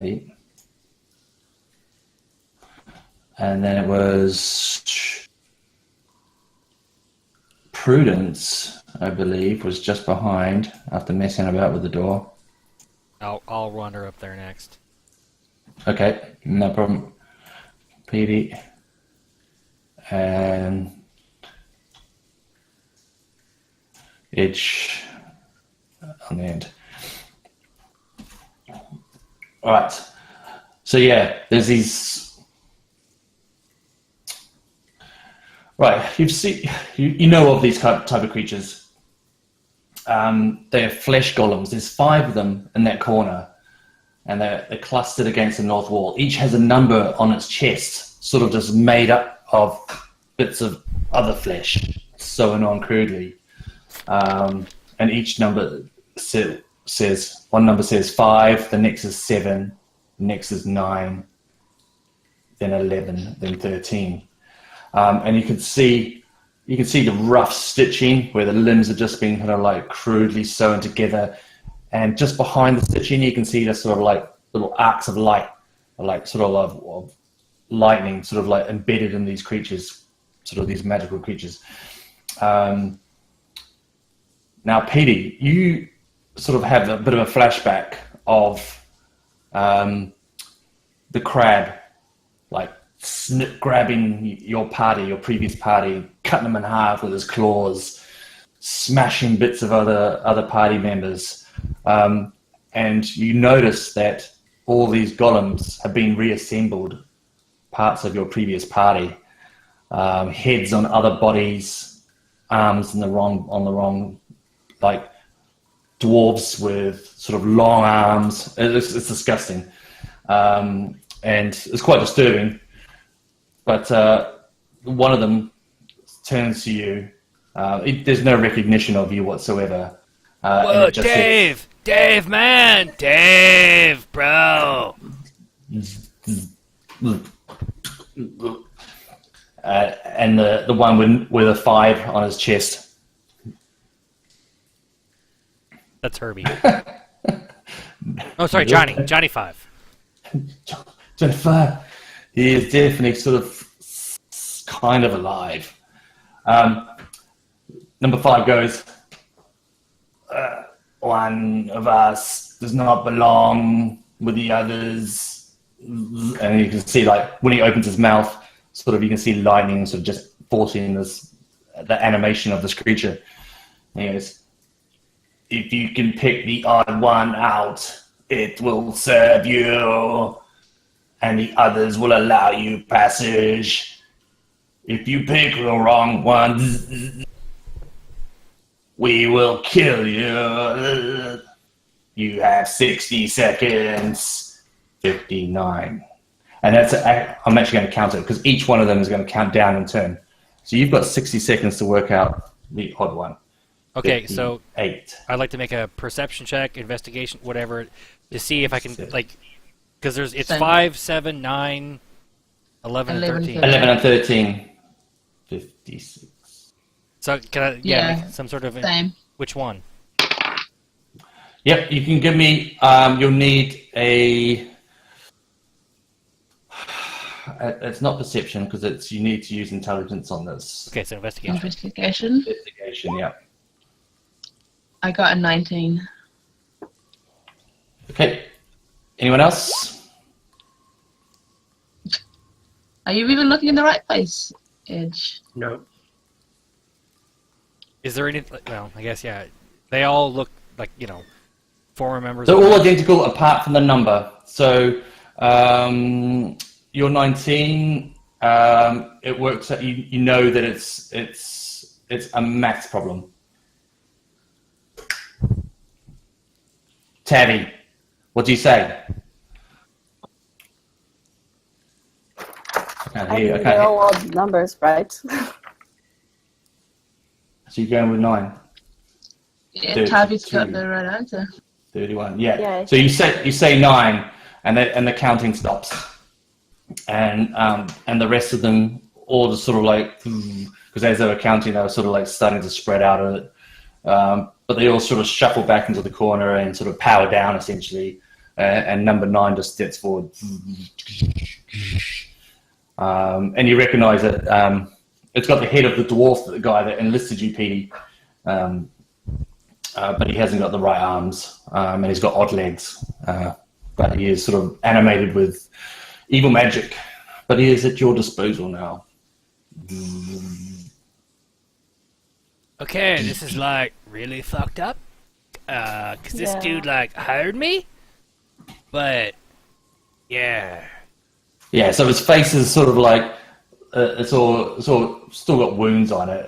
And then it was Prudence, I believe, was just behind after messing about with the door. I'll run her up there next. Okay, no problem. Petey. And Edge on the end. All right. So yeah, there's these. Right, you know of these type of creatures. They're flesh golems. There's 5 of them in that corner, and they're clustered against the north wall. Each has a number on its chest, sort of just made up of bits of other flesh, sewn on crudely. And each number says, one number says 5, the next is 7, the next is 9, then 11, then 13. And you can see the rough stitching where the limbs have just been kind of like crudely sewn together. And just behind the stitching, you can see the sort of like little arcs of light, like sort of lightning, sort of like embedded in these creatures, sort of these magical creatures. Now, Petey, you sort of have a bit of a flashback of the crab, like grabbing your previous party, cutting them in half with his claws, smashing bits of other party members. And you notice that all these golems have been reassembled, parts of your previous party, heads on other bodies, arms on the wrong, like dwarves with sort of long arms. It's disgusting, and it's quite disturbing. But one of them turns to you. There's no recognition of you whatsoever. Whoa, Dave! Dave, man! Dave, bro! And the one with a 5 on his chest. That's Herbie. Oh, sorry, Johnny. Johnny 5. Johnny 5. He is definitely sort of kind of alive. Number 5 goes, one of us does not belong with the others. And you can see, like, when he opens his mouth, sort of you can see lightning sort of just forcing the animation of this creature. And he goes, if you can pick the odd one out, it will serve you, and the others will allow you passage. If you pick the wrong one, we will kill you. You have 60 seconds. 59. And I'm actually going to count it because each one of them is going to count down in turn. So you've got 60 seconds to work out the odd one. Okay, 58. so I'd like to make a perception check, investigation, whatever, to see if I can, like, because it's 5, 7, 9, 11, and 13. 11 and 13. 56. So can I, make some sort of, which one? Yep, you can give me, you'll need a, it's not perception because you need to use intelligence on this. Okay, so investigation. Investigation, yeah. I got a 19. Okay. Anyone else? Are you even looking in the right place, Edge? No. Is there any, well, I guess, yeah. They all look like, former members. They're all identical apart from the number. So, you're 19. It works out, you know that it's a maths problem. Tabby, what do you say? I know all the numbers, right? So you're going with 9. Yeah, Tabby's got the right answer. 31. Yeah. Yeah. So you say 9, and the counting stops, and the rest of them all just sort of like, because as they were counting, they were sort of like starting to spread out of it. But they all sort of shuffle back into the corner and sort of power down essentially. and number 9 just steps forward. And you recognise it. It's got the head of the dwarf, the guy that enlisted you, Petey, but he hasn't got the right arms, and he's got odd legs. But he is sort of animated with evil magic. But he is at your disposal now. Okay, this is like really fucked up. Cause this dude like hired me, but yeah. Yeah, so his face is sort of like it's all still got wounds on it.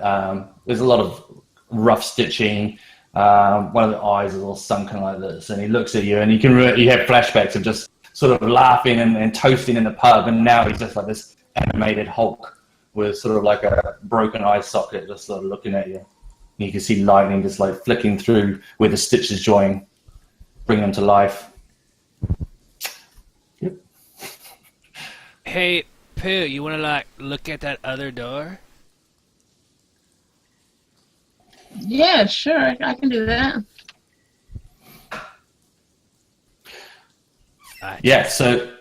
There's a lot of rough stitching. One of the eyes is all sunken like this, and he looks at you, and you have flashbacks of just sort of laughing and toasting in the pub, and now he's just like this animated Hulk with sort of like a broken eye socket, just sort of looking at you. And you can see lightning just like flicking through where the stitches join, bring them to life. Yep. Hey, Pooh, you wanna like look at that other door? Yeah, sure, I can do that. Yeah, so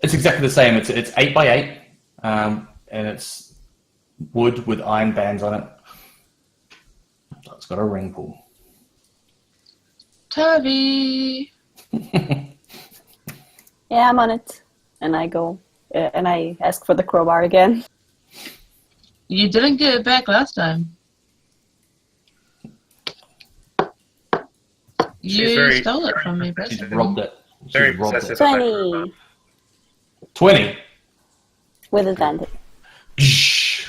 it's exactly the same. It's 8x8, and it's wood with iron bands on it. So it's got a ring pull. Tavi! Yeah, I'm on it. And I go, and I ask for the crowbar again. You didn't get it back last time. You stole it from me, She's basically. robbed it. Very She's robbed possessive. it. 20 20. with advantage.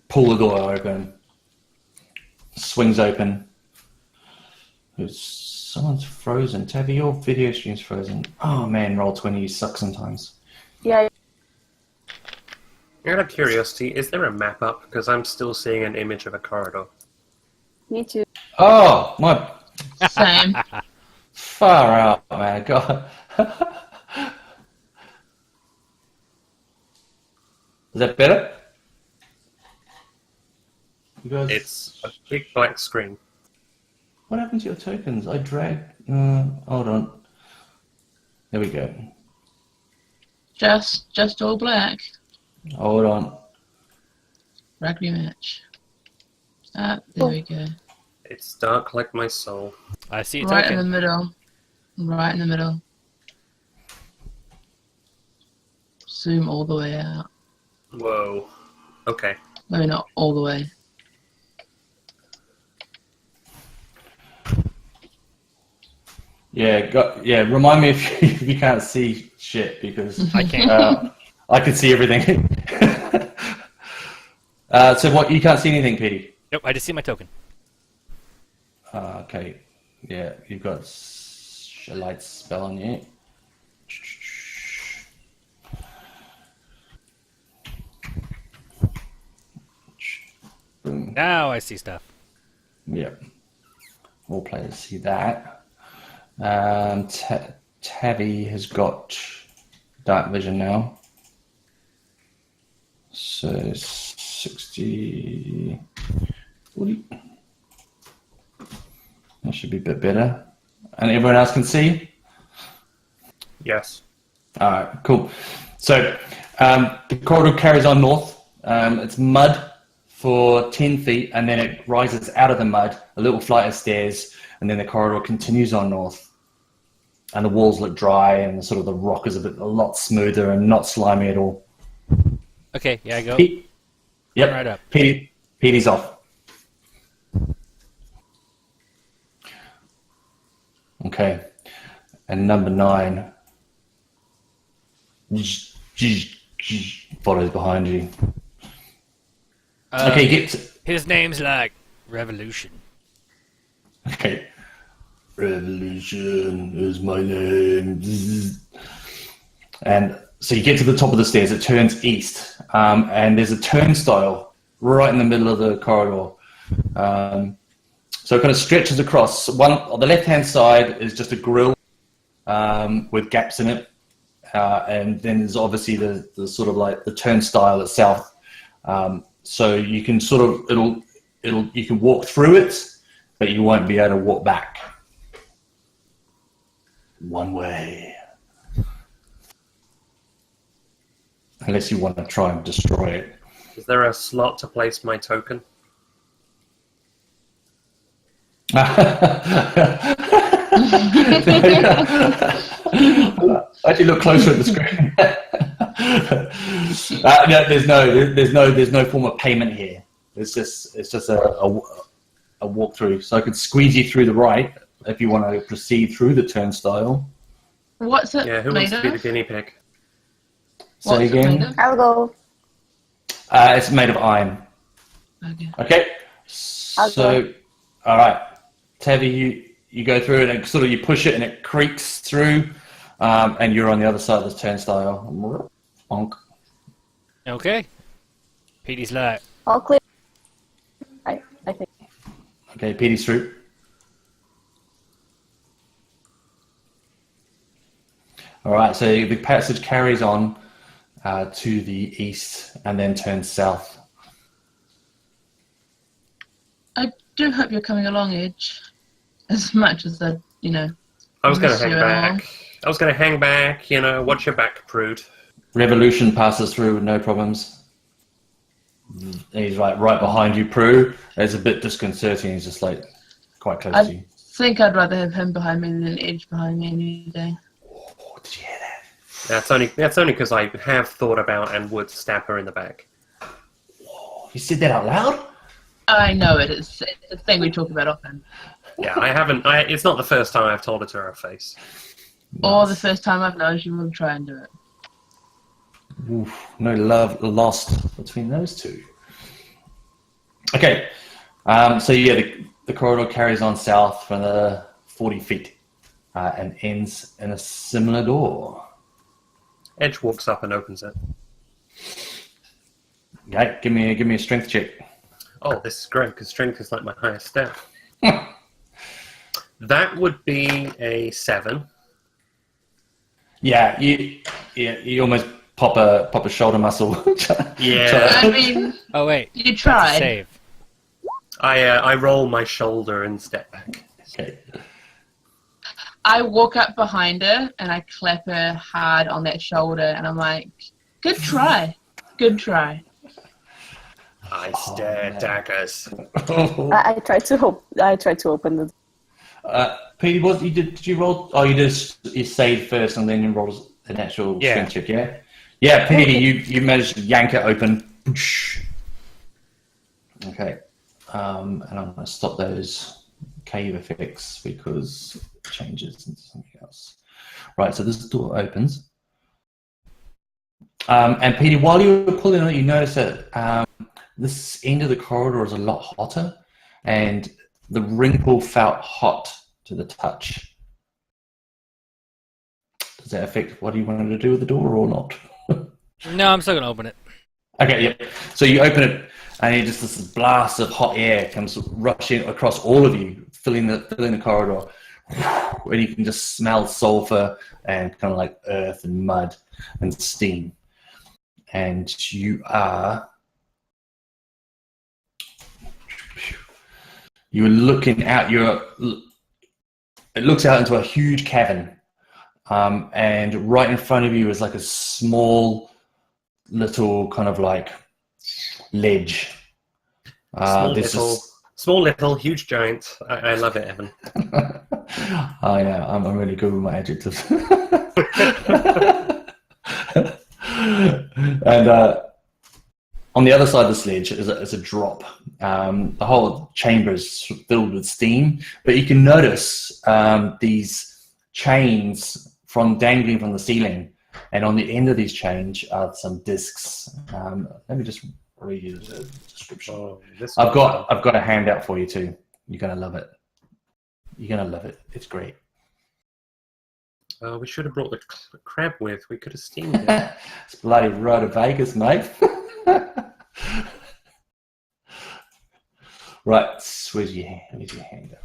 Pull the door open. Swings open. Someone's frozen. Tavi, your video stream's frozen. Oh man, Roll20, you suck sometimes. Yeah. Out of curiosity, is there a map up? Because I'm still seeing an image of a corridor. Me too. Oh, my... Same. Far out, man. God. Is that better? You guys... It's a big black screen. What happened to your tokens? I dragged... hold on. There we go. Just all black. Hold on. Rugby match. Ah, there we go. It's dark like my soul. I see a Right token. in the middle. Right in the middle. Zoom all the way out. Whoa. Okay. No, not all the way. Yeah, remind me if you can't see shit, because I can't. I can see everything. So what, you can't see anything, Petey? Nope, I just see my token. Okay. Yeah, you've got a light spell on you. Boom. Now I see stuff. Yep. All players see that. Tavi has got dark vision now. So 60... 40. That should be a bit better. And everyone else can see? Yes. All right, cool. So the corridor carries on north. It's mud for 10 feet, and then it rises out of the mud, a little flight of stairs, and then the corridor continues on north. And the walls look dry, and sort of the rock is a lot smoother and not slimy at all. Okay, yeah, I go. Yep. Right up. Petey's off. Okay. And number 9 follows behind you. Okay, His name's like Revolution. Okay. Revolution is my name. And so you get to the top of the stairs, it turns east, and there's a turnstile right in the middle of the corridor. So it kind of stretches across. One on the left-hand side is just a grill with gaps in it, and then there's obviously the sort of like the turnstile itself. So you can sort of you can walk through it, but you won't be able to walk back. one way. Unless you want to try and destroy it. Is there a slot to place my token? Actually, look closer at the screen. No, there's no form of payment here. It's just a walkthrough. So I could squeeze you through the right if you want to proceed through the turnstile. What's it Yeah, who wants made to be the of? guinea pig? Say What's it again. made of? I'll go. It's made of iron. Okay. Okay. I'll So, all right, Tevi, you go through it and sort of you push it and it creaks through, and you're on the other side of the turnstile. Bonk. Okay. Petey's like, All clear. I think. Okay, Petey's through. All right, so the passage carries on to the east and then turns south. I do hope you're coming along, Edge. As much as I, I was going to miss hang you and all. back. I was going to hang back, watch your back, prude. Revolution passes through with no problems. He's right behind you, Prue. It's a bit disconcerting. He's just like quite close to you. I think I'd rather have him behind me than Edge behind me any day. Oh, did you hear that? That's only because I have thought about and would stab her in the back. You said that out loud? I know it. It's a thing we talk about often. Yeah, I haven't. It's not the first time I've told it to her face. Or the first time I've noticed you will try and do it. Oof, no love lost between those two. Okay, so yeah, the corridor carries on south for another 40 feet and ends in a similar door. Edge walks up and opens it. Okay, give me a strength check. Oh, this is great because strength is like my highest stat. That would be a 7. Yeah, you almost pop a shoulder muscle. Yeah. I mean, oh wait, you that's a tried. save. I roll my shoulder and step back. Okay. I walk up behind her and I clap her hard on that shoulder and I'm like, good try. Good try. I stare daggers. I tried to open the. Petey, what you did? Did you roll? Oh, you saved first and then you rolled an actual Yeah. strength check. Yeah. Yeah, Petey, you managed to yank it open. Okay. And I'm going to stop those cave effects because it changes into something else. Right, so this door opens. And Petey, while you were pulling it, you notice that this end of the corridor is a lot hotter, and the ring pull felt hot to the touch. Does that affect what you wanted to do with the door or not? No, I'm still gonna open it. Okay, yeah. So you open it, and you just this blast of hot air comes rushing across all of you, filling the corridor, and you can just smell sulfur and kind of like earth and mud and steam. And you're looking out. It looks out into a huge cavern, and right in front of you is like a small little kind of like ledge. Small little, huge giant. I love it, Evan. Oh yeah, I'm really good with my adjectives. And on the other side of the sledge is a drop. The whole chamber is filled with steam, but you can notice these chains dangling from the ceiling. And on the end of these chains are some discs. Let me just read you the description. Oh, I've got a handout for you too. You're gonna love it. You're gonna love it. It's great. We should have brought the crab with. We could have steamed it. It's bloody road to Vegas, mate. Right, where's your handout?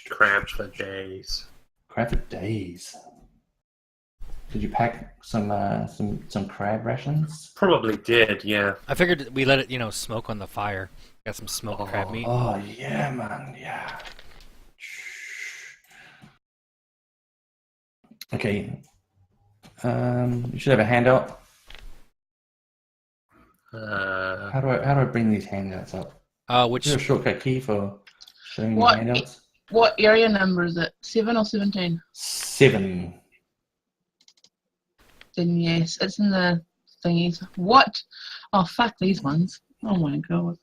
Crab for days. Crab for days. Did you pack some crab rations? Probably did, yeah. I figured we let it, smoke on the fire. Got some smoked crab meat. Oh yeah, man, yeah. Okay. You should have a handout. How do I bring these handouts up? Which Is there a shortcut key for showing the What? handouts? What area number is it? 7 or 17? 7. Then yes, it's in the thingies. What? Oh, fuck these ones. Oh my god.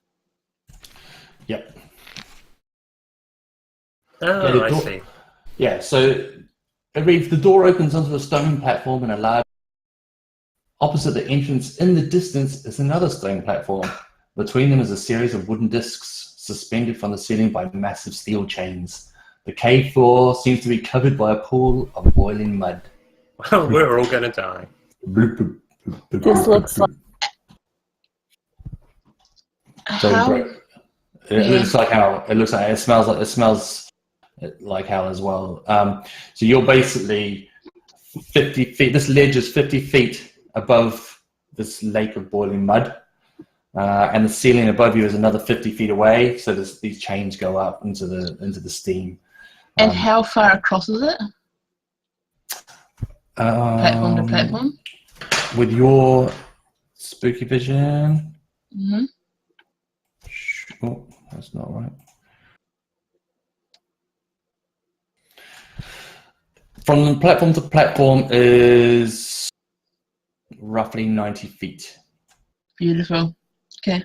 Yep. Oh, Yeah, the I door- see. Yeah, so it reads, the door opens onto a stone platform in a large... Opposite the entrance in the distance is another stone platform. Between them is a series of wooden discs suspended from the ceiling by massive steel chains. The cave floor seems to be covered by a pool of boiling mud. Well, we're all going to die. This looks like So How? it Yeah. looks like hell. It smells like hell as well. So you're basically 50 feet. This ledge is 50 feet above this lake of boiling mud, and the ceiling above you is another 50 feet away. So these chains go up into the steam. And how far across is it? Platform to Um, platform? With your spooky vision. Mm-hmm. Oh, that's not right. From platform to platform is roughly 90 feet. Beautiful. Okay.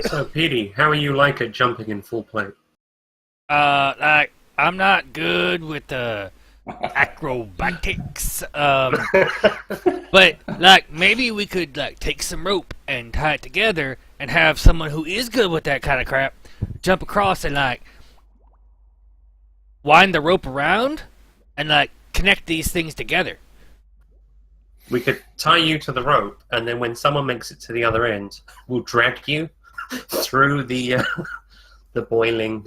So, Petey, how are you like at jumping in full plane? like I'm not good with acrobatics. But like maybe we could like take some rope and tie it together and have someone who is good with that kind of crap jump across and like wind the rope around and like connect these things together. We could tie you to the rope, and then when someone makes it to the other end, we'll drag you through the boiling.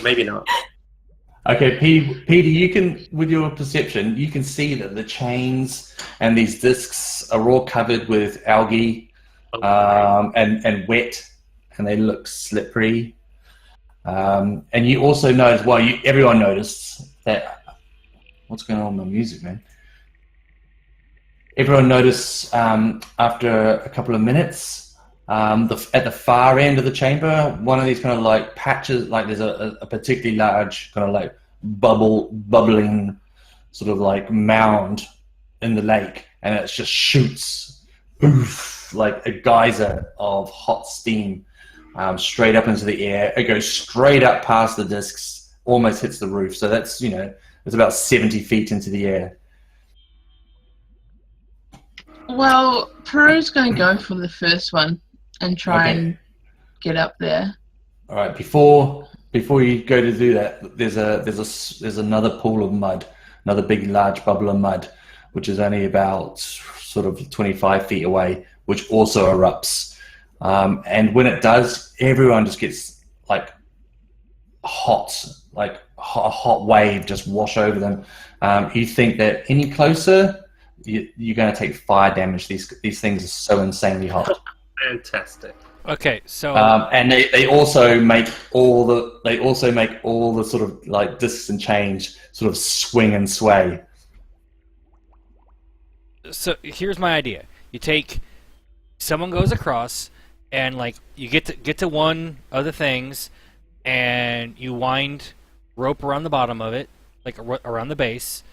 Maybe not. Okay, Peter, you can, with your perception, you can see that the chains and these discs are all covered with algae and wet, and they look slippery. And you also notice, everyone noticed that. What's going on with my music, man? Everyone noticed after a couple of minutes. At the far end of the chamber, one of these kind of like patches, like there's a particularly large kind of like bubbling sort of like mound in the lake, and it just shoots like a geyser of hot steam straight up into the air. It goes straight up past the discs, almost hits the roof. So that's, it's about 70 feet into the air. Well, Peru's going to go for the first one and try Okay. and get up there. All right, before you go to do that, there's another pool of mud, another big large bubble of mud, which is only about sort of 25 feet away, which also erupts. And when it does, everyone just gets like hot, like a hot wave just wash over them. You think that any closer, you're going to take fire damage. These things are so insanely hot. Fantastic. Okay, so And they also make all the sort of like discs and chains sort of swing and sway. so here's my idea. You take someone goes across and like you get to one of the things and you wind rope around the bottom of it, like around the base,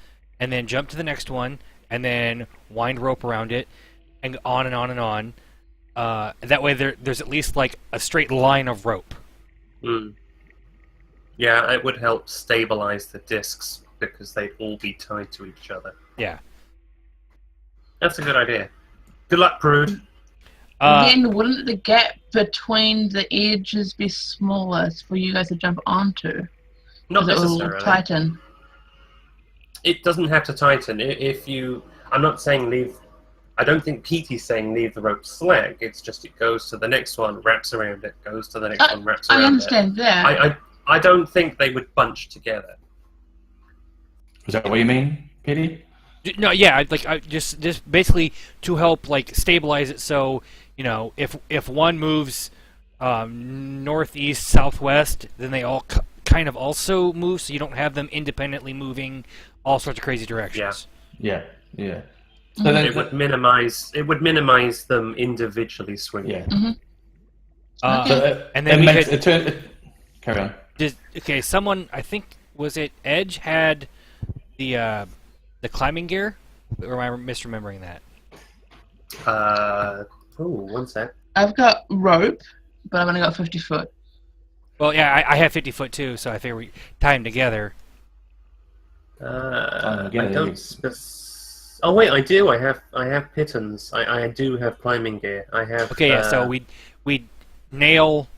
and then jump to the next one and then wind rope around it and on and on and on. That way there's at least like a straight line of rope. Mm. Yeah, it would help stabilize the discs because they'd all be tied to each other. Yeah. That's a good idea. Good luck, Brood. Then wouldn't the gap between the edges be smaller for you guys to jump onto? Not 'Cause it will necessarily. tighten. It doesn't have to tighten. I'm not saying leave. I don't think Petey's saying leave the rope slack. It's just it goes to the next one, wraps around it, goes to the next one, wraps around I understand that. it. I don't think they would bunch together. Is that what you mean, Petey? No, yeah, I just basically to help like stabilize it. So if one moves northeast, southwest. Then they all kind of also move, so you don't have them independently moving all sorts of crazy directions. Yeah. So It would minimize them individually swinging. Yeah. And then we carry on. Okay, someone, I think, was it Edge, had the climbing gear? Or am I misremembering that? One sec. I've got rope, but I've only got 50 foot. Well, yeah, I have 50 foot too, so I figure we tie them together. I don't. Oh wait, I do. I have pitons. I do have climbing gear. I have. Okay, yeah. So we nail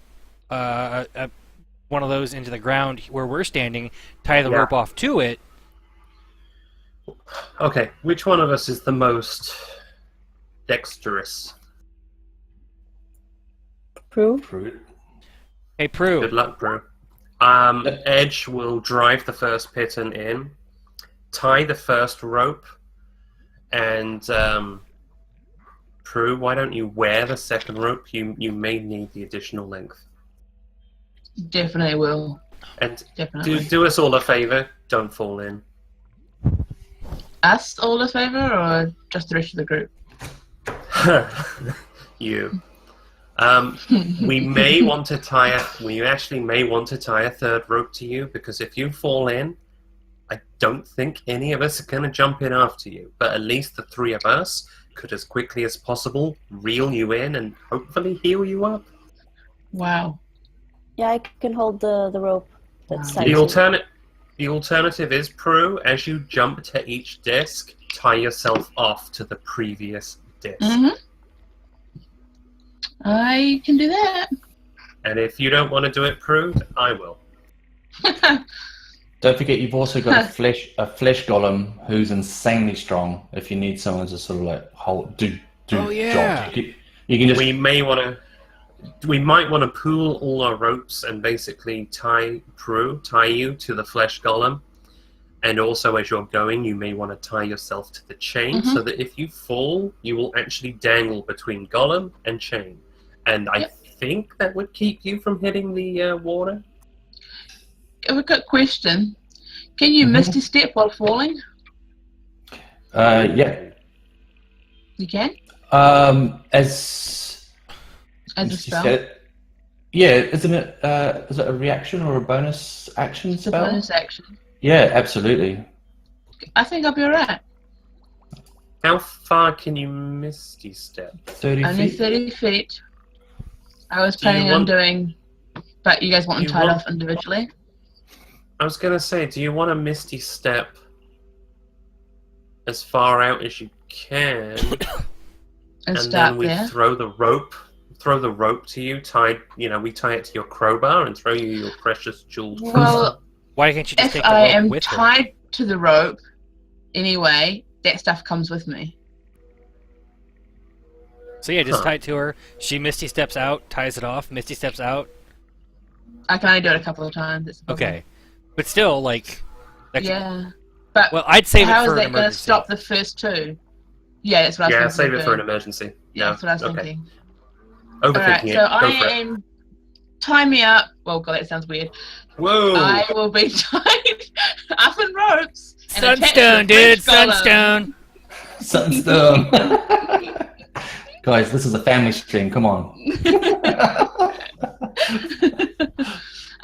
one of those into the ground where we're standing, tie the rope off to it. Okay, which one of us is the most dexterous? Prue? Hey, Prue. Good luck, Prue. Edge will drive the first piton in, tie the first rope, and Prue, why don't you wear the second rope? You may need the additional length. Definitely will. And Definitely. do us all a favor. Don't fall in. Us all a favor, or just the rest of the group? You. We may want to tie we actually may want to tie a third rope to you, because if you fall in, I don't think any of us are going to jump in after you, but at least the three of us could, as quickly as possible, reel you in and hopefully heal you up. Wow. Yeah, I can hold the rope. That's The alternative is, Prue, as you jump to each disc, tie yourself off to the previous disc. Mm-hmm. I can do that. And if you don't want to do it, Prue, I will. Don't forget, you've also got a flesh golem who's insanely strong. If you need someone to sort of like do Oh, yeah. jobs, you can just. We might want to pool all our ropes and basically tie you to the flesh golem. And also, as you're going, you may want to tie yourself to the chain, so that if you fall, you will actually dangle between golem and chain. And I think that would keep you from hitting the water. I have a quick question. Can you misty step while falling? Yeah. You can? As As a spell? Yeah, isn't it? Is it a reaction or a bonus action It's a spell? bonus action. Yeah, absolutely. I think I'll be alright. How far can you misty step? 30 Only feet. 30 feet. I was planning on doing, but you guys want them tied off individually? I was going to say, do you want to misty step as far out as you can, And and start then we there? throw the rope to you, tied, we tie it to your crowbar and throw you your precious jeweled Well, Why can't you just if take the I rope am with her? tied to the rope, anyway, that stuff comes with me. So yeah, just tie it to her. She misty steps out, ties it off. Misty steps out. I can only do it a couple of times. That's the problem. Okay, but still, like, that could- Yeah. But well, I'd save it how for is an that going to emergency. stop the first two? Yeah, that's what I was thinking. save it for an emergency. Yeah, that's what I was okay. thinking. Overthinking Alright, it. so Go I for it. am... Tie me up. Well, God, that sounds weird. Whoa! I will be tied up in ropes. and attached to Sunstone, the dude, French golem. sunstone. Sunstone. Guys, this is a family stream. Come on.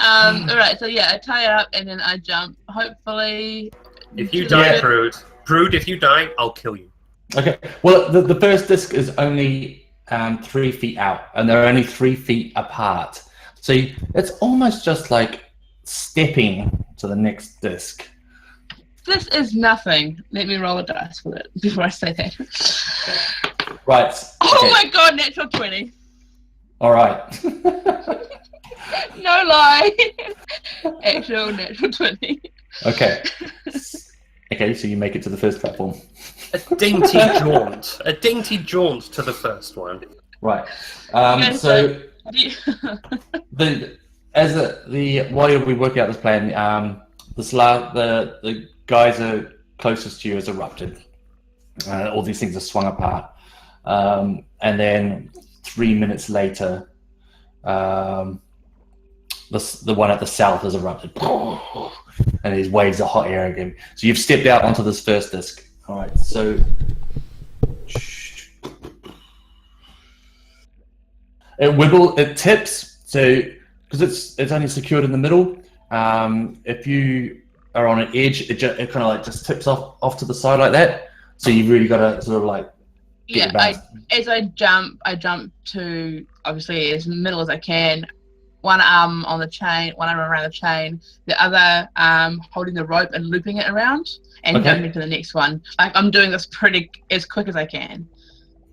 Alright, so yeah, I tie it up and then I jump. Hopefully... If you to die, the- Prude, if you die, I'll kill you. Okay. Well, the first disc is only 3 feet out, and they're only 3 feet apart. So it's almost just like stepping to the next disc. This is nothing. Let me roll a dice with it before I say that. Right. Oh okay. my God, natural 20. All right. No lie. Actual natural 20. Okay. Okay, so you make it to the first platform. A dainty jaunt to the first one. Right. Okay, So so- while you'll be working out this plan, the geyser closest to you has erupted. All these things are swung apart, and then 3 minutes later, the one at the south has erupted, and these waves of hot air again. So you've stepped out onto this first disc. All right, so it tips. So because it's only secured in the middle, if you are on an edge, it kind of like just tips off to the side like that. So you've really got to sort of like get as I jump to obviously as middle as I can. One arm on the chain, one arm around the chain, the other holding the rope and looping it around and jumping to the next one. Like I'm doing this pretty as quick as I can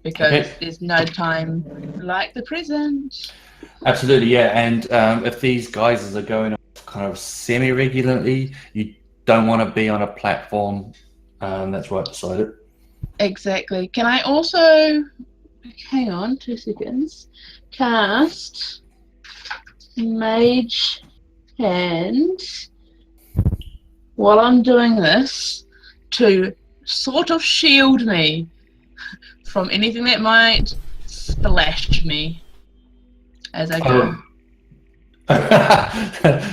because there's no time like the present. Absolutely, yeah. And if these geysers are going off kind of semi-regularly, you don't want to be on a platform that's right beside it. Exactly. Can I also, hang on 2 seconds, cast Mage Hand while I'm doing this to sort of shield me from anything that might splash me as I go.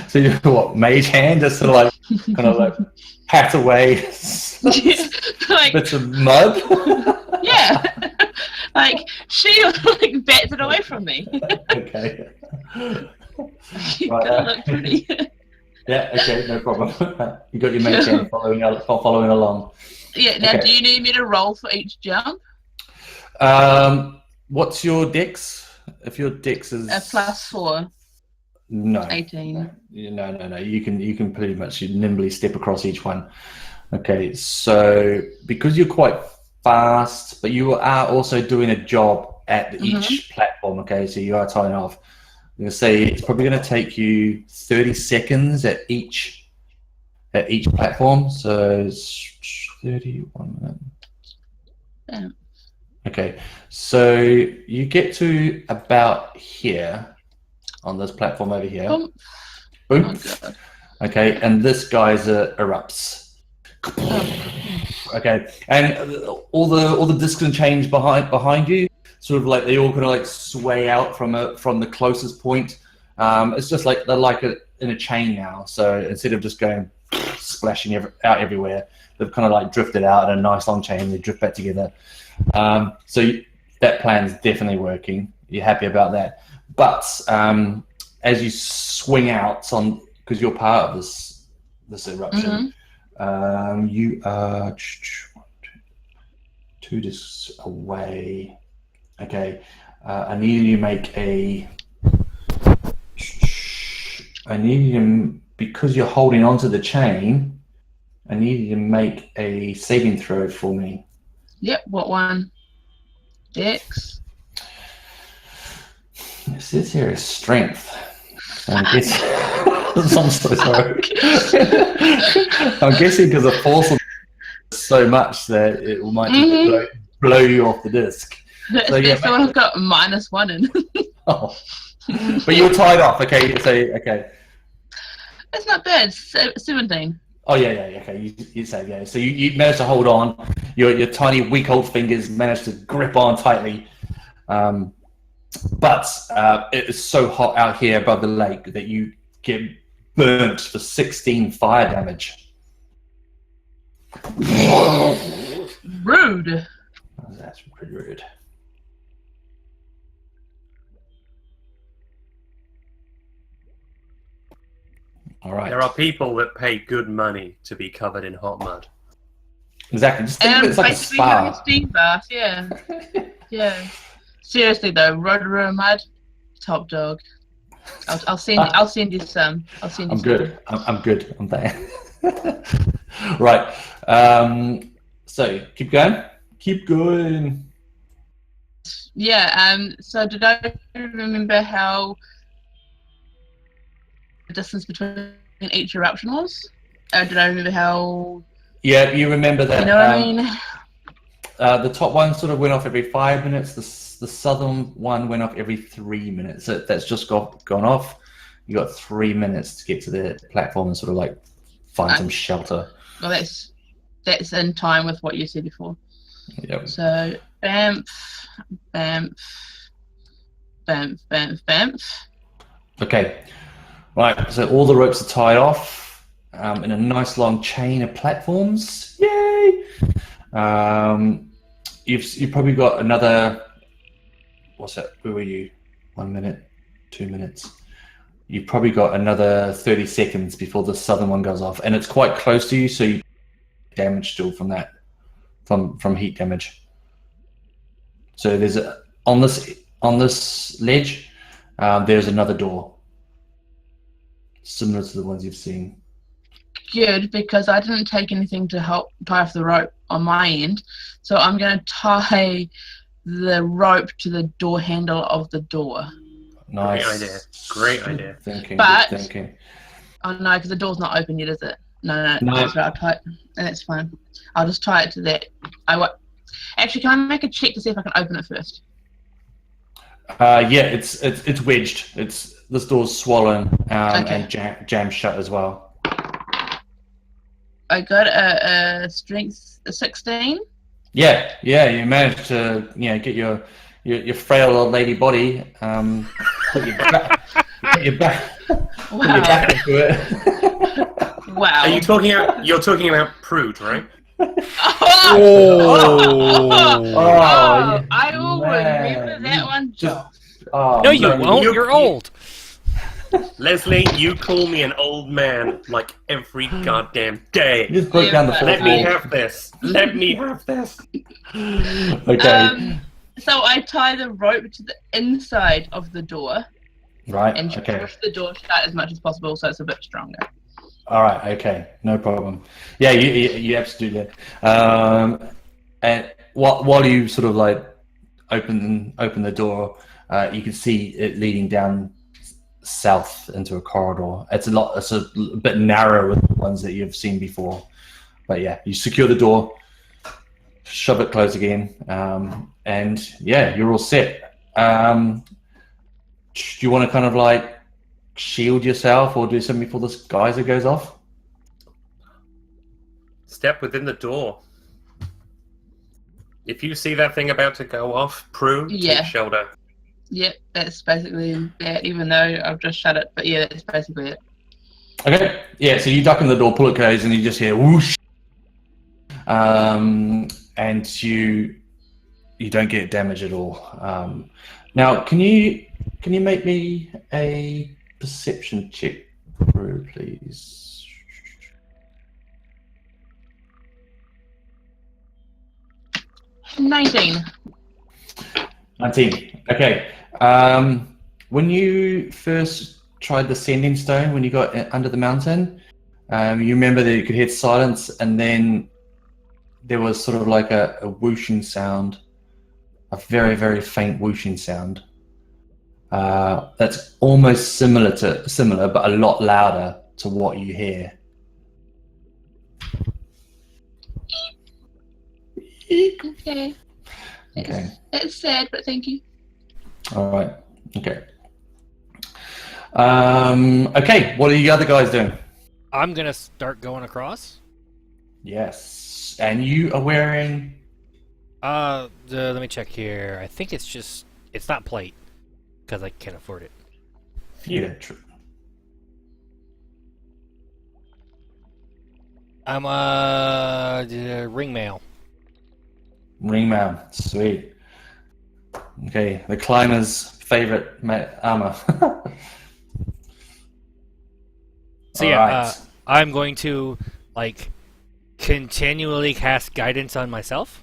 So you what, Mage Hand, just sort of like kind of like pat away like, bits of mud? Yeah. Like shield like bats it away from me. Okay. You're gonna look pretty. Yeah, okay, no problem. You got your Mage Hand following along. Yeah, now do you need me to roll for each jump? What's your dex? If your dex is +4. No. 18. No. You can pretty much nimbly step across each one. Okay, so because you're quite fast, but you are also doing a job at each platform. Okay, so you are tying off. I'm gonna say it's probably gonna take you 30 seconds at each platform. So it's 31 minutes. Yeah. Okay, so you get to about here on this platform over here. Boom. Boom. Oh, God. Okay, and this geyser erupts. Okay, and all the discs and chains behind you, sort of like they all kind of like sway out from the closest point. It's just like they're like in a chain now. So instead of just going splashing out everywhere, they've kind of like drifted out in a nice long chain. They drift back together. So that plan's definitely working. You're happy about that. But as you swing out on, because you're part of this eruption, you are 2 discs away. Okay, I need you to make because you're holding onto the chain, I need you to make a saving throw for me. Yep, what one? Dex? It says here is strength. So I'm guessing. I'm so sorry. I'm guessing because the force will so much that it might just blow you off the disc. That's the one I've got -1 in. Oh. But you're tied off. Okay, so okay. That's not bad. 17. Oh yeah. Okay, you say yeah. So you managed to hold on. Your tiny weak old fingers managed to grip on tightly. But it is so hot out here above the lake that you get burnt for 16 fire damage. Rude. Oh, that's pretty rude. All right. There are people that pay good money to be covered in hot mud. Exactly. Just think of it as like a spa. Like a steam bath, yeah. Yeah. Seriously though, Rotorua mud, top dog. I'll send you some. I'm good. I'm there. Right. So keep going. Keep going. Yeah. So did I remember how the distance between each eruption was? Did I remember how? Yeah, you remember that. You know what I mean? The top one sort of went off every 5 minutes. The southern one went off every 3 minutes. So that's just gone off. You got 3 minutes to get to the platform and sort of like find some shelter. Well, that's in time with what you said before. Yep. So bamf, bamf, bamf, bamf, bamf. Okay. Right. So all the ropes are tied off in a nice long chain of platforms. Yay! You've probably got another. What's that? Where were you? 1 minute, 2 minutes. You've probably got another 30 seconds before the southern one goes off, and it's quite close to you, so you damage still from that, from heat damage. So there's on this ledge, there's another door, similar to the ones you've seen. Good, because I didn't take anything to help tie off the rope on my end, so I'm going to tie the rope to the door handle of the door. Nice. Great idea. But- Good thinking. Oh no, because the door's not open yet, is it? No. No. That's right. I'll tie it, and that's fine. I'll just tie it to that. Actually, can I make a check to see if I can open it first? Yeah, it's wedged. This door's swollen Okay. and jammed shut as well. I got a strength 16. Yeah, you managed to get your frail old lady body put your back into it. Wow. Are you talking about? You're talking about Prude, right? Oh, I will man. remember that one. No, you won't. You're old. Leslie, you call me an old man like every goddamn day. You just broke down the fourth Let me wall. have this. Let me have this. Okay. So I tie the rope to the inside of the door Right. and Okay. push the door shut as much as possible so it's a bit stronger. All right. Okay. No problem. Yeah, you absolutely do that. And while you sort of like open the door, you can see it leading down south into a corridor. It's a bit narrower than the ones that you've seen before. But yeah, you secure the door, shove it closed again, and yeah, you're all set. Do you want to kind of like shield yourself or do something before this geyser goes off? Step within the door. If you see that thing about to go off, Prude, Yeah. take shelter. Yep, that's basically that, even though I've just shut it. But yeah, that's basically it. Okay. Yeah, so you duck in the door, pull it closed, and you just hear whoosh. And you don't get damage at all. Now, can you make me a perception check, please? It's 19. 19. Okay. When you first tried the sending stone, when you got under the mountain, you remember that you could hear silence, and then there was sort of like a whooshing sound, a very, very faint whooshing sound. That's almost similar, but a lot louder to what you hear. Okay. Okay. It's sad, but thank you. All right. Okay. Okay. What are you other guys doing? I'm gonna start going across. Yes. And you are wearing. Let me check here. I think it's not plate because I can't afford it. Yeah. True. I'm ring mail. Ring mount. Sweet. Okay. The climber's favorite armor. So All yeah, right. I'm going to like continually cast guidance on myself.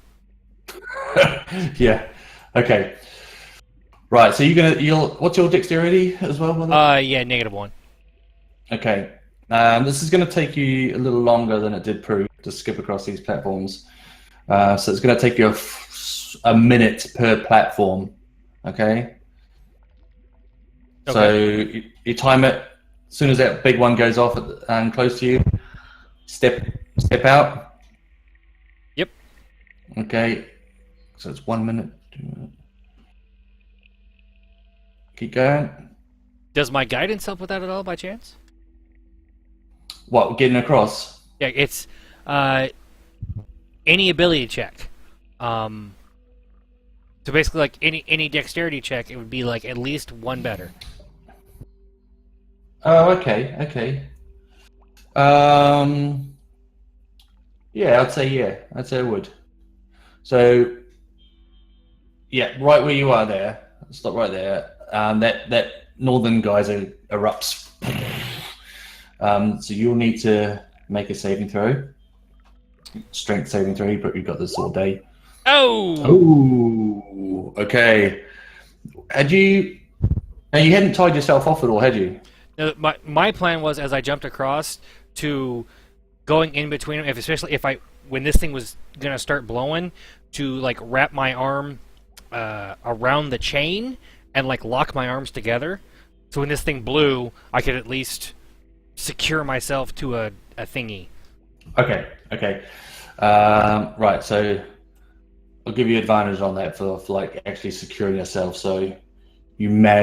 Yeah. Okay. Right. So what's your dexterity as well? Brother? Yeah, -1. Okay. This is going to take you a little longer than it did Prue to skip across these platforms. So it's going to take you a minute per platform. Okay. So you time it. As soon as that big one goes off and close to you, step out. Yep. Okay. So it's 1 minute. 2 minutes. Keep going. Does my guidance help with that at all, by chance? What, getting across? Yeah, it's any ability check. So basically, like any dexterity check, it would be like at least one better. Oh, okay, okay. Yeah, I'd say I would. So, yeah, right where you are there. Stop right there. That northern geyser erupts. So you'll need to make a saving throw, strength saving throw. But you've got this all day. Oh! Oh, okay. Had you? Now you hadn't tied yourself off at all, had you? No, my plan was as I jumped across to going in between them, especially if when this thing was gonna start blowing, to like wrap my arm around the chain and like lock my arms together, so when this thing blew, I could at least secure myself to a thingy. Okay. Right. So I'll give you advantage on that for like actually securing yourself. So you may,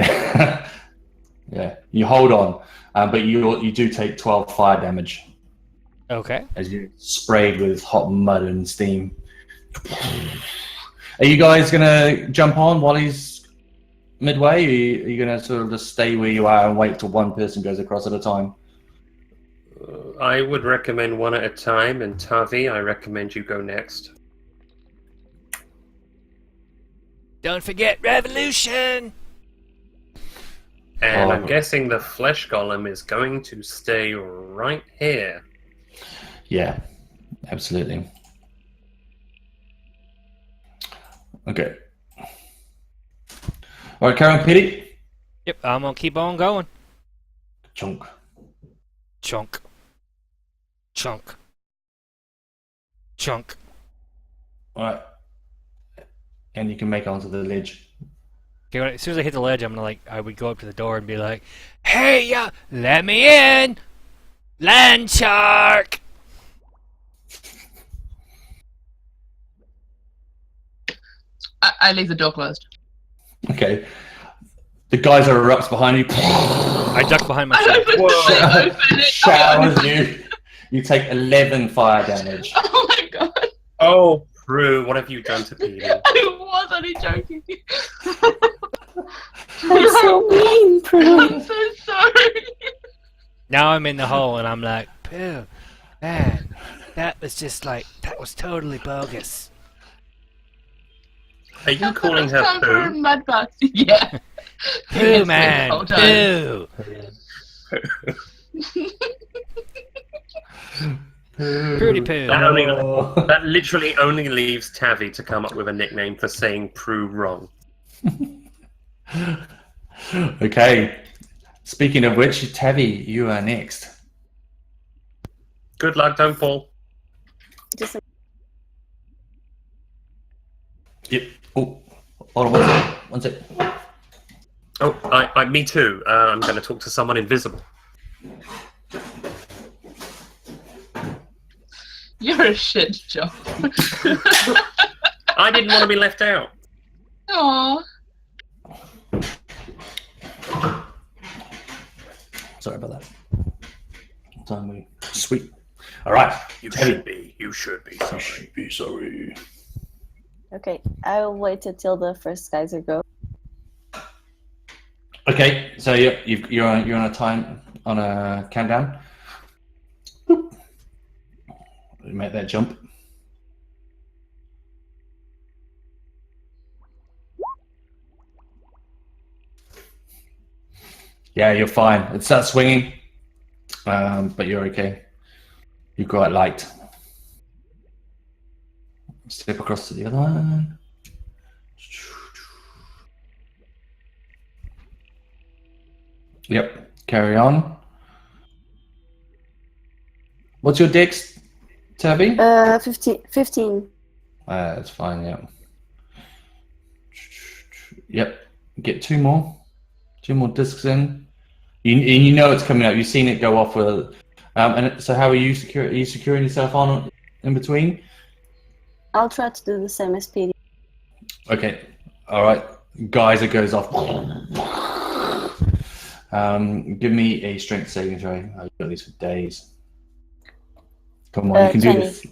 yeah, you hold on, but you do take 12 fire damage Okay. as you're sprayed with hot mud and steam. Are you guys gonna jump on while he's midway? Or are you gonna sort of just stay where you are and wait till one person goes across at a time? I would recommend one at a time, and Tavi, I recommend you go next. Don't forget revolution. And Oh. I'm guessing the flesh golem is going to stay right here. Yeah, absolutely. Okay. All right, Karen, Pity. Yep, I'm gonna keep on going. Chunk. Chunk. Chunk. Chunk. All right. And you can make onto the ledge. Okay, as soon as I hit the ledge, I would go up to the door and be like, "Hey, ya, let me in, land shark." I leave the door closed. Okay. The geyser erupts behind you. I duck behind I myself. open Whoa. open it. Showers you. You take 11 fire damage. Oh my god. Oh, Prue, what have you done to Petey? I was only joking. That's so mean, Prue. I'm so sorry. Now I'm in the hole and I'm like, "Pooh, man, that was totally bogus." Are you calling her Time for a Pooh? mud bath. Yeah. Pooh, man, Hold on. pooh, pretty poo. That literally only leaves Tavi to come up with a nickname for saying Prue wrong. Okay. Speaking of which, Tavi, you are next. Good luck, don't fall. Just Yep. Oh, hold on one sec. Oh, me too. I'm going to talk to someone invisible. You're a shit job. I didn't want to be left out. Aww. Sorry about that. Sweet. All right. You Tavi. should be. You should be. You should be sorry. okay. I'll wait until the first geyser goes. Okay, so you're on a countdown. Boop. You make that jump. Yeah, you're fine. It starts swinging, but you're okay. You're quite light. Step across to the other one. Yep, carry on. What's your dex, Tavi? 15. That's fine, yeah. Yep, get two more discs in. You know it's coming out. You've seen it go off with. So how are you secure? Are you securing yourself on in between? I'll try to do the same as Petey. Okay, all right. Geyser goes off. Give me a strength saving throw. I've got these for days. Come on, you can 20. do this.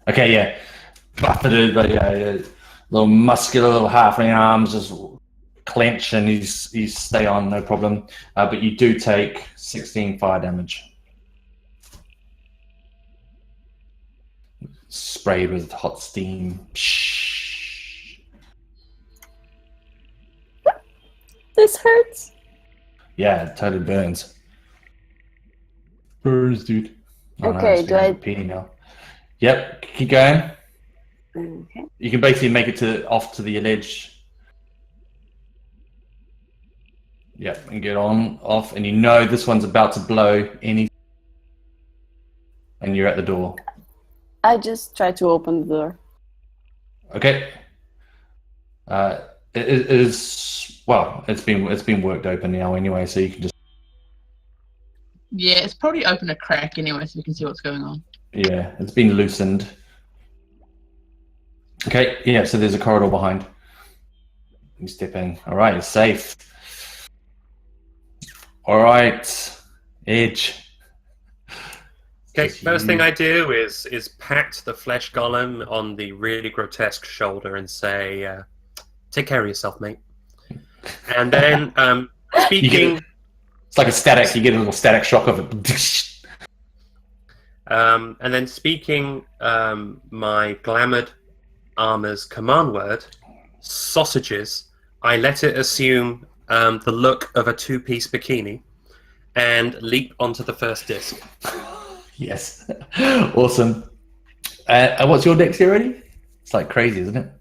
Okay, yeah. Buffeted, but yeah, little muscular little halfling arms just clench and you stay on, no problem. But you do take 16 fire damage. Sprayed with hot steam. This hurts. Yeah, it totally burns. Burns, dude. Okay, do I- repeating now? Yep, keep going. Okay. You can basically make it off to the ledge. Yep, and get off, and you know this one's about to blow any, and you're at the door. I just try to open the door. Okay. It is it's been worked open now anyway, so you can just Yeah, it's probably open a crack anyway, so you can see what's going on. it's been loosened. Okay, yeah, so there's a corridor behind. You step in. All right, it's safe. All right, Edge. Okay, first thing I do is pat the flesh golem on the really grotesque shoulder and say, "Take care of yourself, mate." And then speaking, It's like a static. You get a little static shock of it. and then speaking my glamoured armor's command word, sausages. I let it assume the look of a two-piece bikini, and leap onto the first disc. Yes, awesome. What's your dexterity? It's like crazy, isn't it?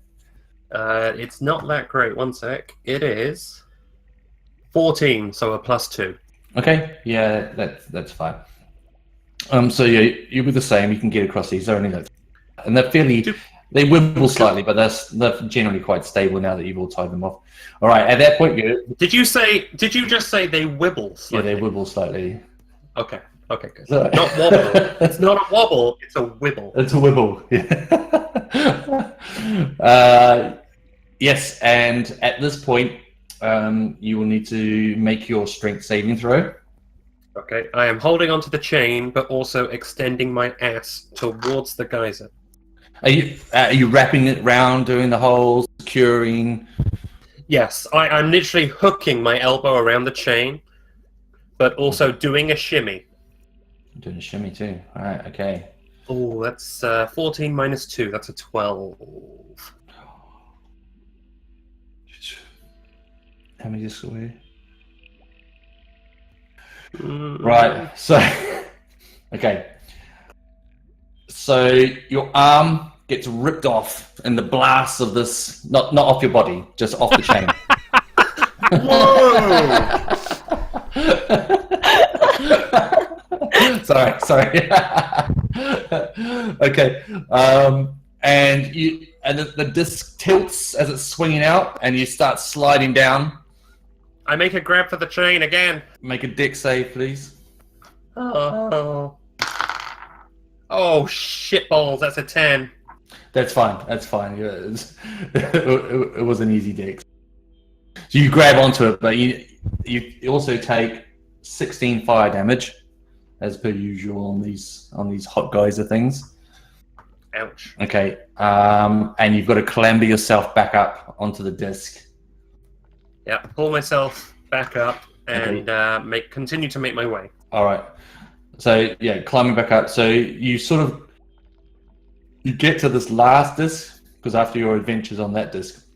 It's not that great. One sec. It is 14, so a +2. Okay, yeah, that's fine. So yeah, you were the same. You can get across these. They're only like, and they're fairly. They wibble slightly, but they're generally quite stable now that you've all tied them off. All right, at that point, Did you just say they wibble slightly? yeah, they wibble slightly. Okay, good. So- Not wobble. It's not a wobble. It's a wibble. It's a wibble. Yes, and at this point, you will need to make your strength saving throw. Okay, I am holding onto the chain, but also extending my ass towards the geyser. Are you wrapping it round, doing the whole securing? Yes, I'm literally hooking my elbow around the chain, but also doing a shimmy. Doing a shimmy too. All right, okay. Oh, that's 14 minus 2. That's a 12. How many discs away? Mm. Right. So, okay. So your arm gets ripped off in the blast of this, not off your body, just off the chain. Whoa! sorry. Okay. And the disc tilts as it's swinging out, and you start sliding down. I make a grab for the chain again. Make a dex save, please. Oh shit balls! That's a 10. That's fine. Yeah, it was an easy dex. So you grab onto it, but you also take 16 fire damage, as per usual on these hot geyser things. Ouch. Okay, and you've got to clamber yourself back up onto the disc. Yeah, pull myself back up and continue to make my way. All right. So yeah, climbing back up. So you get to this last disc, because after your adventures on that disc,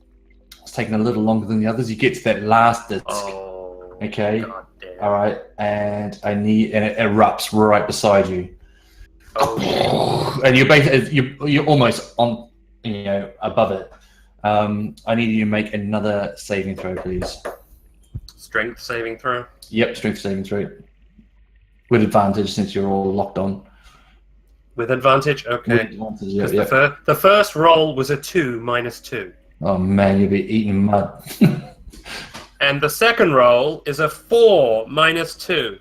it's taking a little longer than the others. You get to that last disc. Oh. Okay. God damn. All right, and it erupts right beside you. Oh. And you're almost on, above it. I need you to make another saving throw, please. Strength saving throw. Yep, strength saving throw. With advantage, since you're all locked on. With advantage, okay. With advantage, yeah, 'Cause yeah. the first roll was a 2 minus 2. Oh man, you'll be eating mud. And the second roll is a 4 minus 2.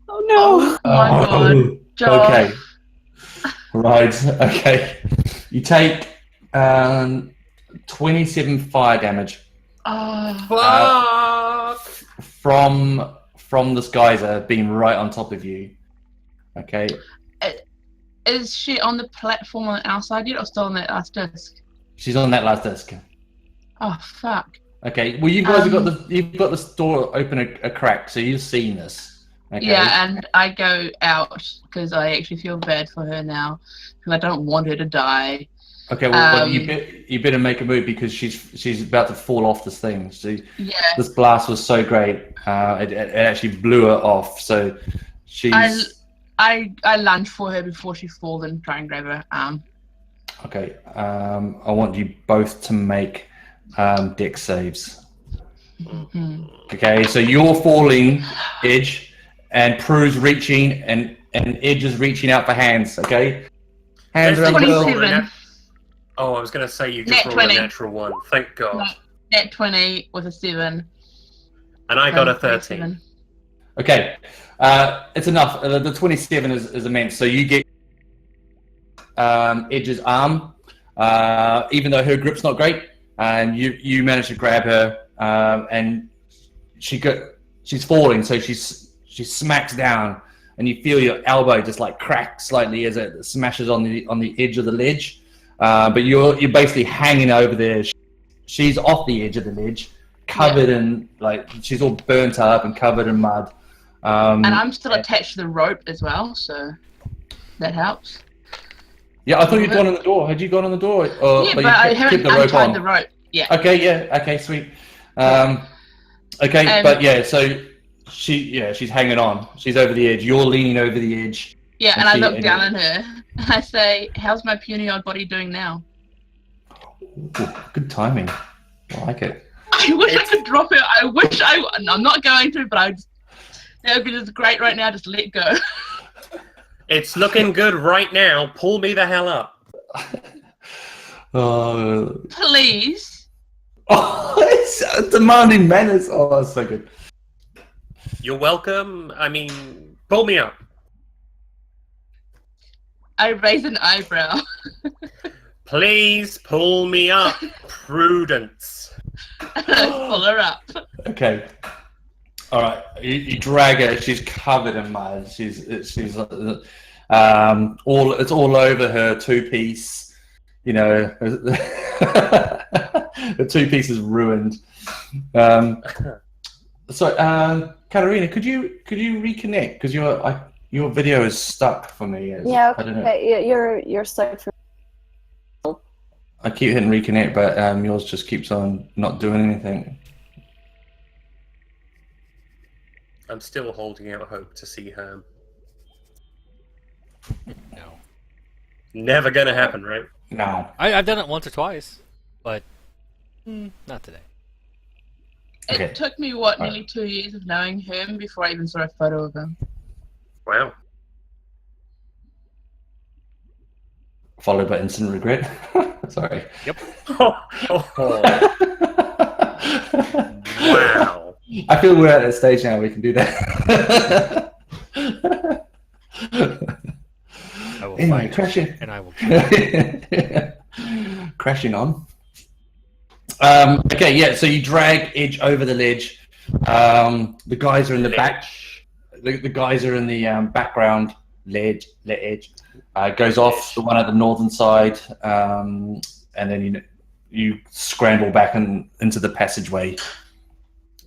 Oh no! Oh my god, Josh. Okay. Right, okay. You take 27 fire damage Oh, Fuck! from this geyser being right on top of you. Okay. is she on the platform on the outside yet, or still on that last disc? She's on that last disc. Oh fuck. Okay. Well, you guys have got the door open a crack, so you've seen this. Okay. Yeah, and I go out because I actually feel bad for her now because I don't want her to die. Okay. Well, you better make a move because she's about to fall off this thing. So Yeah. this blast was so great, it actually blew her off. So she's. I lunge for her before she falls and try and grab her arm. Okay. I want you both to make dex saves. Okay. So you're falling, Edge, and Prue's reaching, and Edge is reaching out for hands. Okay. Hands Let's around the roll 27. Oh, I was going to say you just Nat rolled 20. a natural 1. Thank God. No, Nat 20 with a 7. And I got a 13. 27. Okay, it's enough. The 27 is immense. So you get Edge's arm, even though her grip's not great, and you manage to grab her, and she's falling. So she smacks down, and you feel your elbow just like crack slightly as it smashes on the edge of the ledge. But you're basically hanging over there. She's off the edge of the ledge, covered in she's all burnt up and covered in mud. And I'm still attached to the rope as well, so that helps. Yeah, I thought you'd gone on the door. Had you gone on the door? Or, Yeah, but I haven't untied the rope. Yeah. Okay, yeah, okay, sweet. Okay, but yeah, so she's hanging on. She's over the edge. You're leaning over the edge. Yeah, and I look down at her. And I say, "How's my puny old body doing now?" Ooh, good timing. I like it. I wish I could drop it. I'm not going to, but that would be just great right now. Just let go. It's looking good right now. Pull me the hell up. Please. Oh, it's demanding manners. Oh, that's so good. You're welcome. I mean, pull me up. I raise an eyebrow. Please pull me up. Prudence. And I pull her up. Okay. All right. You drag her. She's covered in mud. She's all over her two-piece. You know, the two-piece is ruined. So, Katarina, could you reconnect because your video is stuck for me. Yeah, I don't know. okay. You're stuck for. I keep hitting reconnect, but yours just keeps on not doing anything. I'm still holding out hope to see her. No. Never gonna happen, right? No. I've done it once or twice, but not today. Okay. It took me nearly 2 years of knowing him before I even saw a photo of him. Wow. Followed by instant regret. Sorry. Yep. Wow. I feel we're at that stage now. We can do that. I will Anyway, find crashing. it, and I will. Crashing on. Okay, yeah. So you drag Edge over the ledge. The guys are in the back. The guys are in the background. Ledge. Goes off the one at the northern side, and then you scramble back into the passageway.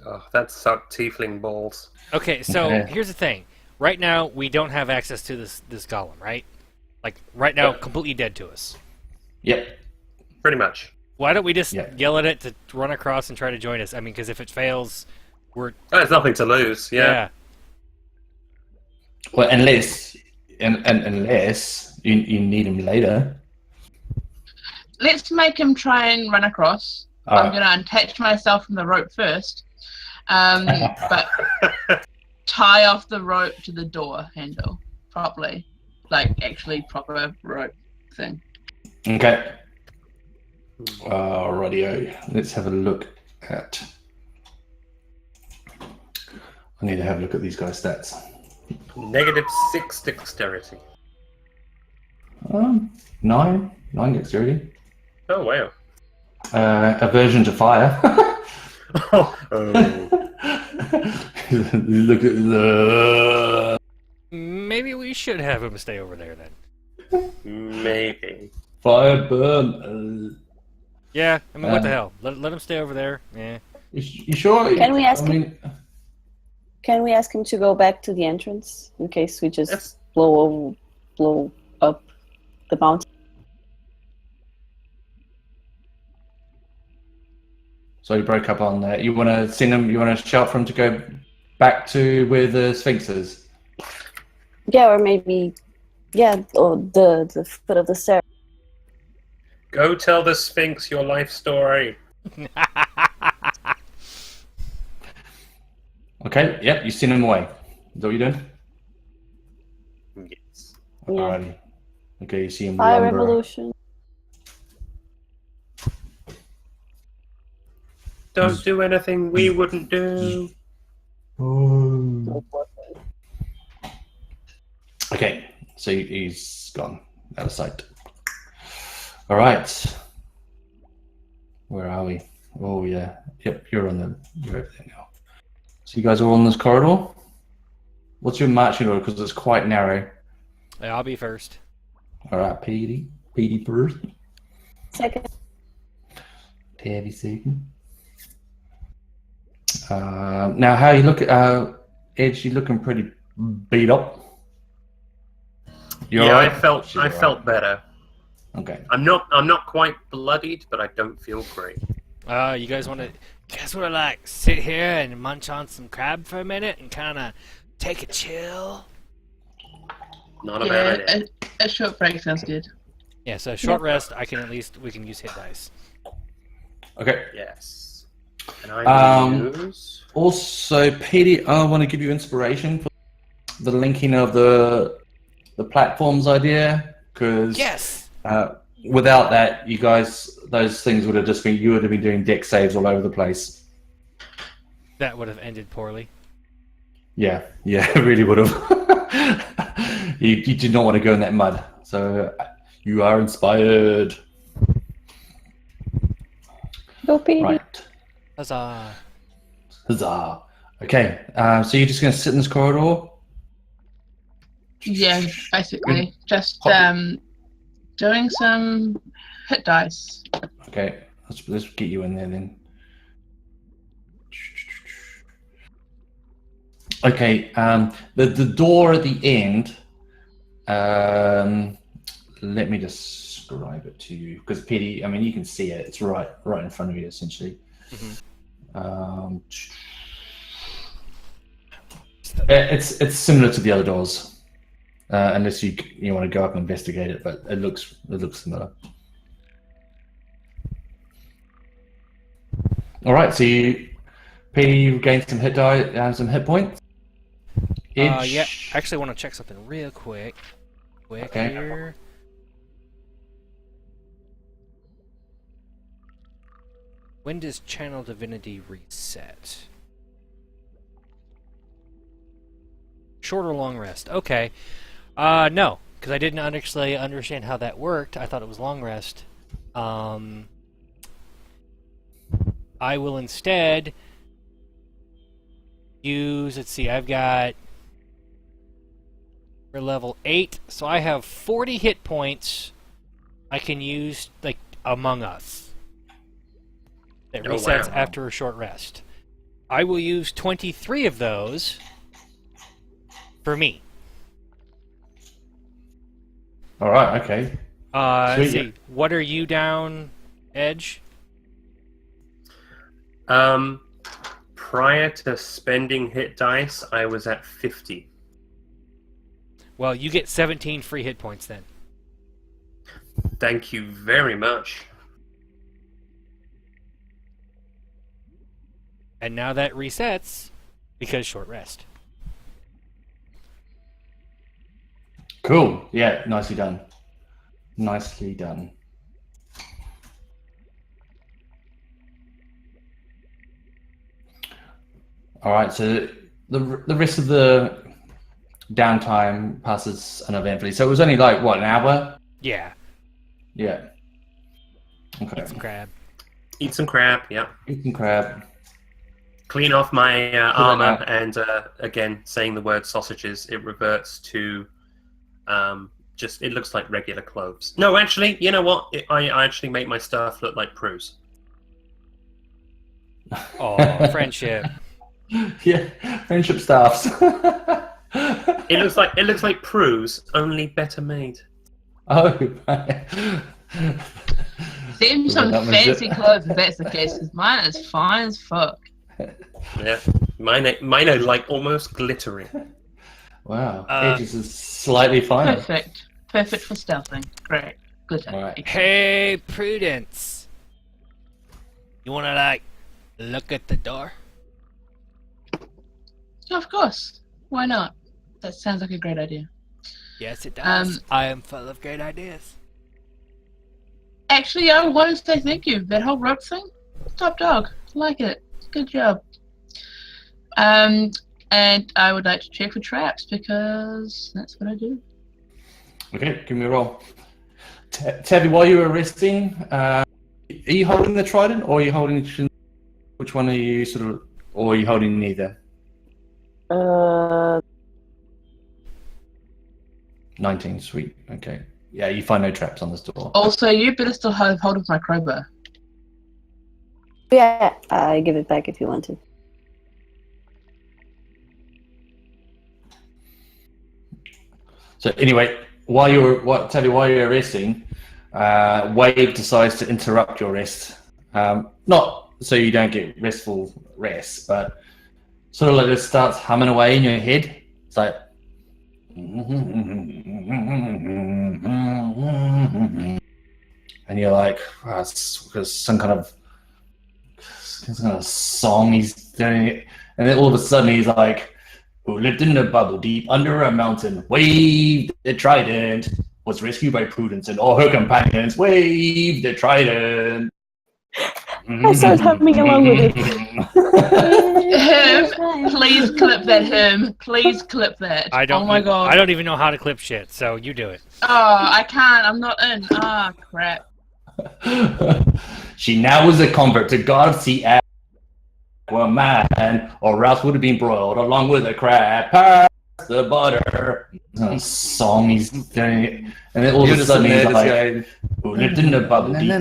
Oh, that sucked tiefling balls. Okay, so Okay. here's the thing. Right now, we don't have access to this golem, right? Like right now, completely dead to us. Yep. Pretty much. Why don't we just Yeah. yell at it to run across and try to join us? I mean, because if it fails, we're There's nothing to lose. Yeah. Well, unless you need him later. Let's make him try and run across. I'm going to attach myself from the rope first, but tie off the rope to the door handle properly, like actually proper rope thing. Okay. Radio. Let's have a look at. I need to have a look at these guys' stats. -6 dexterity. 9 dexterity. Oh, wow. Aversion to fire. Look at the. maybe we should have him stay over there then. Maybe. Fire burn. Yeah, I mean, what the hell? Let him stay over there. Yeah. You sure? Can we ask I mean, Can we ask him to go back to the entrance in case we just Yes. blow up the mountain? so you broke up on that. You want to send him? You want to shout for him to go back to where the Sphinx is? Yeah, or maybe, or the foot of the stairs. Go tell the Sphinx your life story. Okay. Yep. You send him away. Is that what you're doing? Yes. Yeah. Alrighty. Okay. You see him. Fire lumber. revolution. Don't do anything we wouldn't do. Oh. Okay, so he's gone out of sight. All right, where are we? Oh yeah, yep. You're over there now. So you guys are all in this corridor. What's your marching order? Because it's quite narrow. Yeah, I'll be first. All right, Petey first. Second. Tabby second. Now, how you look at Edge? You looking pretty beat up. You Yeah, all right? I felt She's all right. better. Okay. I'm not quite bloodied, but I don't feel great. You guys want to like sit here and munch on some crab for a minute and kind of take a chill? Not a bad Yeah, idea. a short break sounds good. Yeah, so short rest. We can use hit dice. Okay. Yes. And I will use... Also, Petey, I want to give you inspiration for the linking of the platforms idea, because Yes. without that, you guys, those things would have just been, you would have been doing deck saves all over the place. That would have ended poorly. Yeah, it really would have. you did not want to go in that mud, so you are inspired. Go, Petey. Right. Huzzah. Huzzah. Okay, so you're just going to sit in this corridor? Yeah, basically. Just Hobby. doing some hit dice. Okay, let's get you in there then. Okay, the door at the end, let me describe it to you, because Petey, I mean, you can see it, it's right in front of you, essentially. Mm-hmm. It's similar to the other doors, unless you want to go up and investigate it, but it looks similar. All right, so you gained some hit die, some hit points. Edge. Yeah, actually, I want to check something real quick. Okay. Here. When does Channel Divinity reset? Short or long rest? Okay. No, because I didn't actually understand how that worked. I thought it was long rest. I will instead use, let's see, I've got, we're level 8, so I have 40 hit points I can use, like, Among Us. That resets after a short rest. I will use 23 of those for me. All right, okay. Let's see, what are you down, Edge? Prior to spending hit dice, I was at 50. Well, you get 17 free hit points then. Thank you very much. And now that resets because short rest. Cool. Yeah, nicely done. Nicely done. All right, so the rest of the downtime passes uneventfully. So it was only like, what, an hour? Yeah. Yeah. Okay. Eat some crab. Eat some crab, yeah. Eat some crab. Clean off my armor, out. and again, saying the word sausages, it reverts to just, it looks like regular clothes. No, actually, you know what? I actually make my stuff look like Prue's. Oh, friendship. Yeah, friendship staffs. It looks like Prue's, only better made. Oh, Seems some That was fancy it. clothes if that's the case, because mine is fine as fuck. Yeah, mine are like almost glittering. Wow, Uh, Edges is slightly finer. Perfect. Perfect for stealthing. Great. Good. All right. Excellent. Hey, Prudence. You wanna like look at the door? Of course. Why not? That sounds like a great idea. Yes, it does. Um, I am full of great ideas. Actually, I want to say thank you. That whole rope thing, top dog. Like it. Good job. And I would like to check for traps because that's what I do. Okay, give me a roll. Tabby, while you were resting, are you holding the trident or are you holding? Which one are you sort of, or are you holding neither? 19, sweet. Okay. Yeah, you find no traps on this door. Also, you better still have hold of my crowbar. Yeah, I give it back if you want to. So anyway, Tabby, while you were resting, Wave decides to interrupt your rest. Not so you don't get restful rest, but sort of like it starts humming away in your head. It's like, and you're like, oh, it's because some kind of song he's doing it, and then all of a sudden he's like, who lived in a bubble deep under a mountain, waved the trident, was rescued by Prudence and all her companions, waved the trident. I start humming along with it. Please clip that, him. Please clip that. I don't. Oh my god. I don't even know how to clip shit, so you do it. Oh, I can't. I'm not in. Ah, crap. She now was a convert to God of Sea man, or else would have been broiled along with a crab. Pass the butter. Song he's doing it, and then all of a sudden he's like, who lived in the bubble deep.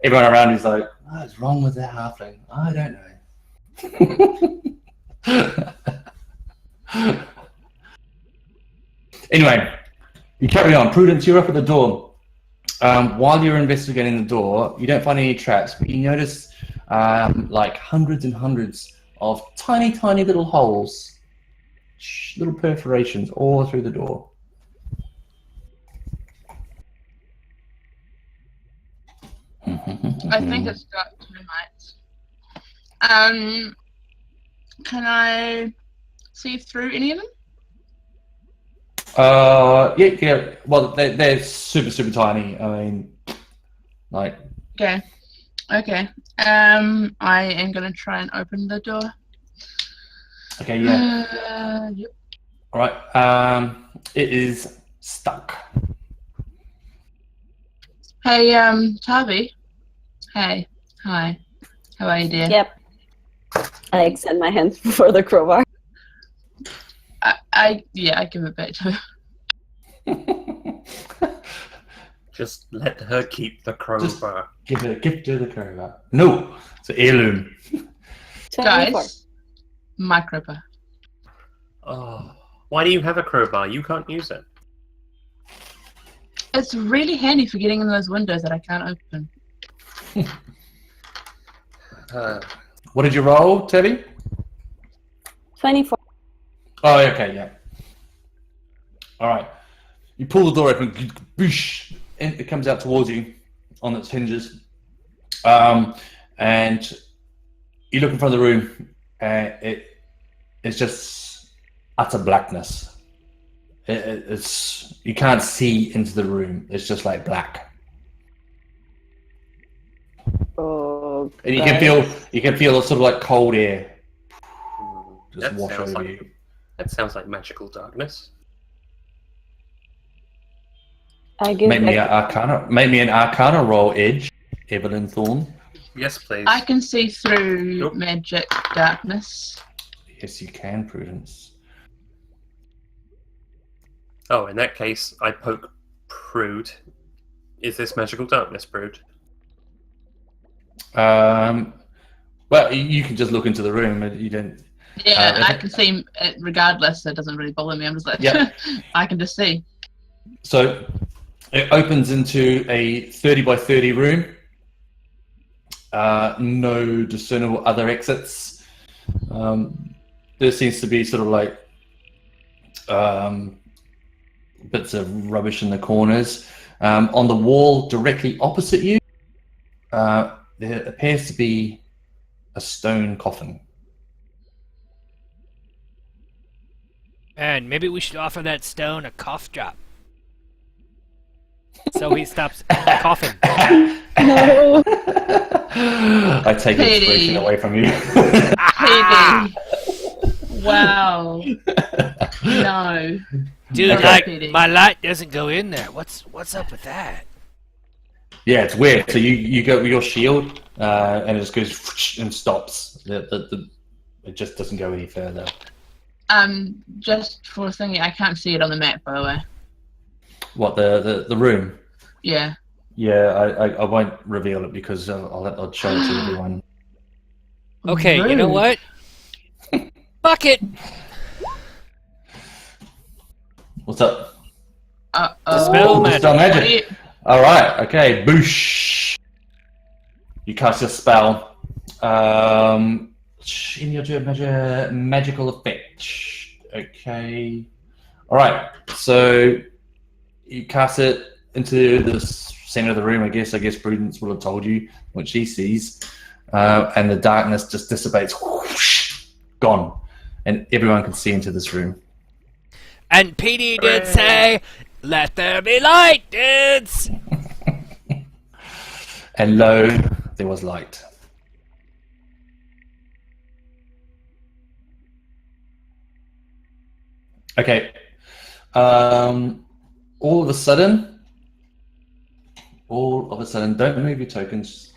Everyone around is like, what's wrong with that halfling? I don't know. Anyway, you carry on. Prudence, you're up at the door. While you're investigating the door, you don't find any traps, but you notice like hundreds and hundreds of tiny, tiny little holes, little perforations all through the door. I think it's got 2 nights. Can I see through any of them? Yeah. Well, they're super, super tiny. I mean, like. Okay. I am gonna try and open the door. Okay. Yeah. Yep. All right. It is stuck. Hey, Tavi. Hey. Hi. How are you, dear? Yep. I extend my hand for the crowbar. I give it back to her. Just let her keep the crowbar. Give her the crowbar. No, it's an heirloom. 24. Guys, my crowbar. Oh, why do you have a crowbar? You can't use it. It's really handy for getting in those windows that I can't open. What did you roll, Tabby? 24. Oh, okay, yeah. All right. You pull the door open, boosh, and it comes out towards you on its hinges. And you look in front of the room, and it's just utter blackness. It's you can't see into the room. It's just like black. Oh, And you God. can feel sort of like cold air just That wash sounds over like you. that sounds like magical darkness. I give Make me back- an Arcana roll, Edge, Evelyn Thorne. Yes, please. I can see through Nope. magic darkness. Yes, you can, Prudence. Oh, in that case, I poke Prude. Is this magical darkness, Prude? Well, you can just look into the room. And you don't. Yeah, I can see it regardless. It doesn't really bother me. I'm just like, Yep. I can just see. So it opens into a 30 by 30 room. No discernible other exits. There seems to be sort of like bits of rubbish in the corners. On the wall directly opposite you, there appears to be a stone coffin. And maybe we should offer that stone a cough drop. So he stops coughing. No. I take Pity. inspiration away from you. PD. Wow. No. Dude, Okay. like, Pity. my light doesn't go in there. What's up with that? Yeah, it's weird. So you go with your shield, and it just goes and stops. It just doesn't go any further. Just for thinking, I can't see it on the map, by the way. What the room? Yeah. Yeah, I won't reveal it because I'll show it to everyone. Okay, you know Rude. what? Fuck it. What's up? Dispel magic. Dispel magic. What do you- All right. Okay. Boosh. You cast your spell. In your magical effect. Okay. All right. So you cast it into the center of the room. I guess Prudence will have told you what she sees, and the darkness just dissipates. Whoosh, gone, and everyone can see into this room. And PD did say, "Let there be light, dudes." And lo, there was light. Okay. All of a sudden, don't move your tokens.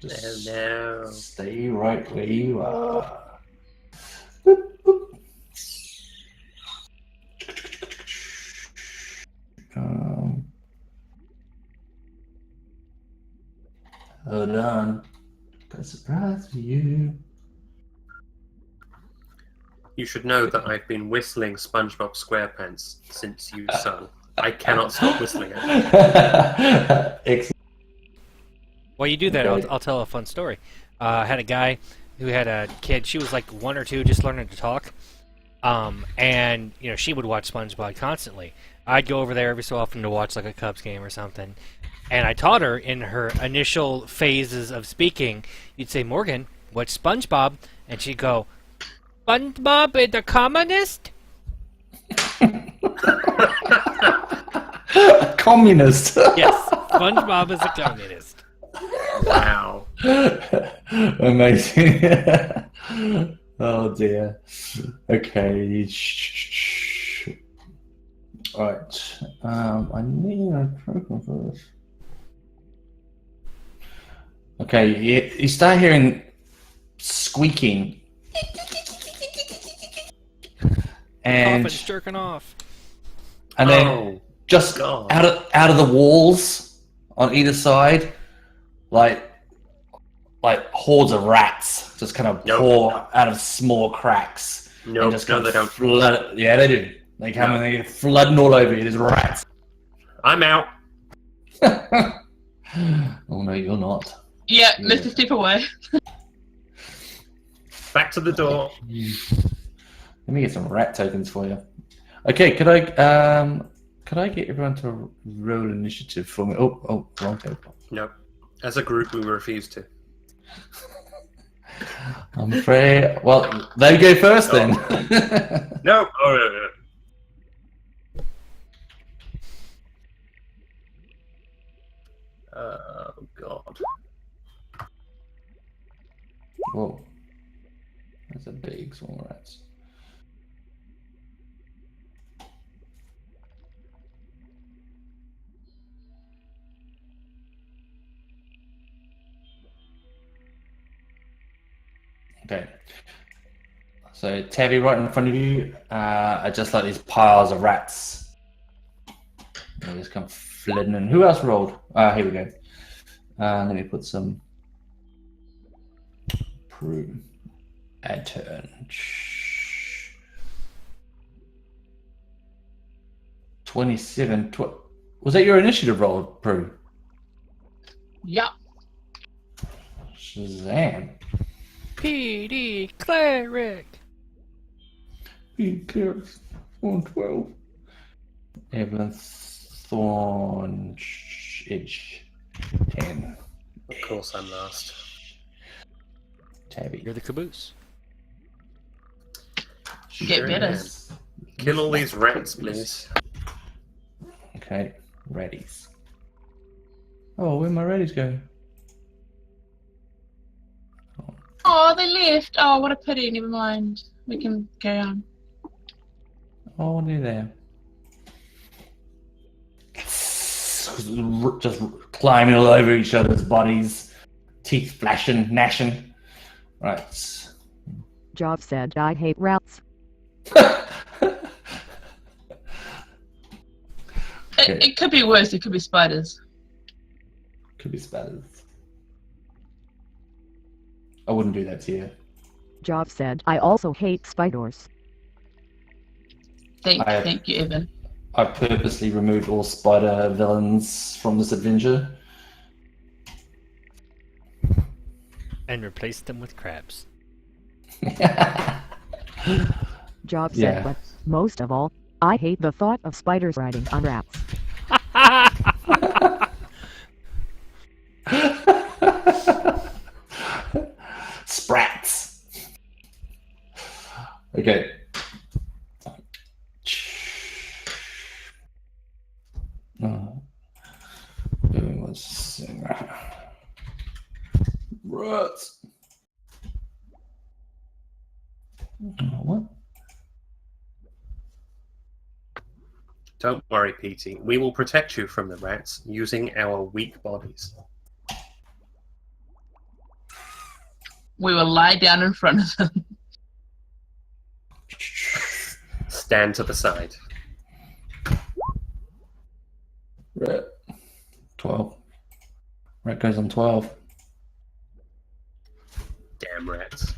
Just No. stay right where you are. Boop, boop. Hold on. Got a surprise for you. You should know that I've been whistling SpongeBob SquarePants since you sung. I cannot stop whistling it. Excellent. While you do that, Okay. I'll tell a fun story. I had a guy who had a kid. She was like 1 or 2, just learning to talk. And she would watch SpongeBob constantly. I'd go over there every so often to watch like a Cubs game or something. And I taught her in her initial phases of speaking. You'd say, "Morgan, what's SpongeBob?" And she'd go, "SpongeBob is the communist?" Communist. Yes, SpongeBob is a communist. Wow. Amazing. Oh dear. Okay. Alright. I need a program for this. Okay, you start hearing squeaking. And Coffin's jerking off. then Oh, just God. out of the walls on either side, like hordes of rats just kind of Nope. pour out of small cracks. no, and just no, kind they of don't. flood. Yeah, they do. They come and they're flooding all over you. There's rats. I'm out. Oh no, you're not. Yeah, Mr. Step away. Back to the door. Let me get some rat tokens for you. Okay, could I get everyone to roll initiative for me? Oh, wrong paper. No. As a group, we refuse to. I'm afraid. Well, they go first then. No. Oh, no, no. Oh, God. Whoa, that's a big small rats. Okay. So Tabby, right in front of you, are just like these piles of rats. They just come flooding in. Who else rolled? Here we go. Let me put some Prue. Add turn. 27. Was that your initiative roll, Prue? Yep. Shazam. PD Cleric. PD Cleric. 112. Evelyn Thorn Edge. 10. Of course, I'm last. Tabby. You're the caboose. Get better. am. Kill all these rats, please. Okay, readies. Oh, where'd my readies go? Oh, they left. Oh, what a pity. Never mind. We can carry on. Oh, near there. Just climbing all over each other's bodies, teeth flashing, gnashing. Right. Job said, I hate rats. It could be worse. It could be spiders. Could be spiders. I wouldn't do that to you. Job said, I also hate spiders. Thank you, Evan. I purposely removed all spider villains from this adventure. And replaced them with crabs. Job said, Yeah. but most of all, I hate the thought of spiders riding on rats. Sprats. Okay. Rats. What? Don't worry, Petey. We will protect you from the rats using our weak bodies. We will lie down in front of them. Stand to the side. Rat. 12. Rat goes on 12. Damn rats.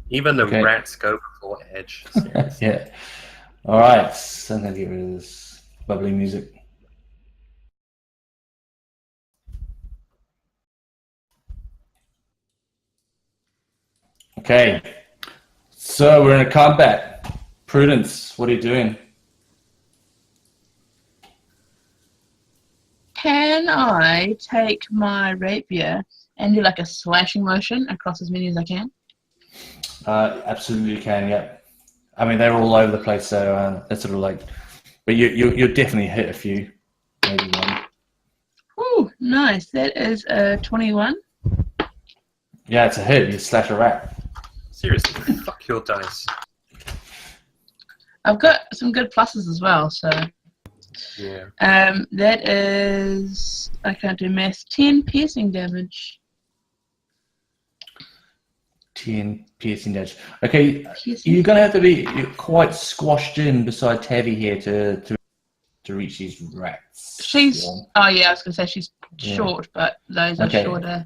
Even the Okay. rats go before Edge. Seriously. Yeah. Alright. So I'm going to get rid of this bubbly music. Okay. So we're in a combat. Prudence, what are you doing? Can I take my rapier and do like a slashing motion across as many as I can? Absolutely can, yeah. I mean, they're all over the place, so it's sort of like... But you'll definitely hit a few. Maybe one. Ooh, nice. That is a 21. Yeah, it's a hit. You slash a rat. Seriously, fuck your dice. I've got some good pluses as well, so... Yeah. That is... I can't do math. 10 piercing damage. 10 piercing damage. Okay, Piercing. you're going to have to be quite squashed in beside Tabby here to reach these rats. She's... Yeah. Oh, yeah, I was going to say she's Yeah. short, but those are Okay. shorter.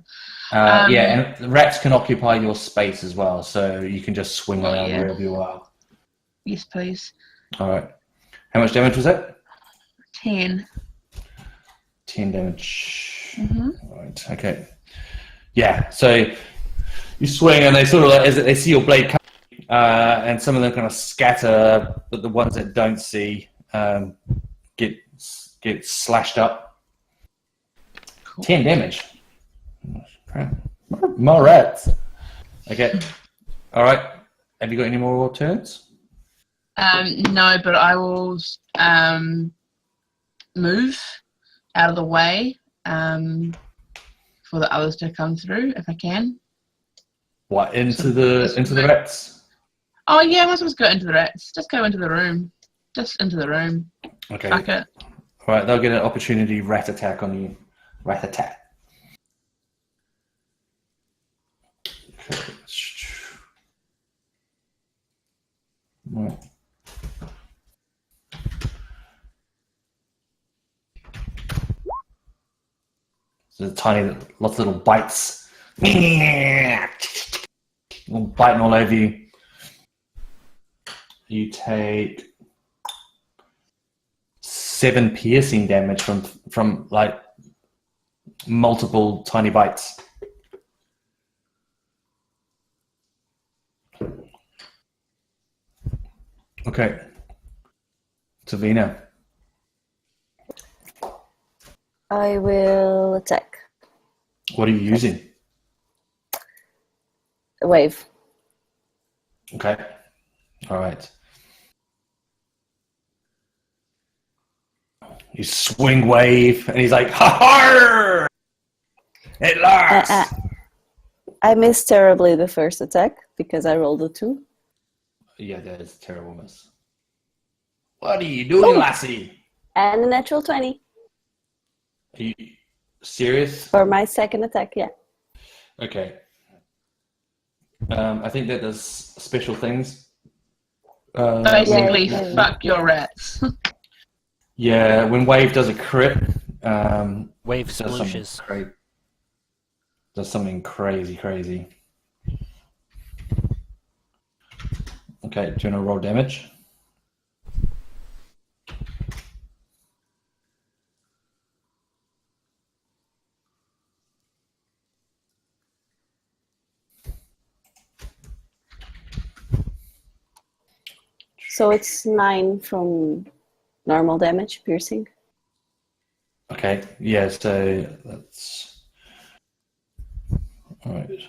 Yeah, and the rats can occupy your space as well, so you can just swing around yeah. wherever you are. Yes, please. All right. How much damage was that? 10. 10 damage. Mm-hmm. All right. Okay. Yeah. So you swing, and they sort of like, as they see your blade come, and some of them kind of scatter, but the ones that don't see get slashed up. Cool. 10 damage. Crap. More rats. Okay. All right. Have you got any more turns? No, but I will move out of the way for the others to come through if I can. What, into the rats? Oh yeah, I might as well just go into the rats. Just go into the room. Just into the room. Okay. Fuck it. All right. They'll get an opportunity rat attack on you. Rat attack. Okay. Right. So tiny, lots of little bites biting all over you. You take 7 piercing damage from like multiple tiny bites. Okay. Savina. I will attack. What are you using? A wave. Okay. All right. You swing wave, and he's like, "Ha! It lurks." I missed terribly the first attack because I rolled a 2. Yeah, that is a terrible miss. What are you doing, lassie? And a natural 20 Are you serious? for my second attack, yeah. Okay. I think that does special things. Basically, yeah. fuck your rats. Yeah, when wave does a crit, Wave does something splooshes. does something crazy. Okay, do you want to roll damage? So it's 9 from normal damage, piercing. Okay, yeah, so that's... Alright.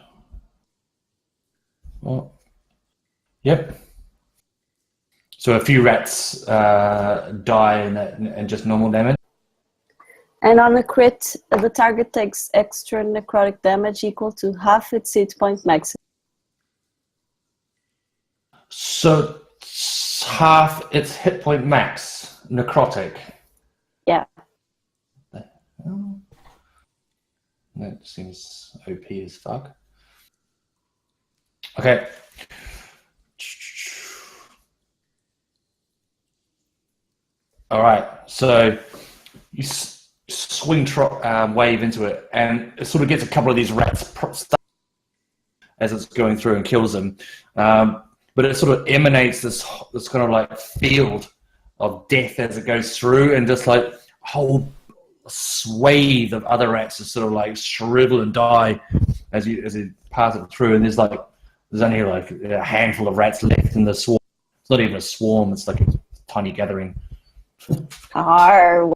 Well, yep. So a few rats die and just normal damage. And on a crit, the target takes extra necrotic damage equal to half its hit point maximum. So it's half its hit point max, necrotic. Yeah. Oh. That seems OP as fuck. Okay. All right. So you swing wave into it, and it sort of gets a couple of these rats stuck as it's going through and kills them. But it sort of emanates this kind of like field of death as it goes through, and just like a whole swathe of other rats just sort of like shrivel and die as you pass it through. And there's only like a handful of rats left in the swarm. It's not even a swarm; it's like a tiny gathering. Arr.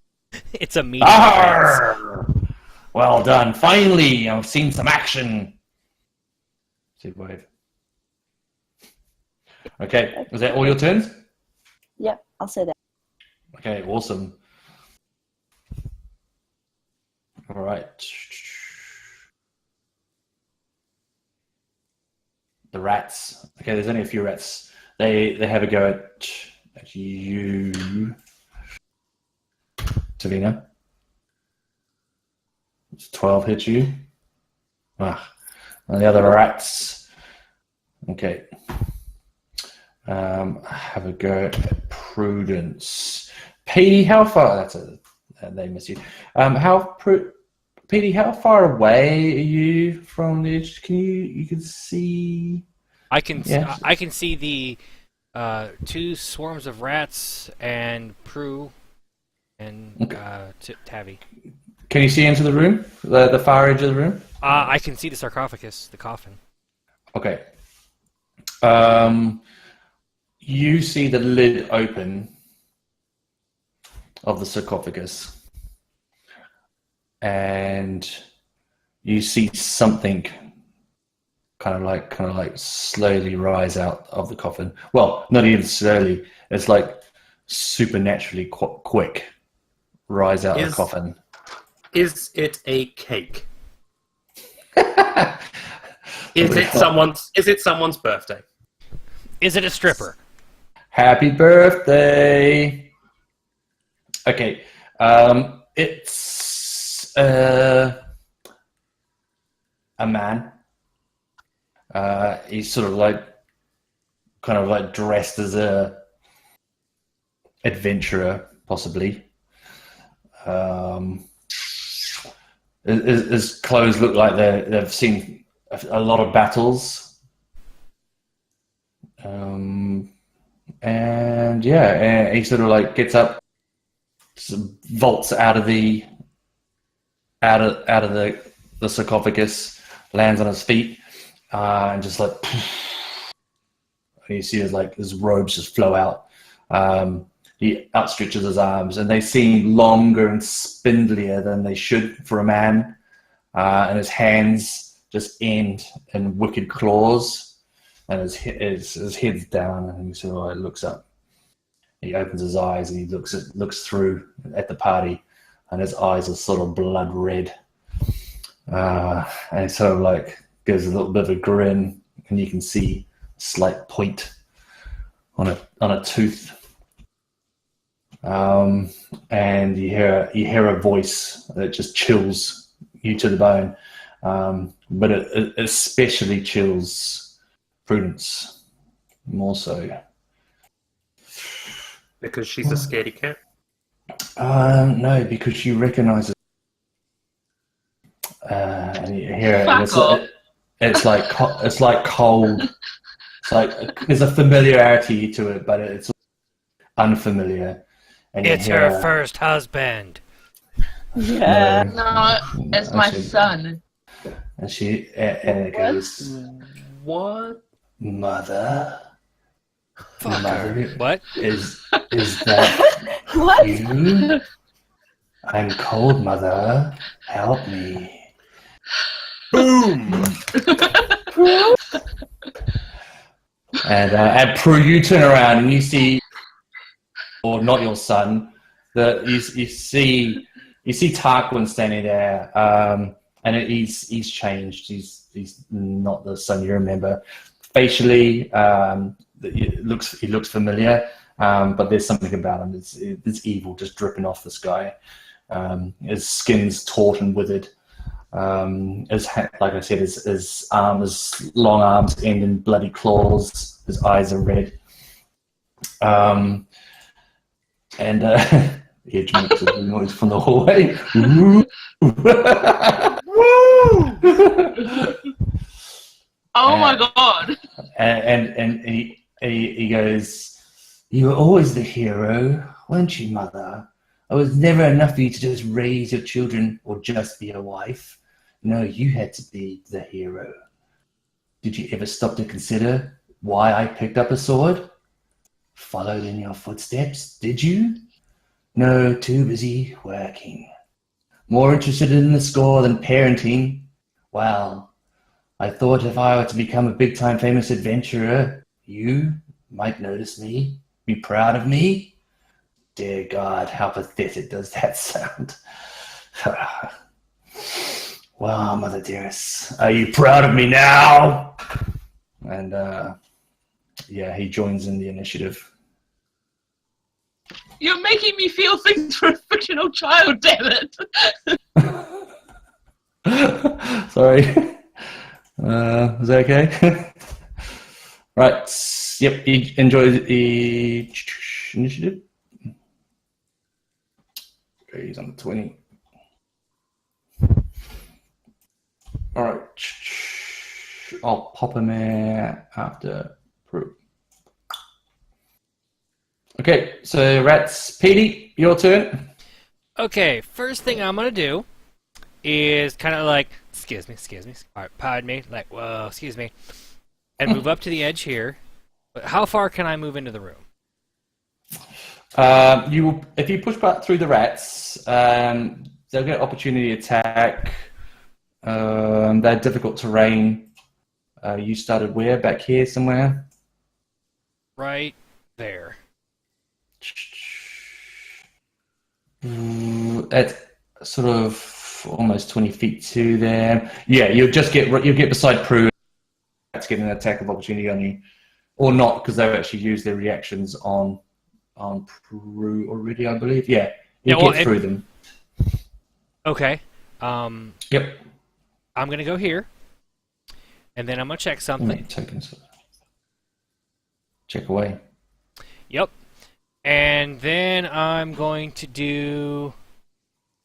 It's a meeting. of rats. Arr! Well done! Finally, I've seen some action. See wave. Okay, is that all your turns? Yeah, I'll say that. Okay, awesome. All right. The rats. Okay, there's only a few rats. They have a go at you, Savina. It's 12 hits you. And the other rats. Okay. Have a go at Prudence. Petey, how far? They miss you. Petey, how far away are you from the edge? You can see? I can Yeah. I can see the 2 swarms of rats and Prue and Tavi. Can you see into the room? The far edge of the room? I can see the sarcophagus, the coffin. Okay. You see the lid open of the sarcophagus, and you see something kind of like slowly rise out of the coffin. Well, not even slowly. It's like supernaturally quick rise out of the coffin. Is it a cake? Is it someone's birthday? Is it a stripper? Happy birthday! Okay, it's a man. He's sort of kind of dressed as a adventurer, possibly. his clothes look like they've seen a lot of battles. And he sort of like gets up, vaults out of the sarcophagus, lands on his feet, and just like, and you see his robes just flow out. He outstretches his arms, and they seem longer and spindlier than they should for a man. And his hands just end in wicked claws, and his head's down, and he sort of like looks up. He opens his eyes and he looks through at the party, and his eyes are sort of blood red. And he sort of like gives a little bit of a grin, and you can see a slight point on a tooth. And you hear a voice that just chills you to the bone, but it especially chills Prudence more so. Because she's a scaredy cat? No, because she recognizes. And you hear it. It's like cold. It's like there's a familiarity to it, but it's unfamiliar. And It's her first husband. Yeah. No, it's my son. And it goes, What? Mother. Fuck Mother, her. What? Is that What? you? I'm cold, Mother. Help me. Boom! And Prue, you turn around and you see, or not your son, you see Tarquin standing there, and he's changed. He's not the son you remember. Facially, he looks familiar, but there's something about him. There's evil just dripping off this guy. His skin's taut and withered. Like I said, his long arms end in bloody claws. His eyes are red. And Edge makes a noise from the hallway. Woo! Oh my god! And he goes, "You were always the hero, weren't you, Mother? I was never enough for you to just raise your children or just be a wife. No, you had to be the hero. Did you ever stop to consider why I picked up a sword? Followed in your footsteps, did you? No, too busy working. More interested in the score than parenting. Well, I thought if I were to become a big-time famous adventurer, you might notice me, be proud of me. Dear God, how pathetic does that sound? Well, Mother dearest, are you proud of me now?" And he joins in the initiative. You're making me feel things for a fictional child, damn it! Sorry. Is that okay? Right. Yep. Enjoy the initiative. Okay, he's on the 20. All right. I'll pop him in after Prue. Okay, so Rats, Petey, your turn. Okay, first thing I'm gonna do is kind of like, excuse me, alright, pardon me, like, whoa, excuse me, and move up to the edge here. But how far can I move into the room? If you push back through the rats, they'll get opportunity attack. They're difficult terrain. You started where? Back here somewhere? Right there. At sort of almost 20 feet to them. Yeah, you'll get beside Prue. That's getting an attack of opportunity on you, or not, because they've actually used their reactions on Prue already, I believe. Yeah, get through them. Okay. Yep. I'm gonna go here, and then I'm gonna check something. Check away. Yep. And then I'm going to do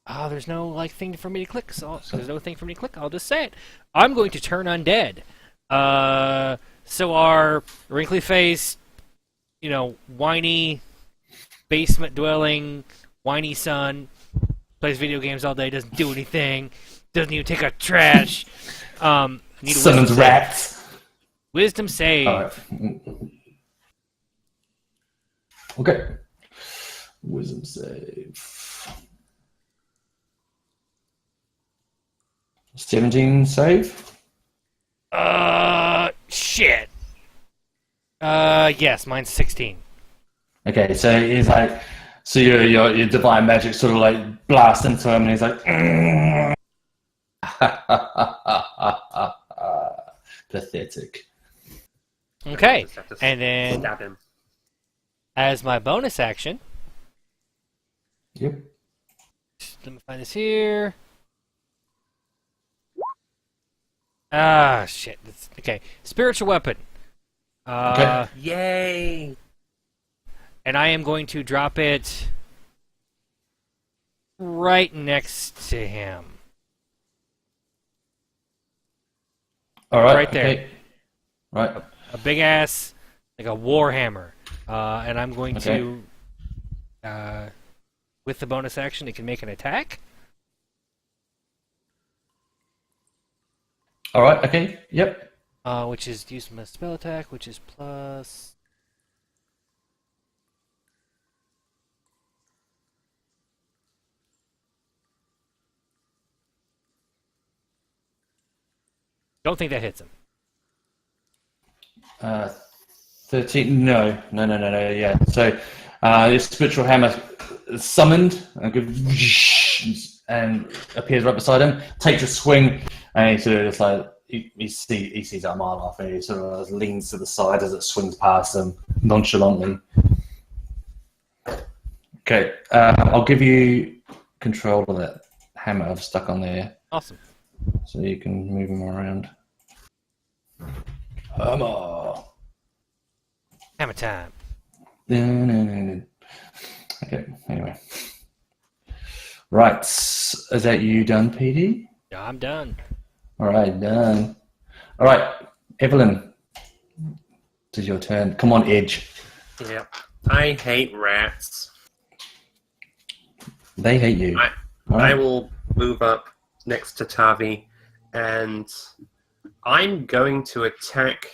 Oh, there's no like thing for me to click. So there's no thing for me to click. I'll just say it. I'm going to turn undead. So our wrinkly faced, whiny basement dwelling, whiny son plays video games all day, doesn't do anything, doesn't even take out trash. Need a Someone's wisdom rats. save. Wisdom save. All right. Okay. Wisdom save. 17 save. Shit. Yes, mine's 16. Okay, so he's like, so your divine magic sort of like blasts into him, and he's like, pathetic. Okay, Just have to and then stab him. as my bonus action, Yep. let me find this here. Ah, shit. Okay, spiritual weapon. Okay. Yay! And I am going to drop it right next to him. All right. Right there. Okay. Right. A big ass, like a war hammer. And I'm going to, with the bonus action, it can make an attack. All right. Okay. Yep. Which is use my spell attack, which is plus. Don't think that hits him. 13. No. Yeah. So, this spiritual hammer is summoned and appears right beside him. Takes a swing, and he sort of just like he sees it a mile off, and he sort of leans to the side as it swings past him nonchalantly. Okay. I'll give you control of that hammer I've stuck on there, Awesome. so you can move him around. Hammer. Hammer time. Okay, anyway. Right, is that you done, PD? Yeah, I'm done. All right, done. All right, Evelyn, this is your turn. Come on, Edge. Yeah. I hate rats. They hate you. All I right. will move up next to Tavi, and I'm going to attack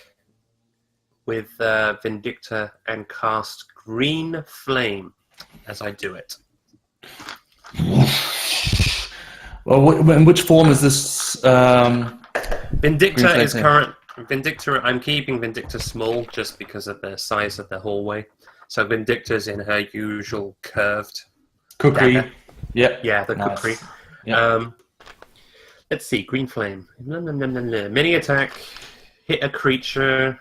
with Vindicta and cast Green Flame as I do it. Well, in which form is this? Vindicta is Green Flame. current. Vindicta, I'm keeping Vindicta small just because of the size of the hallway. So Vindicta's in her usual curved. Cookery. dagger. Yep. Yeah, the Nice. cookery. Yep. Let's see, Green Flame. Mini attack. Hit a creature.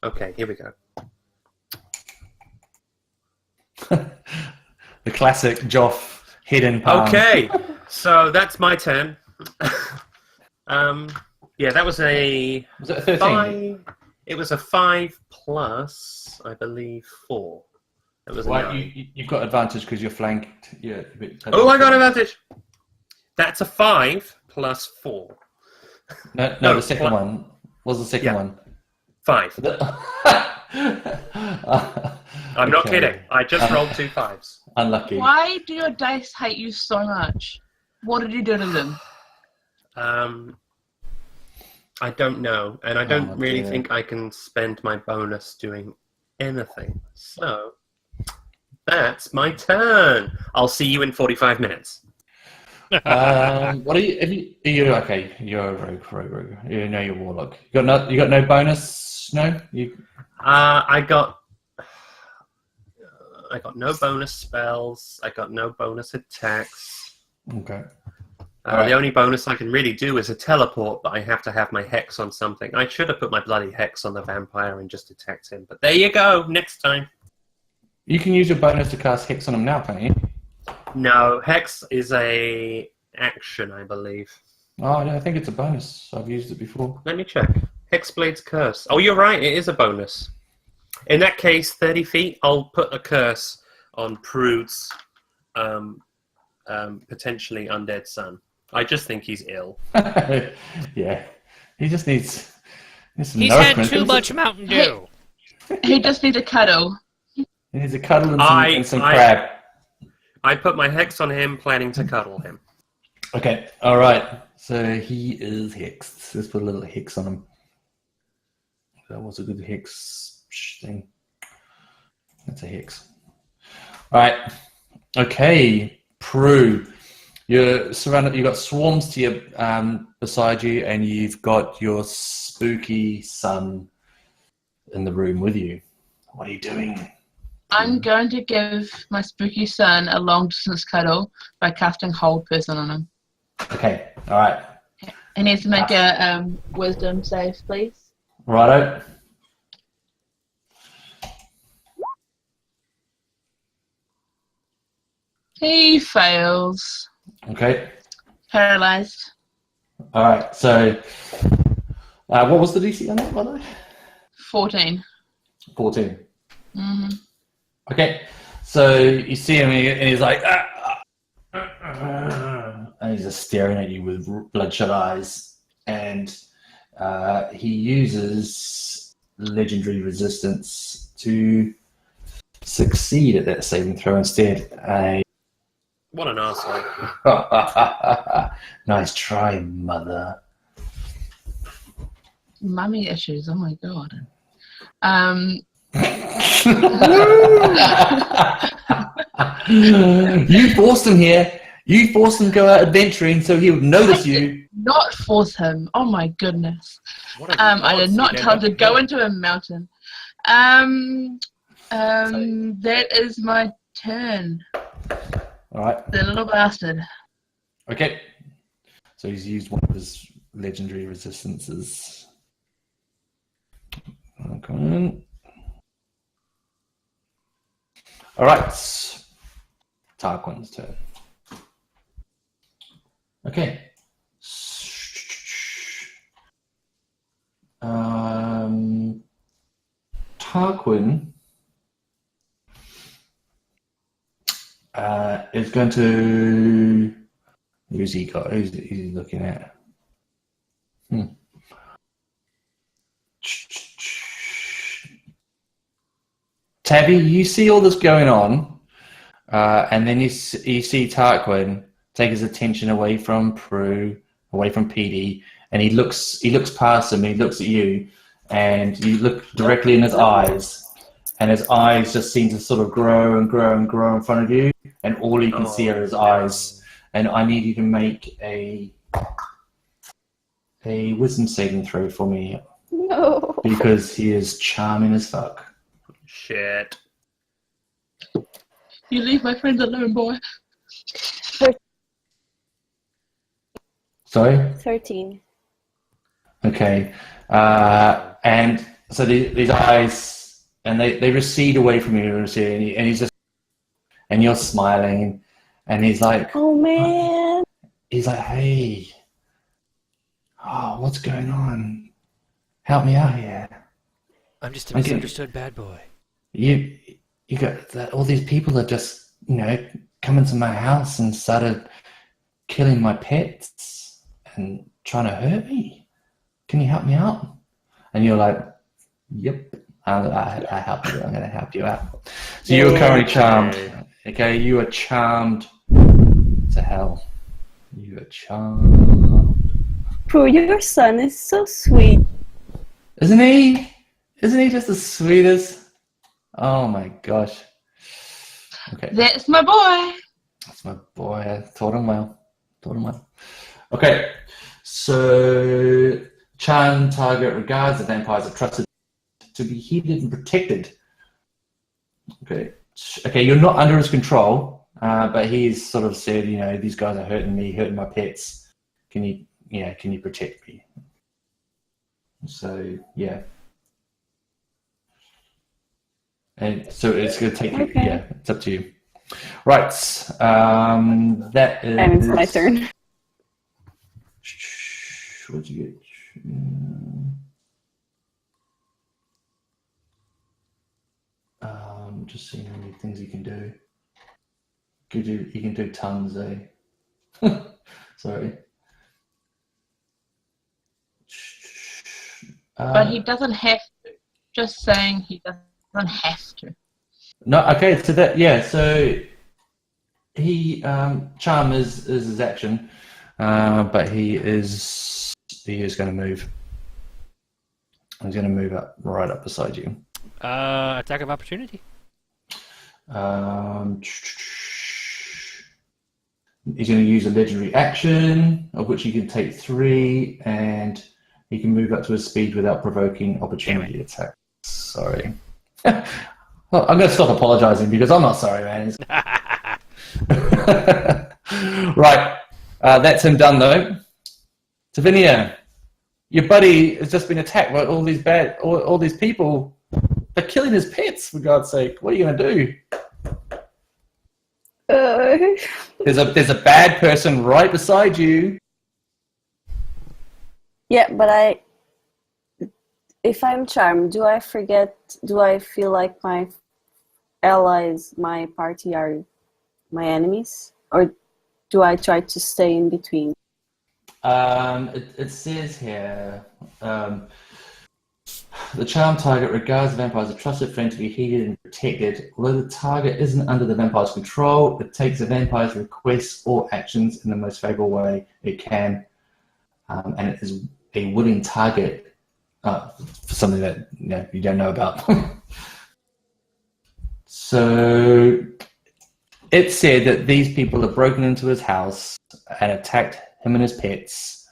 Okay, here we go. The classic Joff hidden palm. Okay, so that's my turn. Yeah, that was a Was it a 13? 5. It was a 5 plus, I believe, 4. It was a Well, 9. you've got advantage because you're flanked. Yeah. Oh, I got advantage. That's a 5 plus 4. No, No, the second one. What was the second Yeah. one? 5. I'm not Okay. kidding. I just rolled 2 5s. Unlucky. Why do your dice hate you so much? What did you do to them? I don't know, and I don't really dear. think I can spend my bonus doing anything. So that's my turn. I'll see you in 45 minutes. What are you? Okay, you're a rogue. You know you're warlock. You got no bonus. No. I got no bonus spells. I got no bonus attacks. Okay. The only bonus I can really do is a teleport, but I have to have my hex on something. I should have put my bloody hex on the vampire and just attacked him. But there you go. Next time. You can use your bonus to cast Hex on him now, can't you? No, hex is a action, I believe. Oh, no, I think it's a bonus. I've used it before. Let me check. Hexblade's curse. Oh, you're right. It is a bonus. In that case, 30 feet, I'll put a curse on Prude's potentially undead son. I just think he's ill. Yeah, he just needs some He's had nourishment. too much Mountain Dew. He just needs a cuddle. He needs a cuddle and some crab. I put my hex on him, planning to cuddle him. Okay, all right. So he is hexed. Let's put a little hex on him. That was a good hex thing. That's a hex. All right. Okay, Prue. You're surrounded. You've got swarms to your beside you, and you've got your spooky son in the room with you. What are you doing? I'm going to give my spooky son a long distance cuddle by casting Hold Person on him. Okay. All right. He needs to make a wisdom save, please. Righto. He fails. Okay. Paralyzed. All right. So, what was the DC on that, by the way? 14. 14. Mm-hmm. Okay. So you see him, and he's like, and he's just staring at you with bloodshot eyes, and he uses legendary resistance to succeed at that saving throw instead. What an arsehole. Nice try, mother. Mummy issues, oh my god. You forced him here. You forced him to go out adventuring so he would notice you. Not force him. Oh my goodness. What a I did not godsend tell him to end go up into a mountain. That is my turn. All right. The little bastard. Okay. So he's used one of his legendary resistances. Come on. All right. Tarquin's turn. Okay. Tarquin is going to. Who's he got? Who's he looking at? Tabby, you see all this going on, and then you see Tarquin take his attention away from Prue, away from PD, and he looks past him. He looks at you, and you look directly in his eyes, and his eyes just seem to sort of grow and grow and grow in front of you, and all you can see are his eyes. And I need you to make a wisdom saving throw for me. No. Because he is charming as fuck. Shit. You leave my friends alone, boy. Sorry? 13. Okay. And so these eyes, and they recede away from you, and he's just, and you're smiling, and he's like, Oh man. he's like, hey, oh, what's going on? Help me out here. I'm just a misunderstood bad boy. You got that, all these people that just, come into my house and started killing my pets and trying to hurt me. Can you help me out? And you're like, yep, I help you. I'm going to help you out. So you're currently charmed. Okay, you are charmed to hell. You are charmed. Prue, your son is so sweet. Isn't he? Isn't he just the sweetest? Oh my gosh. Okay. That's my boy. That's my boy. I taught him well. Okay. So, charm target regards the vampires are trusted to be heeded and protected. Okay. Okay, you're not under his control, but he's sort of said, these guys are hurting me, hurting my pets. Can you protect me? So, yeah. And so it's going to take you, Okay. it's up to you. Right, that is... And it's my turn. What'd you get? Just seeing how many things you can do. You can do tons, eh? Sorry. But he doesn't have to. Just saying he doesn't have to. No, okay, so so he charm is his action, but he is going to move. He's going to move up right up beside you. Attack of opportunity. He's going to use a legendary action, of which he can take 3, and he can move up to his speed without provoking opportunity attack. Sorry. Well, I'm going to stop apologizing because I'm not sorry, man. Right. That's him done, though. Tavinia, your buddy has just been attacked by all these people. They're killing his pets, for God's sake. What are you going to do? There's a bad person right beside you. Yeah, but if I'm charmed, do I feel like my allies, my party are my enemies? Or do I try to stay in between? It says here, the charm target regards the vampire as a trusted friend to be heeded and protected. Although the target isn't under the vampire's control, it takes the vampire's requests or actions in the most favorable way it can, and it is a willing target for something that you don't know about. So it said that these people have broken into his house and attacked him and his pets.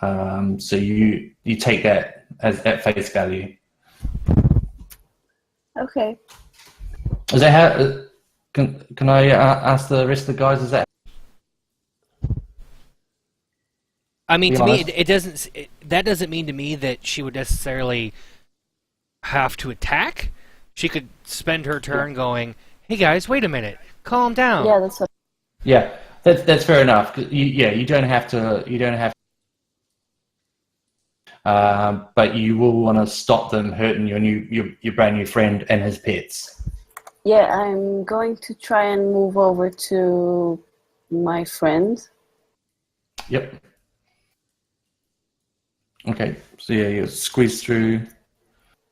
So you take that as at face value. Okay. Is that how? Can I ask the rest of the guys? Is that? I mean, Be to me, honest. it doesn't. That doesn't mean to me that she would necessarily have to attack. She could spend her turn going, "Hey guys, wait a minute, calm down." Yeah, that's what. Yeah, that's fair enough. You don't have to. You don't have. But you will want to stop them hurting your brand new friend and his pets. Yeah, I'm going to try and move over to my friend. Yep. Okay, so you squeeze through.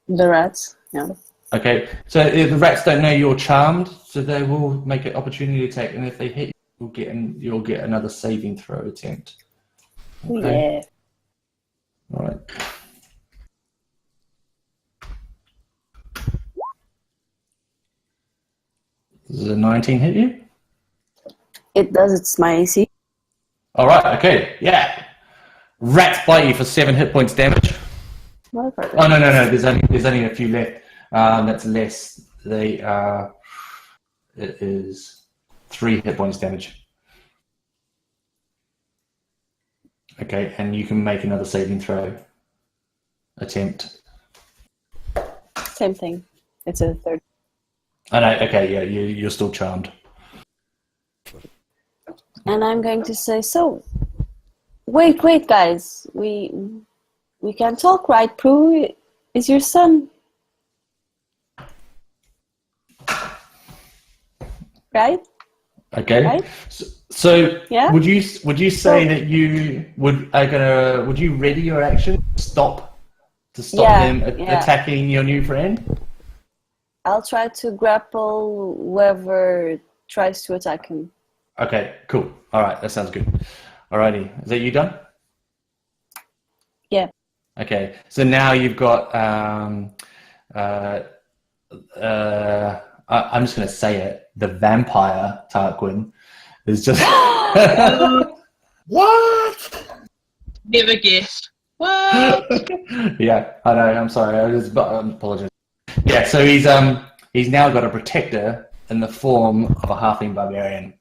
The rats, yeah. Okay, so if the rats don't know you're charmed, so they will make an opportunity attack, and if they hit you, you'll get another saving throw attempt. Okay. Yeah. All right. Does a 19 hit you? It does, it's my AC. All right. Okay. Yeah. Rats bite you for 7 hit points damage. Motherfucker. Oh no. There's only a few left. That's less. It is 3 hit points damage. Okay, and you can make another saving throw attempt. Same thing. It's a third. Oh no. Okay. Yeah. You're still charmed. And I'm going to say, so, wait, guys. We can talk, right? Prue is your son. Right? Okay. Right? So Yeah? would you say that you would you ready your action to stop him attacking your new friend? I'll try to grapple whoever tries to attack him. Okay, cool. All right, that sounds good. Alrighty, is that you done? Yeah. Okay, so now you've got I'm just going to say it. The vampire Tarquin is just what? Never guessed. What? Yeah, I know. I'm sorry. I apologize. Yeah, so he's now got a protector in the form of a halfling barbarian.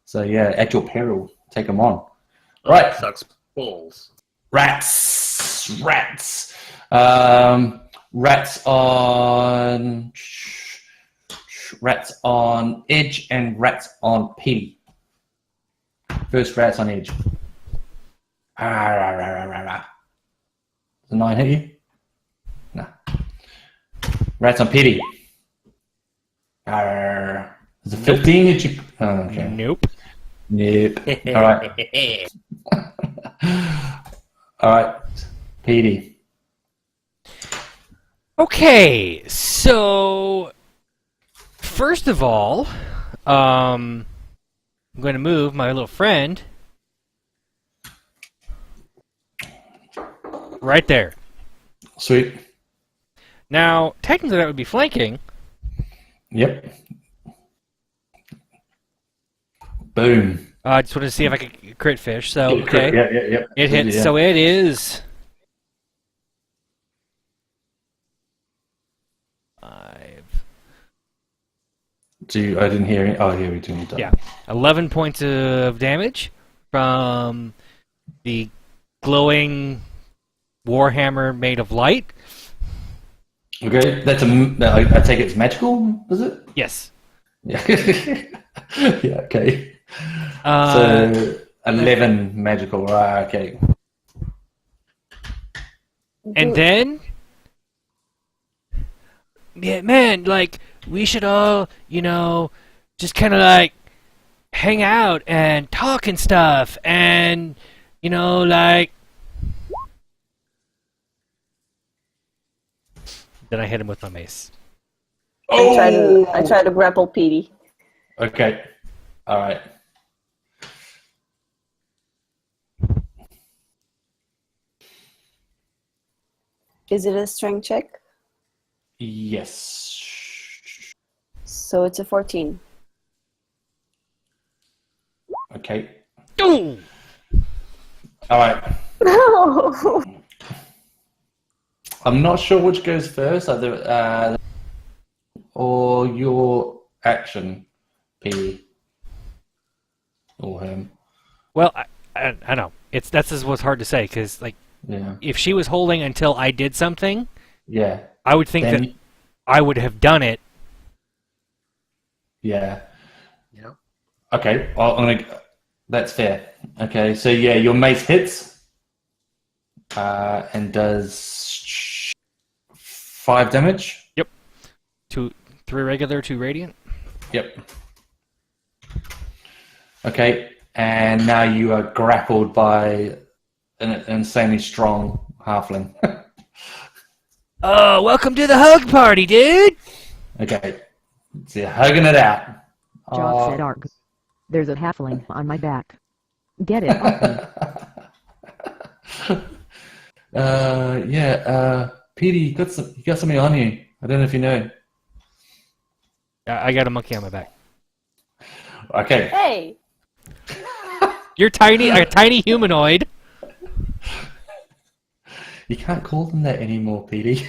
So yeah, at your peril, take him on. Right, Sucks balls. rats. Rats on edge and rats on P. First rats on edge. The 9 hit you? No. Rats on pity. Is it 15? Did you? Oh, okay. Nope. Nope. All right. All right. Petey. Okay, so first of all, I'm going to move my little friend right there. Sweet. Now, technically, that would be flanking. Yep. Boom. I just wanted to see if I could crit fish. So Yeah, okay, yeah. it hits. Yeah. So it is 5. I didn't hear it. Oh, here we do. Yeah, 11 points of damage from the glowing warhammer made of light. Okay, that's I take it it's magical, is it? Yes. Yeah. Yeah. Okay. Uh, So 11 magical. Right. Okay. And then, yeah, man, like, we should all, just kind of like hang out and talk and stuff, and, like. Then I hit him with my mace. I try to grapple Petey. Okay. All right. Is it a strength check? Yes. So it's a 14. Okay. Ooh! All right. No! I'm not sure which goes first, either or your action, P. Or him. Well, I know. That's just what's hard to say, because, like, Yeah. if she was holding until I did something, Yeah. I would think Then- that I would have done it. Yeah. Yeah. Okay. Well, that's fair. Okay. So yeah, your mace hits, and does 5 damage. 3 regular, 2 radiant. Yep. Okay. And now you are grappled by an insanely strong halfling. Oh, welcome to the hug party, dude! Okay. So you're hugging it out. Jock said arg. There's a halfling on my back. Get it off me. Yeah. Petey, you got something on you. I don't know if you know. I got a monkey on my back. Okay. Hey! You're tiny, a tiny humanoid. You can't call them that anymore, Petey.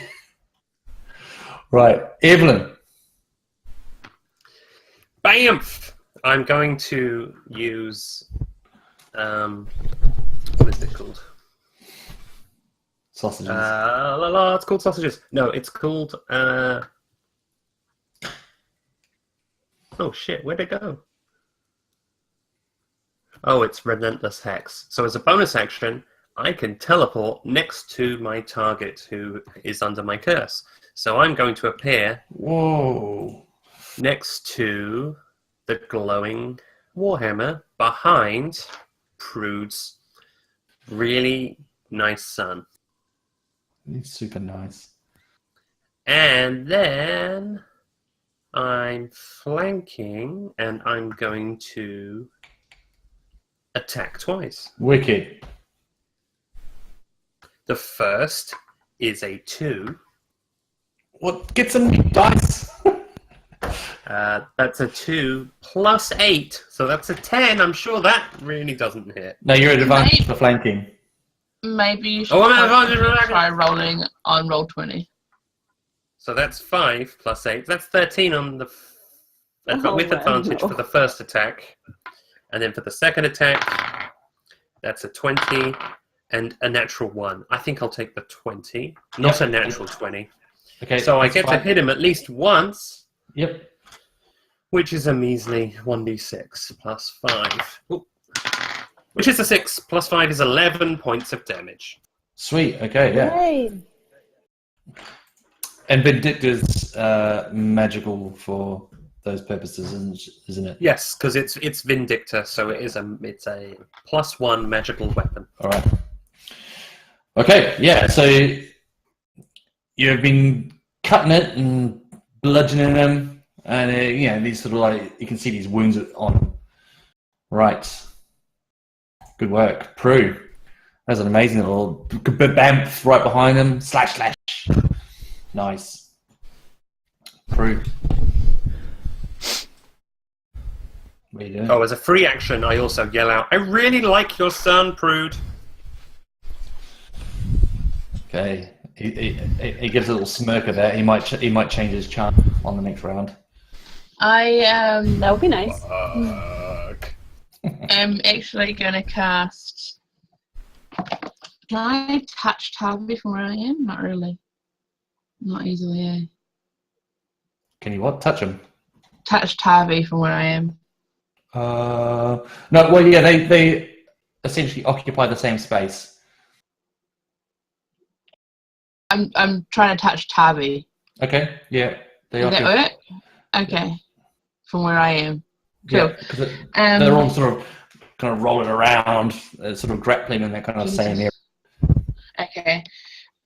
Right, Evelyn. Bamf! I'm going to use what is it called? Sausages. It's called sausages. No, it's called oh shit, where'd it go? Oh, it's Relentless Hex. So as a bonus action, I can teleport next to my target who is under my curse. So I'm going to appear Whoa. next to the glowing warhammer behind Prude's really nice son. It's super nice. And then I'm flanking and I'm going to attack twice. Wicked. The first is a 2. What? Get some dice. That's a 2 plus 8, so that's a 10. I'm sure that really doesn't hit. No, you're at advantage Mate. for flanking. Maybe you should Oh, I'm at advantage. try rolling on roll 20. So that's 5 plus 8. That's 13 on the Oh, with man, advantage no. for the first attack. And then for the second attack, that's a 20 and a natural 1. I think I'll take the 20, not Yep. a natural 20. Okay. So I that's get to fine. hit him at least once, Yep. which is a measly 1d6 plus 5. Ooh. Which is a 6 plus 5 is 11 points of damage. Sweet. Okay. Yeah. Hey! And Vindicta's magical for those purposes, isn't it? Yes, because it's Vindictor, so it's a +1 magical weapon. All right. Okay, yeah. So you've been cutting it and bludgeoning them, and these sort of like you can see these wounds on. Right. Good work, Prue. That's an amazing little bamf right behind them. Slash. Nice. Prue. What are you doing? Oh, as a free action, I also yell out, "I really like your son, Prude." Okay. He gives a little smirker there. He might change his charm on the next round. I That would be nice. Fuck. am actually going to cast. Can I touch Tavi from where I am? Not really. Not easily, eh? Can you what? Touch him? Touch Tavi from where I am. No. Well, yeah. They essentially occupy the same space. I'm trying to touch Tavi. Okay. Yeah. They Does that occupy. work? Okay. From where I am. Cool. Yeah, because they're all sort of kind of rolling around, sort of grappling in that kind of same area. Okay.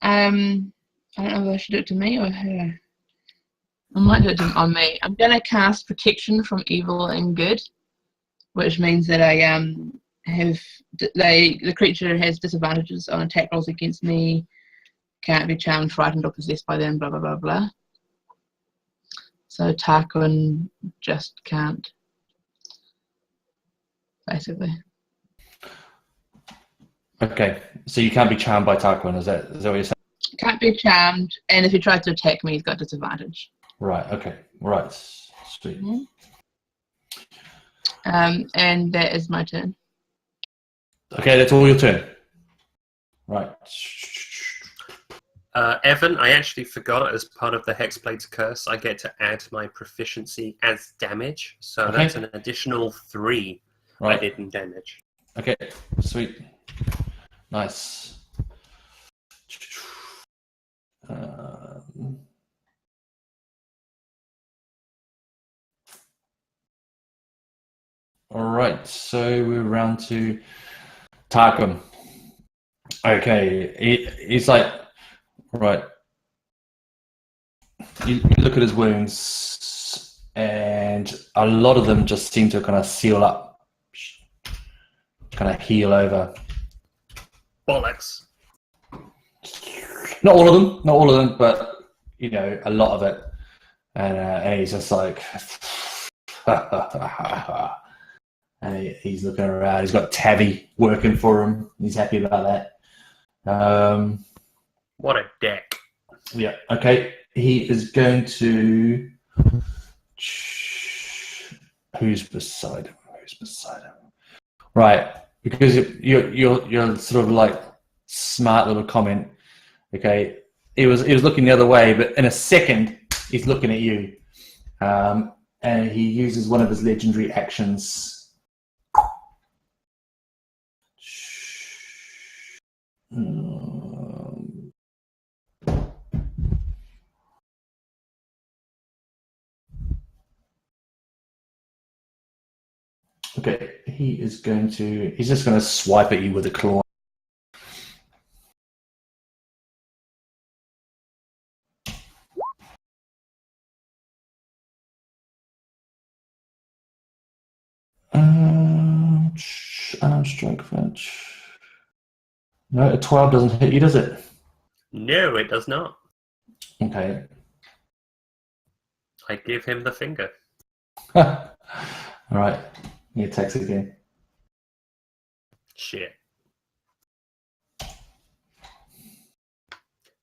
I don't know if I should do it to me or her. I might do it on me. I'm going to cast Protection from Evil and Good, which means that I have the creature has disadvantages on attack rolls against me, can't be charmed, frightened, or possessed by them. Blah blah blah blah. So Tarquin just can't, basically. Okay, so you can't be charmed by Tarquin, is that what you're saying? Can't be charmed, and if he tries to attack me, he's got disadvantage. Right, okay, right, sweet. And that is my turn. Okay, that's all your turn. Right. Evan, I actually forgot as part of the Hexblade's Curse, I get to add my proficiency as damage, so Okay. that's an additional 3 I Right. did in damage. Okay, sweet. Nice. All right, so we're round to Tarquin. Okay, he's like, right. You look at his wounds, and a lot of them just seem to kind of seal up, kind of heal over. Bollocks. Not all of them, but a lot of it. And he's just like, and he's looking around. He's got Tavi working for him. He's happy about that. What a dick. Yeah. Okay. He is going to. Who's beside him? Right. Because you're sort of like smart little comment. Okay. He was looking the other way, but in a second he's looking at you, and he uses one of his legendary actions. Okay, he's just going to swipe at you with a claw. Strike fetch. No, a 12 doesn't hit you, does it? No, it does not. Okay. I give him the finger. All right. He attacks again. Shit.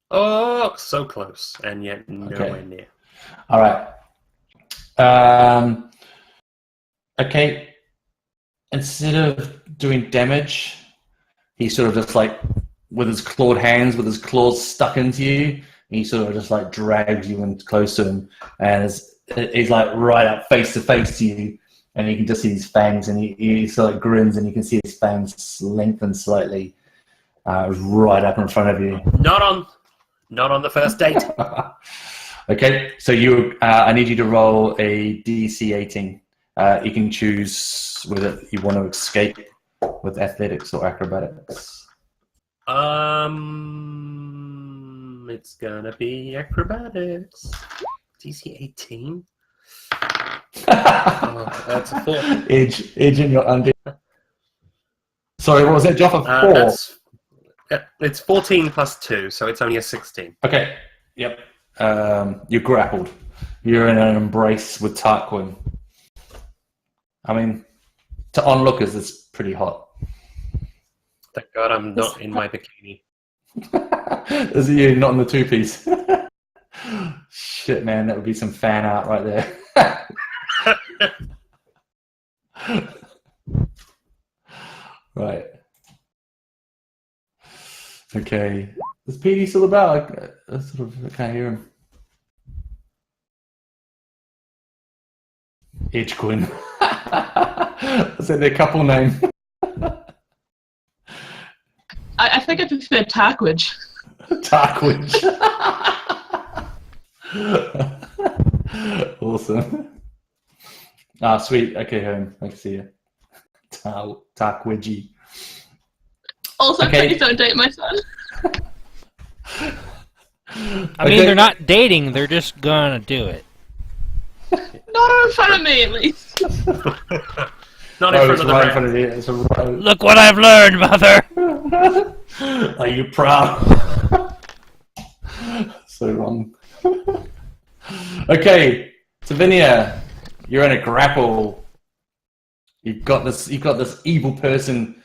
Oh, so close, and yet nowhere near. All right. Okay. Instead of doing damage, he sort of just like, with his clawed hands, with his claws stuck into you, he sort of just like drags you in close to him, and he's like right up face to face to you, and you can just see his fangs, and he sort of grins, and you can see his fangs lengthen slightly, right up in front of you. Not on the first date. Okay, so I need you to roll a DC 18. You can choose whether you want to escape with athletics or acrobatics. It's gonna be acrobatics. DC 18. Oh, that's a 4. Edge in your undead. Sorry, what was that, Joff? A 4? It's 14 plus 2, so it's only a 16. Okay, yep. You're grappled. You're in an embrace with Tarquin. I mean, to onlookers, it's pretty hot. Thank God I'm not in my bikini. Is it you, not in the two-piece? Shit, man, that would be some fan art right there. Right. Okay. Is PD still about? I can't hear him. Edgequin. Is that their couple name? I think I prefer Tarquin. Tarquin. Awesome. Ah, sweet. Okay, home. I can see you. Tarquidgy. Also, Okay. please don't date my son. I mean, they're not dating, they're just gonna do it. Not in front of me, at least. Not in front of the right in rat. front of you. It's a right. Look what I've learned, Mother! Are you proud? So wrong. Okay, Savinia, you're in a grapple. You've got this evil person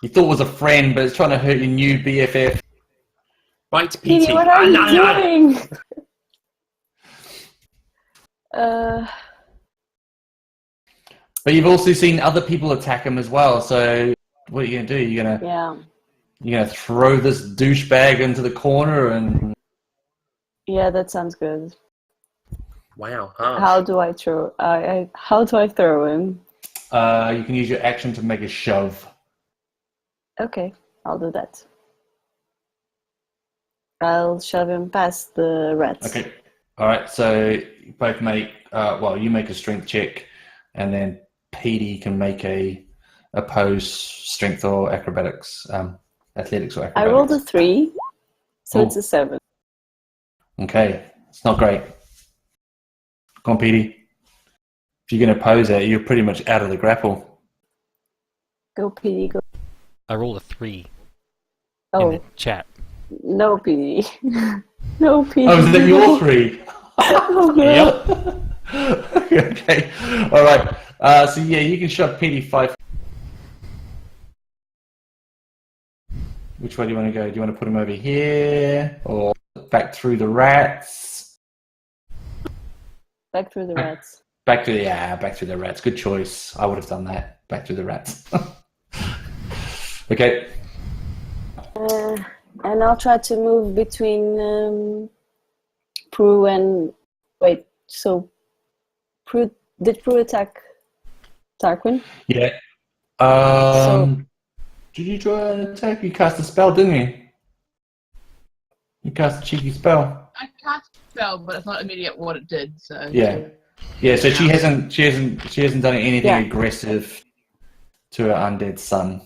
you thought was a friend, but it's trying to hurt your new BFF. Right, PT. Petey, what are you doing? But you've also seen other people attack him as well. So what are you gonna do? You're gonna throw this douchebag into the corner and. Yeah, that sounds good. Wow, harsh. How do I throw? How do I throw him? You can use your action to make a shove. Okay, I'll do that. I'll shove him past the rats. Okay. All right. So you both make. You make a strength check, and then Petey can make a opposed strength or acrobatics, athletics or acrobatics. I rolled a 3, so Ooh. it's a 7. Okay, it's not great. Come on, Petey. If you're going to oppose it, you're pretty much out of the grapple. Go, Petey, go. I rolled a 3 in Oh, the chat. no, Petey. No, Petey. Oh, is that your 3? Oh, no. Yep. Okay. All right. So yeah, you can shove Petey 5. Which way do you want to go? Do you want to put him over here or back through the rats? Back through the rats. Back through the rats. Good choice. I would have done that. Back through the rats. Okay. And I'll try to move between Prue and... Wait, so... Did Prue attack Tarquin? Yeah. Did you try an attack? You cast a spell, didn't you? You cast a cheeky spell. I cast a spell, but it's not immediate what it did. So Yeah. Yeah. So she hasn't done anything aggressive to her undead son.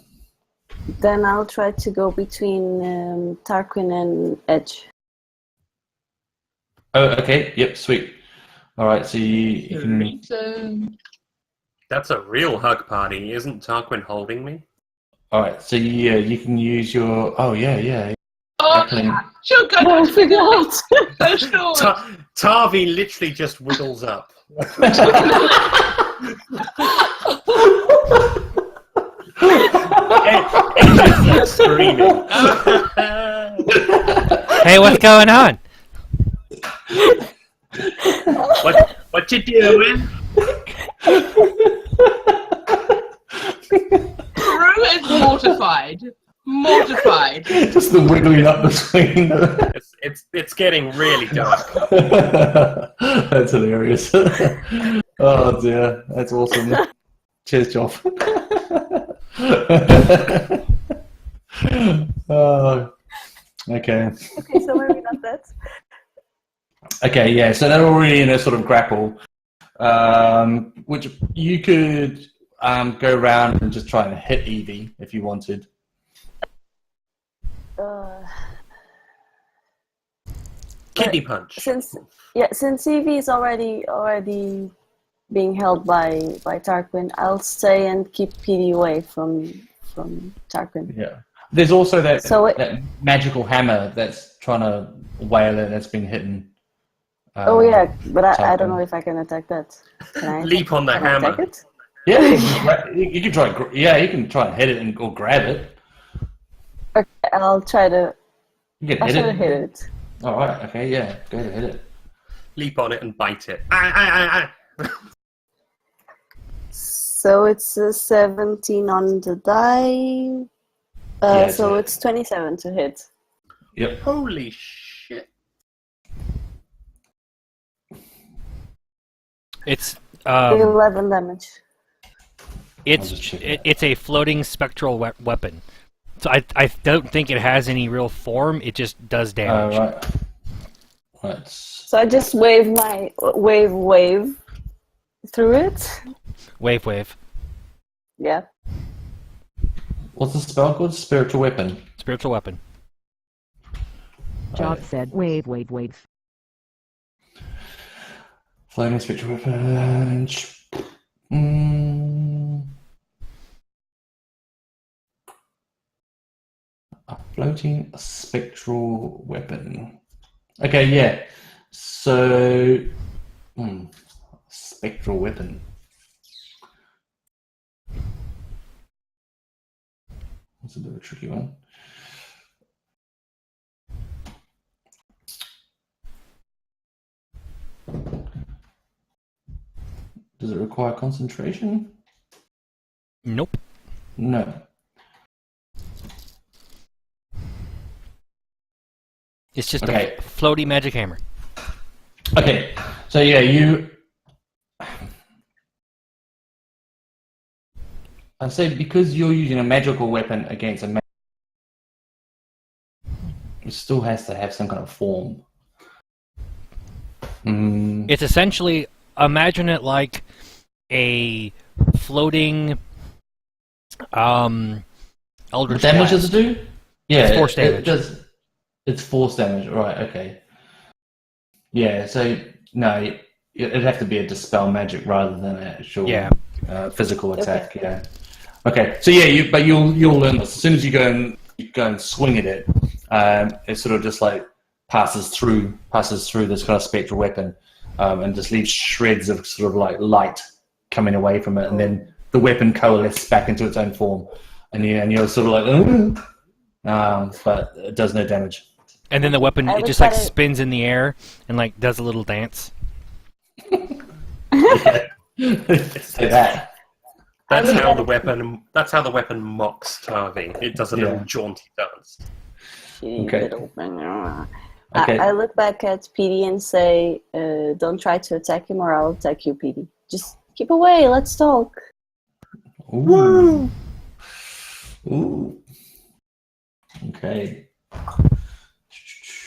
Then I'll try to go between Tarquin and Edge. Oh, okay. Yep. Sweet. All right. So you can. That's a real hug party. Isn't Tarquin holding me? All right. So you can use your. Oh yeah. Oh, sure, go. Oh, I forgot! So sure. Tarvi literally just wiggles up. And just screaming. Hey, what's going on? What you doing? Prue is mortified. Mortified. Just the wiggling up between. It's getting really dark. That's hilarious. Oh dear, that's awesome. Cheers, Joff. Oh, okay. Okay, so maybe not that. Okay, yeah, so they're already in a sort of grapple, which you could go around and just try and hit Evie if you wanted. Kidney punch. Since Evie is already being held by Tarquin, I'll stay and keep PD away from Tarquin. Yeah. There's also that So magical hammer that's trying to wail it that's been hitting. but I Tarquin. don't know if I can attack that. Can I Leap on the can I hammer. attack it? Yeah, you can try. Yeah, you can try and hit it or grab it. Okay, I'll try to. You can I'll hit try to it. hit it. All right. Okay. Yeah. Go ahead. Hit it. Leap on it and bite it. Ah. So it's a 17 on the die. Yeah, So it's it's 27 to hit. Yep. Holy shit. It's 11 damage. it's a floating spectral weapon. So I don't think it has any real form. It just does damage. Right. So I just wave my wave through it. Wave. Yeah. What's the spell called? Spiritual weapon. Spiritual weapon. Job Right. said wave. Floating spiritual weapon. A floating spectral weapon. Okay, yeah. So, spectral weapon. That's a bit of a tricky one. Does it require concentration? Nope. No. It's just Okay. a floaty magic hammer. Okay, so yeah, I'd say because you're using a magical weapon against a it still has to have some kind of form. It's essentially, imagine it like a floating Eldritch What damage Blast. does it do? Yeah, It's force it damage. does. It's force damage, right? Okay. Yeah, so no, it'd have to be a dispel magic rather than an actual physical attack. Okay. Yeah. Okay, so yeah, you'll learn this as soon as you go and swing at it. It sort of just like passes through this kind of spectral weapon, and just leaves shreds of sort of like light coming away from it, and then the weapon coalesces back into its own form, and you're sort of like, but it does no damage. And then the weapon, I it would just like try to- spins in the air and like does a little dance. Say that. That's I would how better- the weapon mocks Tarvi. It does a little jaunty dance. Shitty Okay. little thing. Okay. I look back at PD and say, don't try to attack him or I'll attack you, PD. Just keep away, let's talk. Ooh. Ooh. Okay.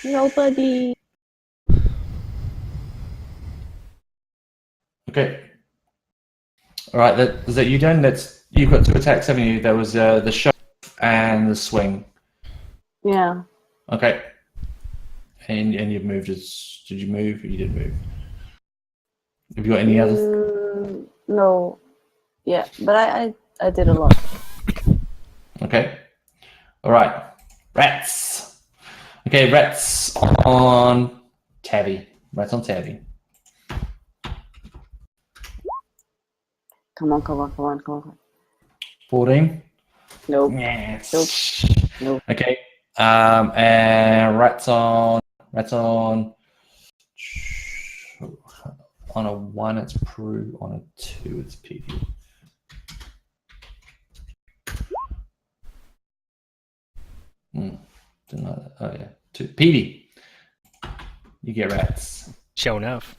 Nobody. Okay. All right. Is that you done? You've got 2 attacks, haven't you? There was the shove and the swing. Yeah. Okay. And you've moved. Did you move? You did move. Have you got any others? No. Yeah, but I did a lot. Okay. All right. Rats. Okay, rats on Tabby. Rats on Tabby. Come on. 14. Nope. Yes. Nope. Okay. And rats on a 1 it's Prue, on a 2 it's PD. Didn't like that. Oh yeah. 2 PD. You get rats. Show enough.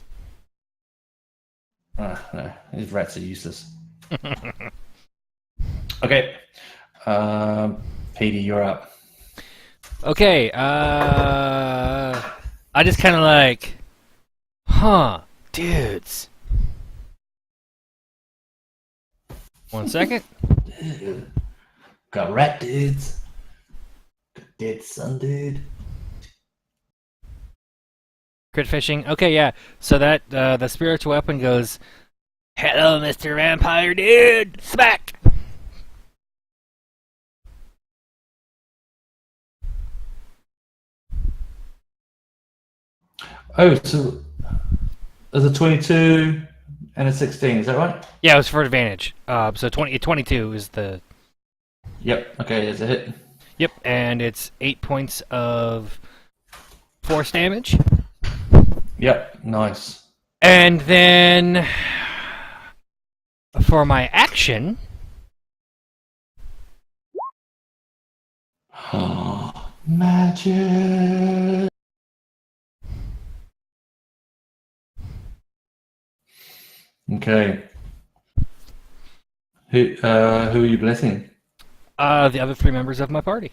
No, these rats are useless. Okay. PD, you're up. Okay, I just kind of like Huh, dudes. 1 second. Got rat dudes. Got dead sun dude. Crit fishing. Okay, yeah. So that the spiritual weapon goes, "Hello, Mr. Vampire Dude." Smack. Oh, so there's a 22 and a 16. Is that right? Yeah, it was for advantage. So 22 is the. Yep. Okay, there's a hit. Yep, and it's 8 points of force damage. Yep. Nice. And then for my action, Magic. Okay. Who are you blessing? the other 3 members of my party.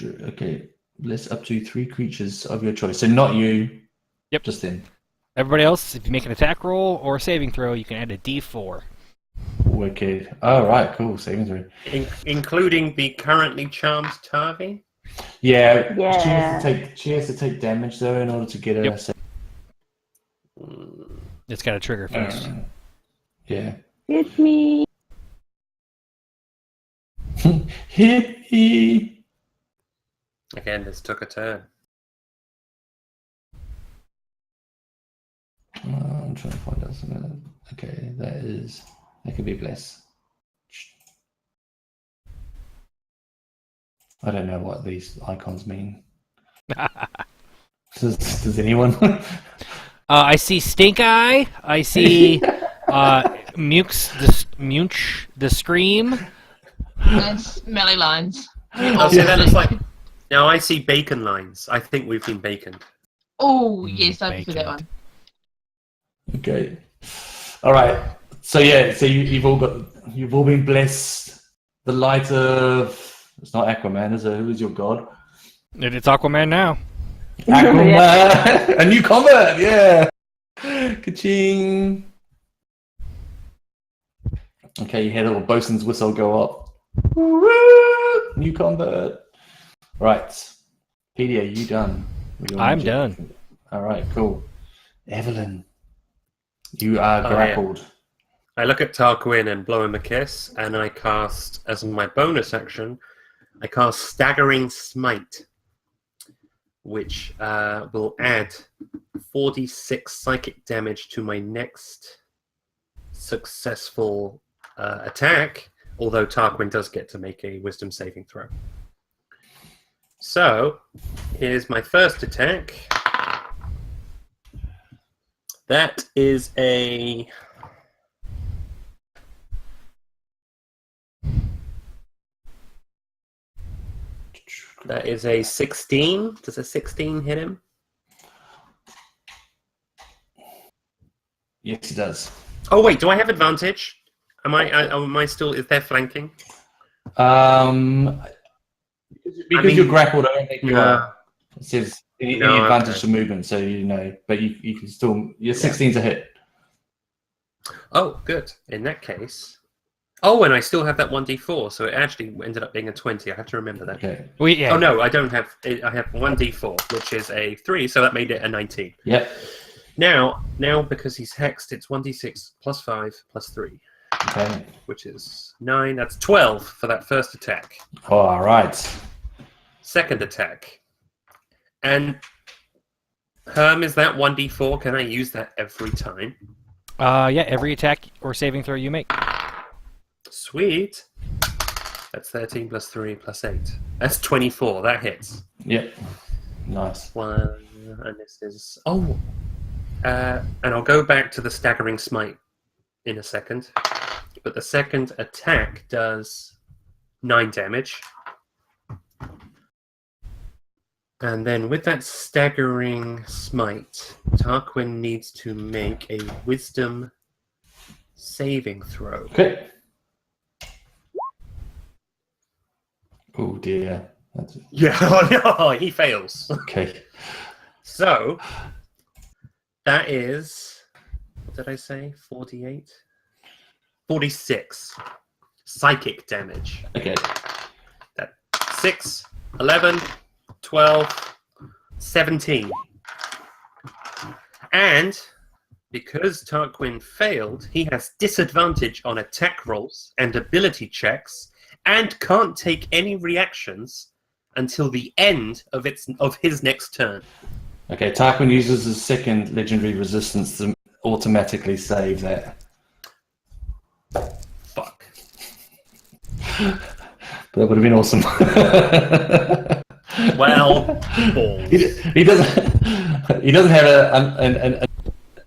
Okay. Bless up to 3 creatures of your choice. So not you. Yep. Just them. Everybody else, if you make an attack roll or a saving throw, you can add a D4. Wicked. Oh, right. Cool. Saving throw. Including the currently charmed Tavi? Yeah. Yeah. She has to take damage though in order to get her. Yep. It's got a trigger first. Yeah. Hit me. Hit me. Again, this took a turn. I'm trying to find out something. Okay, that could be bless. I don't know what these icons mean. Does anyone? I see Stink Eye. I see Munch the Scream. That's melee lines. Oh, so then it's like... Now I see bacon lines. I think we've been baconed. Oh, yes, I prefer that Bacon. one. Okay. All right. So yeah. So you've all been blessed. The light of. It's not Aquaman, is it? Who is your god? It's Aquaman now. Aquaman. A new combat. Yeah. Ka-ching. Okay, you hear the little bosun's whistle go up. New combat. Right. Petey, are you done? with your I'm magic? done. All right, cool. Evelyn, you are grappled. I look at Tarquin and blow him a kiss, and I cast, as my bonus action, I cast Staggering Smite, which will add 46 psychic damage to my next successful attack, although Tarquin does get to make a wisdom saving throw. So, here's my first attack. That is a... That is a 16. Does a 16 hit him? Yes, it does. Oh wait, do I have advantage? Am I still? Is there flanking? Because you're grappled, I don't think you No. are. It says any No, advantage okay. to movement, so you know. But you can still. Your 16's a hit. Oh, good. In that case. Oh, and I still have that 1d4, so it actually ended up being a 20. I have to remember that. Okay. Yeah. Oh no, I don't have. I have 1d4, which is a 3, so that made it a 19. Yep. Now because he's hexed, it's 1d6 plus 5 plus 3, Okay. which is 9. That's 12 for that first attack. Oh, all right. Second attack. And Herm, is that 1d4? Can I use that every time? Yeah, every attack or saving throw you make. Sweet. That's 13 plus 3 plus 8. That's 24. That hits. Yep. Nice. 1, and this is... Oh! And I'll go back to the Staggering Smite in a second. But the second attack does 9 damage. And then with that Staggering Smite, Tarquin needs to make a Wisdom saving throw. Okay. Oh dear. Yeah, he fails. Okay. So that is, what did I say? 48? 46 psychic damage. Okay. That 6, 11, 12, 17. And because Tarquin failed, he has disadvantage on attack rolls and ability checks and can't take any reactions until the end of his next turn. Okay, Tarquin uses his second legendary resistance to automatically save that. Fuck. But that would have been awesome. Well, balls. he doesn't have an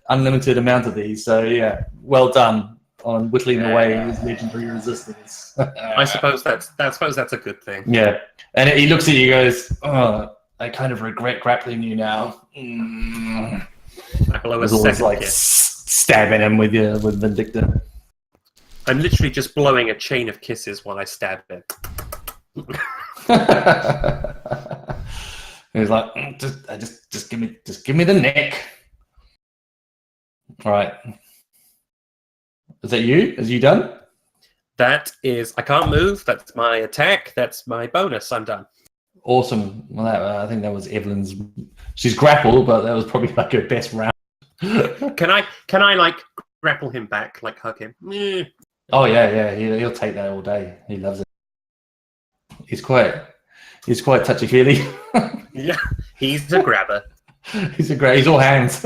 unlimited amount of these, so yeah, well done on whittling away his legendary resistance. I suppose that's a good thing. Yeah, and he looks at you and goes, "Oh, I kind of regret grappling you now." Mm. I blow a There's always second like kiss. stabbing him with Vindicta. I'm literally just blowing a chain of kisses while I stab him. He's like, just give me the neck. All right. Is that you? Is you done? That is, I can't move. That's my attack. That's my bonus. I'm done. Awesome. Well, I think that was Evelyn's. She's grappled, but that was probably like her best round. Can I like grapple him back, like hug him? Oh yeah. He'll take that all day. He loves it. He's quite touchy feely. Yeah, he's a grabber. He's all hands.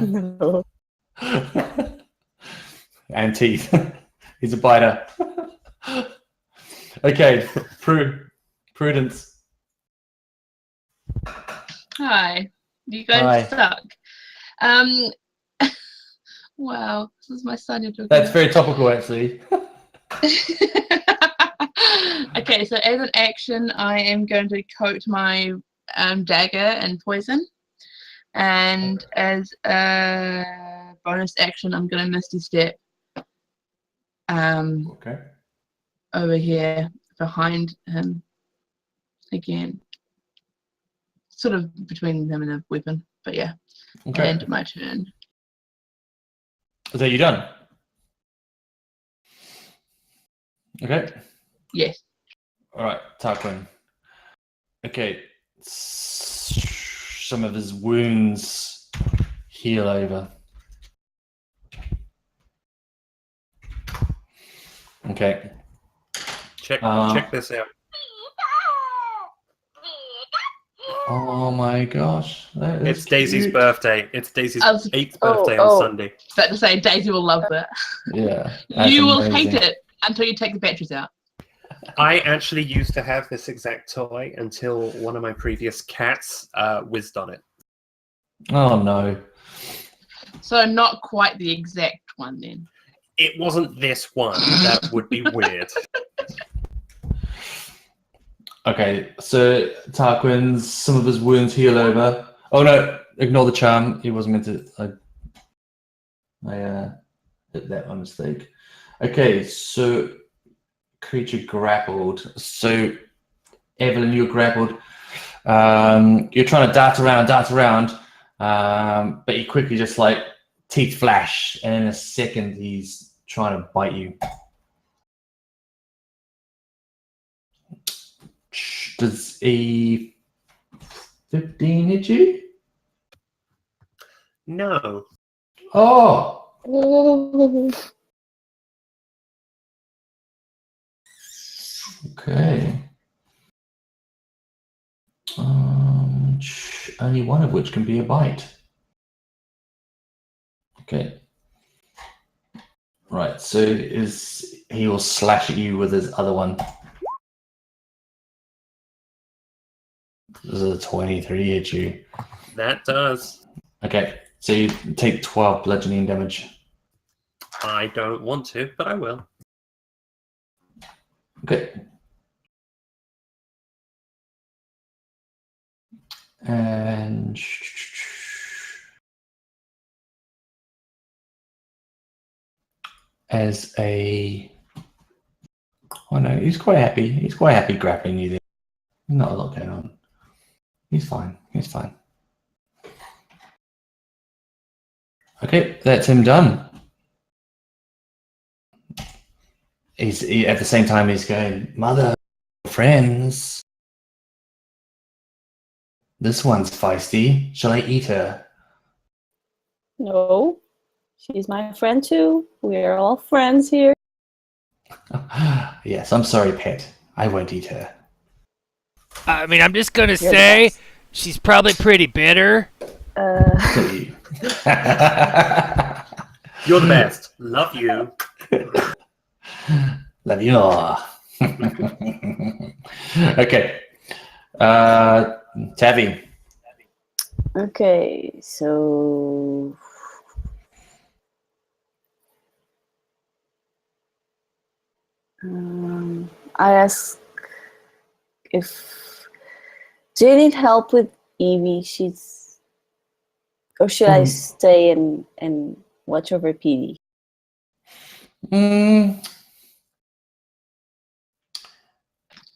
No. And teeth. He's a biter. Okay, Prudence. Hi. You guys Hi. suck. Wow, this is my son you're talking That's about. very topical, actually. Okay, so as an action, I am going to coat my dagger in poison. And as a bonus action, I'm going to Misty Step Okay. over here behind him again. Sort of between him and the weapon, but yeah. Okay. And my turn. Is that you done? Okay. Yes. All right, Tarquin. Okay. Some of his wounds heal over. Okay. Check this out. Oh my gosh. That is It's Daisy's cute. birthday. It's Daisy's I was- 8th birthday on Sunday. About to say, Daisy will love that. Yeah. That's You will amazing. hate it until you take the batteries out. I actually used to have this exact toy until one of my previous cats whizzed on it. Oh no. So not quite the exact one then. It wasn't this one. That would be weird. Okay, so Tarquin's some of his wounds heal over. Oh no, ignore the charm. He wasn't meant to. I hit that by mistake. Okay, so creature grappled. So Evelyn, you're grappled. You're trying to dart around, but you quickly just like teeth flash, and in a second he's trying to bite you. Does a 15 hit you? No. Oh! Okay. Only one of which can be a bite. Okay. Right, so he will slash at you with his other one. This is a 23 hit you. That does. Okay, so you take 12 bludgeoning damage. I don't want to, but I will. Okay. And as a Oh no, he's quite happy. He's quite happy grappling you there. Not a lot going on. He's fine. He's fine. Okay, that's him done. At the same time he's going, mother, friends. This one's feisty. Shall I eat her? No, she's my friend too. We're all friends here. Yes, I'm sorry, pet. I won't eat her. I mean, I'm just gonna You're the say best. she's probably pretty bitter. Silly. You're the best. Love you. Love you all. Okay. Tavi. Okay, so I ask if do you need help with Evie? Or should I stay and watch over PD?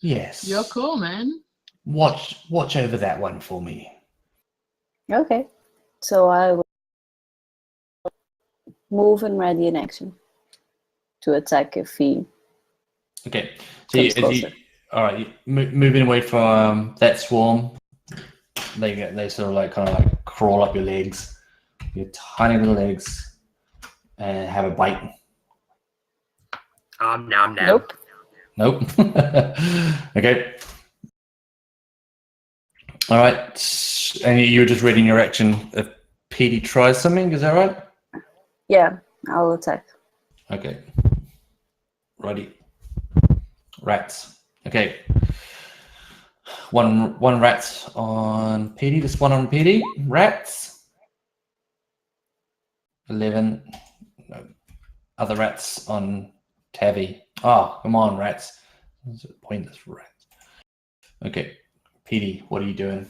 Yes. You're cool, man. Watch over that one for me. Okay, so I will move and ready in action to attack if he Okay. So comes closer. all right, moving away from that swarm. They sort of like kind of like crawl up your legs, your tiny little legs, and have a bite. Nom nom. Nope. Nope. Okay. All right. And you're just reading your action if PD tries something. Is that right? Yeah, I'll attack. Okay. Righty. Rats. Okay. One rat on PD. Just one on PD. Rats. 11. No. Other rats on Tavi. Oh, come on, rats. This is a pointless rat. Okay. PD, what are you doing?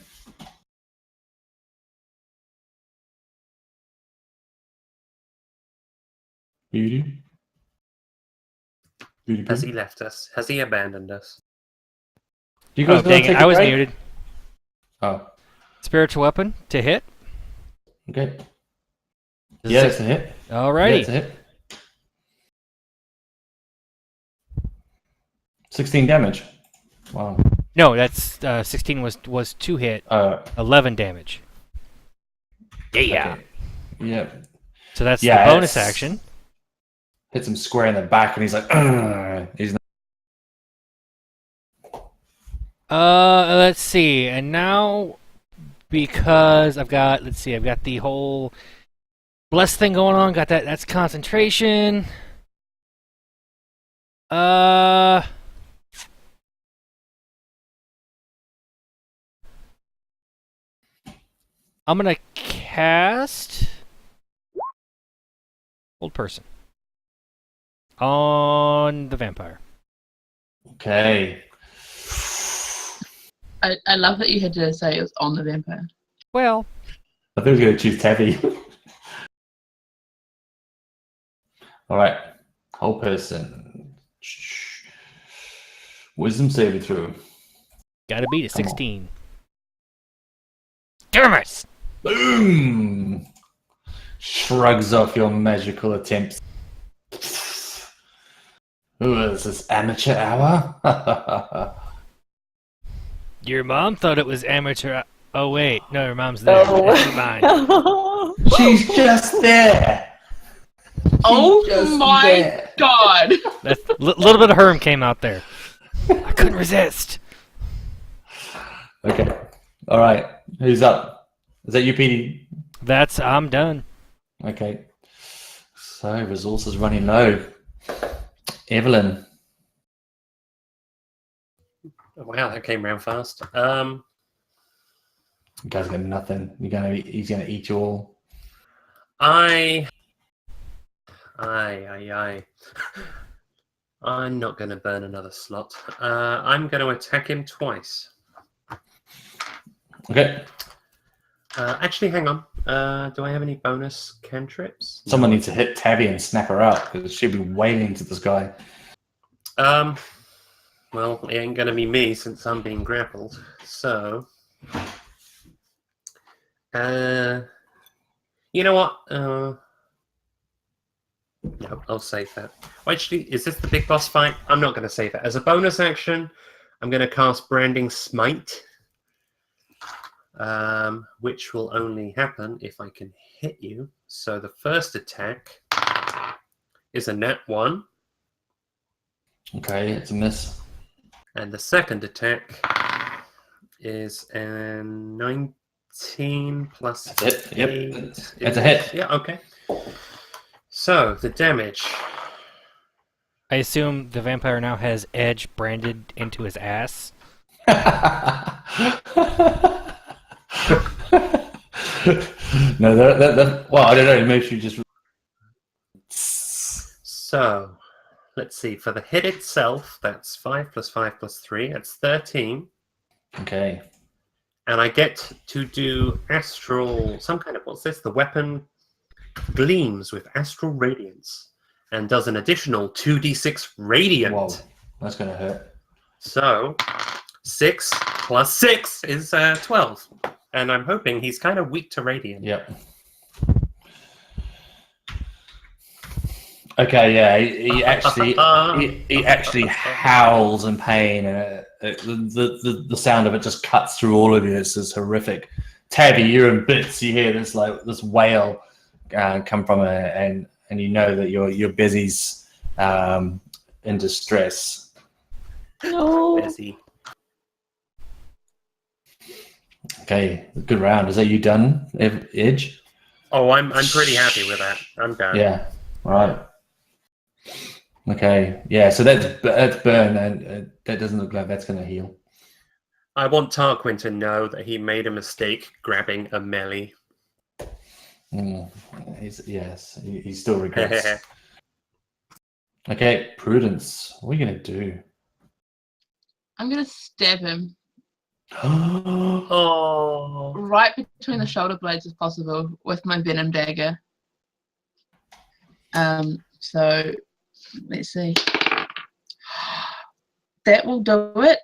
PD? PD? Has he left us? Has he abandoned us? Do you Oh, guys dang it. take I a was break? muted. Oh, Spiritual weapon to hit. okay. Does Yeah, it- that's a hit. Yeah, Alrighty. that's a hit. 16 damage. Wow. No, that's 16 was 2 hit, 11 damage. Yeah. Okay. Yeah. So that's Yeah, the bonus it's- action. Hits him square in the back, and he's like, "Ugh." He's not. Let's see. And now, because I've got, I've got the whole bless thing going on. Got that. That's concentration. I'm gonna cast Old Person on the vampire. Okay. I love that you had to say it was on the vampire. Well, I think I was going to choose Tavi. All right. Whole person. Wisdom saving throw. gotta beat a Come on. 16. Damn it! Boom! Shrugs off your magical attempts. Ooh, is this amateur hour? Your mom thought it was amateur. Oh wait, no, your mom's there. Oh. Never mind. She's just there. Oh just my there. god! That little bit of Herm came out there. I couldn't resist. Okay. All right. Who's up? Is that you, PD? I'm done. Okay. So resources running low. Evelyn. Oh, wow, that came round fast. You guys got nothing. He's gonna eat you all. I. I'm not going to burn another slot. I'm going to attack him twice. Okay. Actually, hang on. Do I have any bonus cantrips? Someone needs to hit Tabby and snap her out because she'll be wailing to this guy. Well, it ain't gonna be me since I'm being grappled. So, you know what? No, I'll save that. Well, actually, is this the big boss fight? I'm not going to save it. As a bonus action, I'm going to cast Branding Smite, which will only happen if I can hit you. So the first attack is a nat 1. Okay, it's a miss. And the second attack is a 19 plus That's it. Yep. 8. That's a hit. Yeah, okay. So, the damage. I assume the vampire now has Edge branded into his ass. No, well, I don't know. Maybe you just. So, let's see. For the hit itself, that's 5 plus 5 plus 3. That's 13. Okay. And I get to do astral... Some kind of... What's this? The weapon gleams with astral radiance and does an additional 2d6 radiant. Whoa, that's going to hurt. So, 6 plus 6 is 12. And I'm hoping he's kind of weak to radiant. Yep. Okay, yeah, he actually howls in pain. The sound of it just cuts through all of you. It's just horrific. Tabby, you're in bits. You hear this wail come from it, and you know that your Busy's in distress. No. Busy. Okay, good round. Is that you done, Edge? Oh, I'm pretty happy with that. I'm done. Yeah. All right. Okay. Yeah. So that's burn, and that doesn't look like that's going to heal. I want Tarquin to know that he made a mistake grabbing a melee. He still regrets. Okay, Prudence. What are you going to do? I'm gonna stab him Oh. right between the shoulder blades, if possible, with my venom dagger. So let's see. That will do it.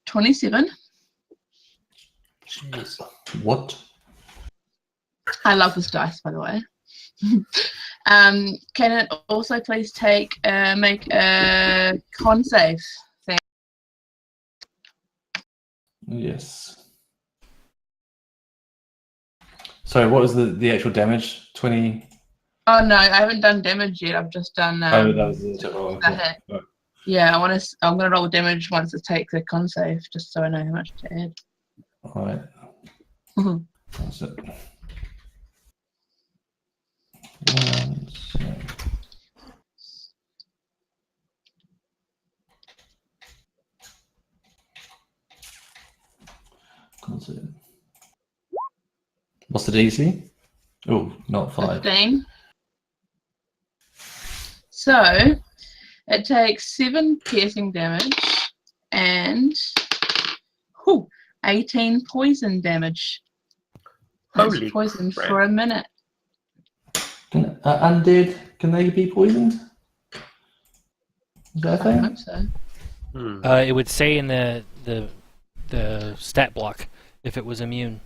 27. Jeez. What? I love this dice, by the way. Can it also please make a con save? Yes. So what was the actual damage? 20. Oh no, I haven't done damage yet. I've just done. That was the a hit. Right. Yeah, I'm gonna roll damage once it takes a con save, just so I know how much to add. All right. Mhm. That's it. That's it. What's the DC? Oh, not 5. 15. So it takes 7 piercing damage and 18 poison damage. Holy It's poisoned crap. for a minute. Undead, can they be poisoned? Is that a I thing? hope so. It would say in the stat block if it was immune.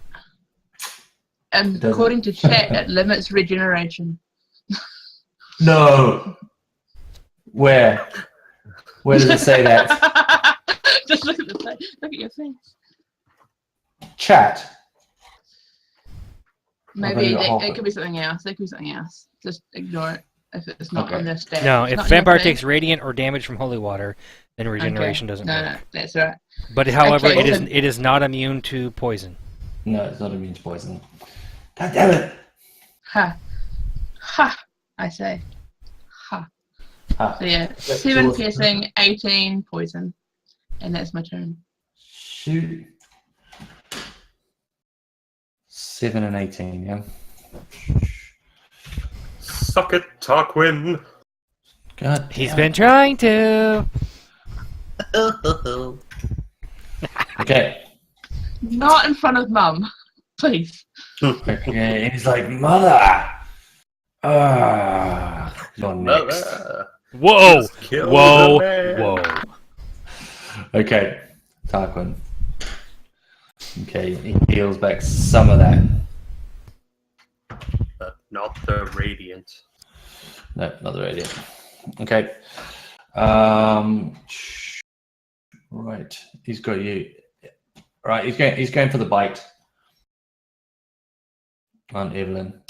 And Doesn't. according to chat, it limits regeneration. No. Where? Where does it say that? Just look at the face. Look at your face. Chat. Maybe got half it it. could be something else. It could be something else. Just ignore it if it's not Okay. on their stat. No, It's if not vampire your thing. takes radiant or damage from holy water, then regeneration doesn't No, work. no, that's right. But however, Okay, it so- is not immune to poison. No, it's not immune to poison. God damn it. Ha. Ha. I say. Ha. Ah, So yeah, so 7 what's- piercing, 18 poison. And that's my turn. shoot. 7 and 18, yeah. Suck it, Tarquin. God He's damn. been trying to. Okay. Not in front of Mum. Please. Okay, he's like, Mother! You're next. Mother. Whoa! Just kill Whoa! the man. Whoa! Okay, Tarquin. Okay, he heals back some of that. But not the radiant. No, not the radiant. Okay. Right, he's got you. Right, he's going for the bite on Evelyn.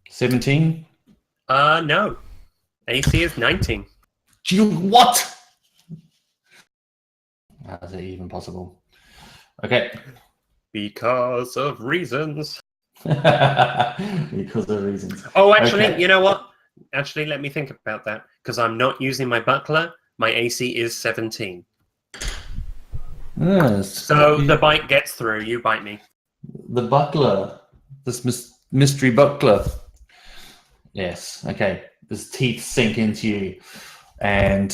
17? No. AC is 19. What? How is it even possible? Okay. Because of reasons. Because of reasons. Oh, actually, Okay. you know what? Actually, let me think about that. Because I'm not using my buckler, my AC is 17. Yes. So the bite gets through. You bite me. The buckler. This mystery buckler. Yes. Okay. His teeth sink into you, and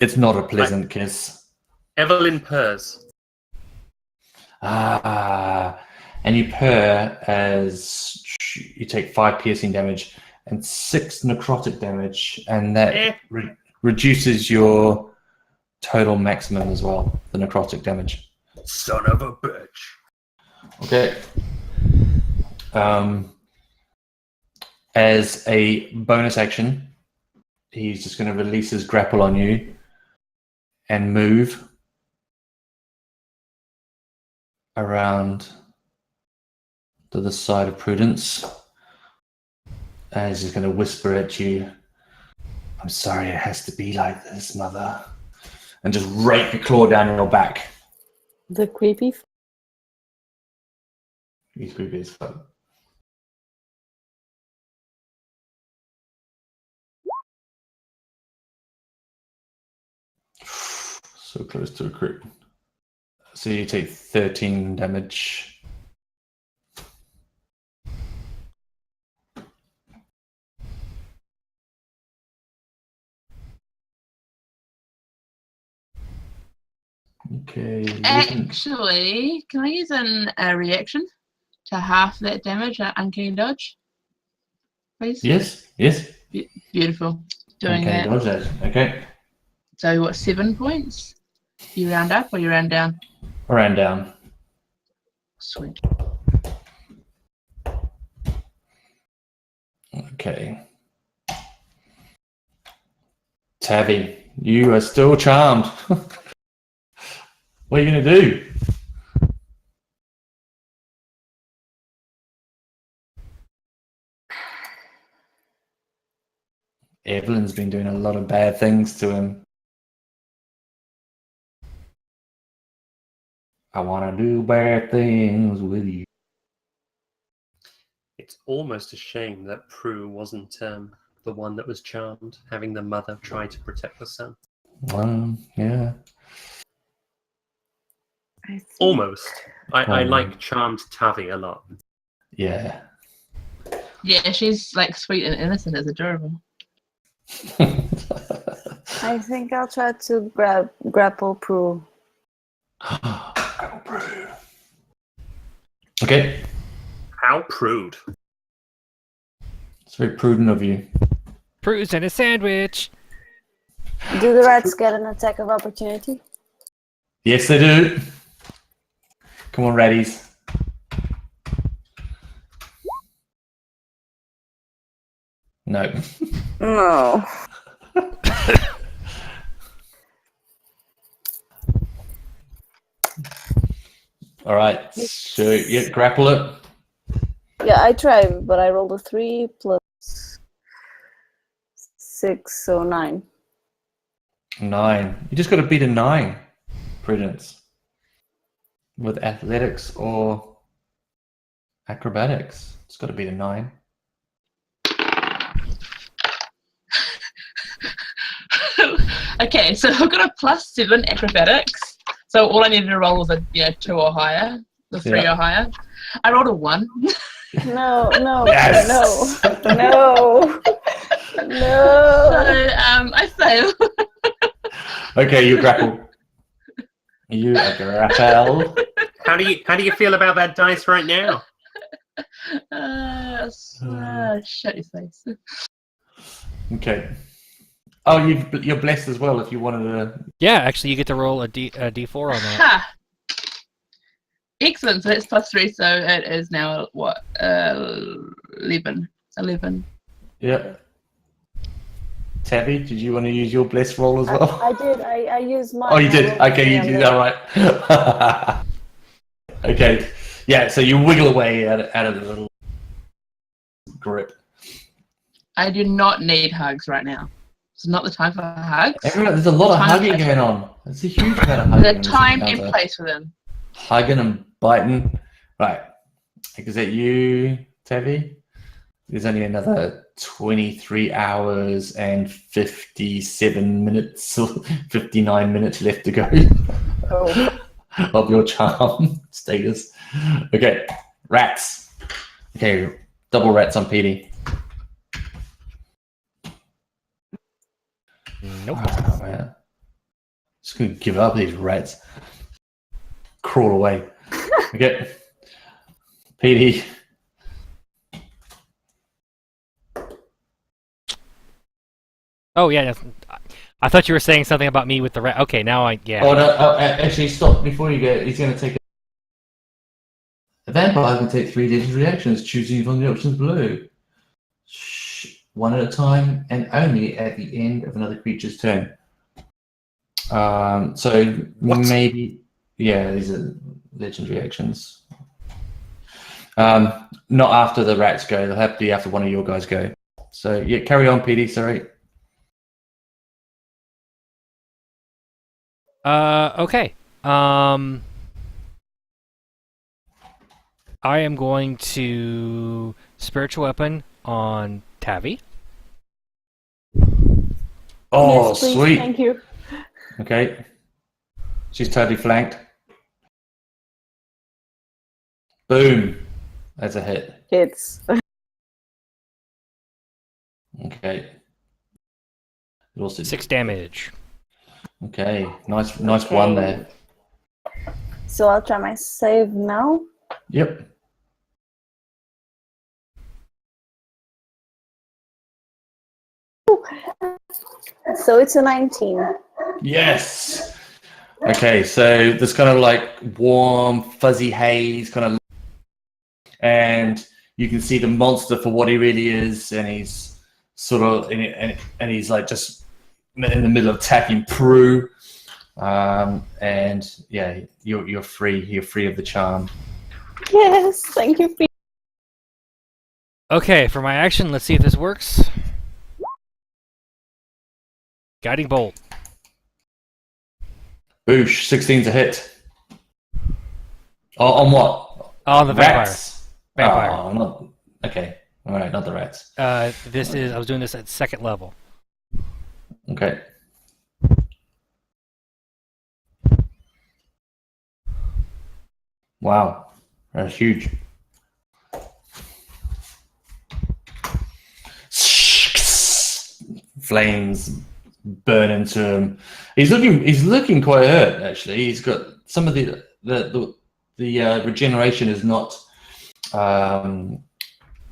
it's not a pleasant kiss. Evelyn purrs. And you purr as you take 5 piercing damage and 6 necrotic damage, and that reduces your total maximum as well, the necrotic damage. Son of a bitch. Okay. As a bonus action, he's just going to release his grapple on you and move around to the side of Prudence. And he's just going to whisper at you, "I'm sorry it has to be like this, Mother." And just rake the claw down your back. The creepy. He's creepy as fuck. So close to a crit. So you take 13 damage. Okay. Actually, can I use a reaction to half that damage at Uncanny Dodge? Please? Yes. Beautiful. Doing Okay, that. dodge that. Okay. So what, 7 points? You round up or you round down? Around down. Sweet. Okay. Tavi, you are still charmed. What are you going to do? Evelyn's been doing a lot of bad things to him. I want to do bad things with you. It's almost a shame that Prue wasn't the one that was charmed, having the mother try to protect the son. Yeah. Almost. I like charmed Tavi a lot. Yeah. Yeah, she's like sweet and innocent. It's adorable. I think I'll try to grapple Prue. Okay. How prude. It's very prudent of you. Fruits and a sandwich. Do the rats get an attack of opportunity? Yes, they do. Come on, ratties. No. No. All right. So you grapple it. Yeah, I tried, but I rolled a 3 plus 6, so 9. 9. You just got to beat a 9, Prudence. With athletics or acrobatics. It's got to beat a 9. Okay, so I've got a +7 acrobatics. So all I needed to roll was a 2 or higher, the 3 Yeah. or higher. I rolled a 1. No, Yes! no. So I fail. Okay, you grapple. You are grapple. How do you feel about that dice right now? Shut your face. Okay. Oh, you're blessed as well if you wanted to. Yeah, actually, you get to roll a d4 on that. Ha! Excellent. So that's +3. So it is now what? 11. 11. Yeah. Tabby, did you want to use your blessed roll as well? I did. I used mine. Oh, you I did. rolled Okay, three you on did that. that right. Okay. Yeah. So you wiggle away out of the little grip. I do not need hugs right now. It's not the time for hugs. Everyone, there's a lot of time hugging and going place on. There's a huge amount of hugging. The in this time and encounter. place for them. Hugging and biting. Right. Is that you, Tabby? There's only another 23 hours and 57 minutes, or 59 minutes left to go Oh. of your charm status. Okay, rats. Okay, double rats on PD. Nope. Oh, man. Just gonna give up these rats. Crawl away. Okay. PD. Oh yeah, I thought you were saying something about me with the rat. Okay, now yeah. Oh no! Actually, stop before you go. He's going to take. A vampire can take 3 legendary actions, choosing from the options below. One at a time, and only at the end of another creature's turn. So What? maybe, yeah, these are legendary actions. Not after the rats go. They'll have to be after one of your guys go. So yeah, carry on, PD. Sorry. Okay. I am going to spiritual weapon on Tavi. Oh, Yes, please. sweet. Thank you. Okay. She's totally flanked. Boom. That's a hit. Hits. Okay. It also 6 damage. Okay. Nice Okay. one there. So I'll try my save now. Yep. So it's a 19. Yes. Okay, so there's kind of like warm, fuzzy haze, kind of, and you can see the monster for what he really is, and he's sort of, and he's like just in the middle of attacking Prue, and yeah, you're free. You're free of the charm. Yes, thank you. Okay, for my action, let's see if this works. Guiding bolt. Boosh, 16's a hit. On what? Oh, the vampire. Rats. Vampire. Oh, not, okay. All right, not the rats. I was doing this at 2nd level. Okay. Wow, that's huge. Flames burn into him. He's looking quite hurt. Actually, he's got some of the regeneration is not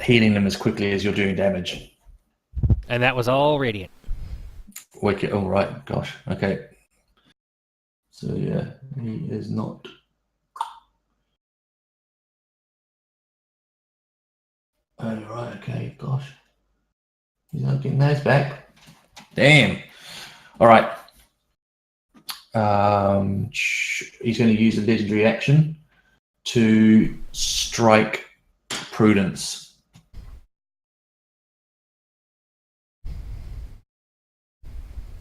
healing them as quickly as you're doing damage. And that was all radiant. Wicked. Oh right, gosh. Okay. So yeah, he is not. Oh right. Okay. Gosh. He's not getting those back. Damn. All right. He's going to use a legendary action to strike Prudence.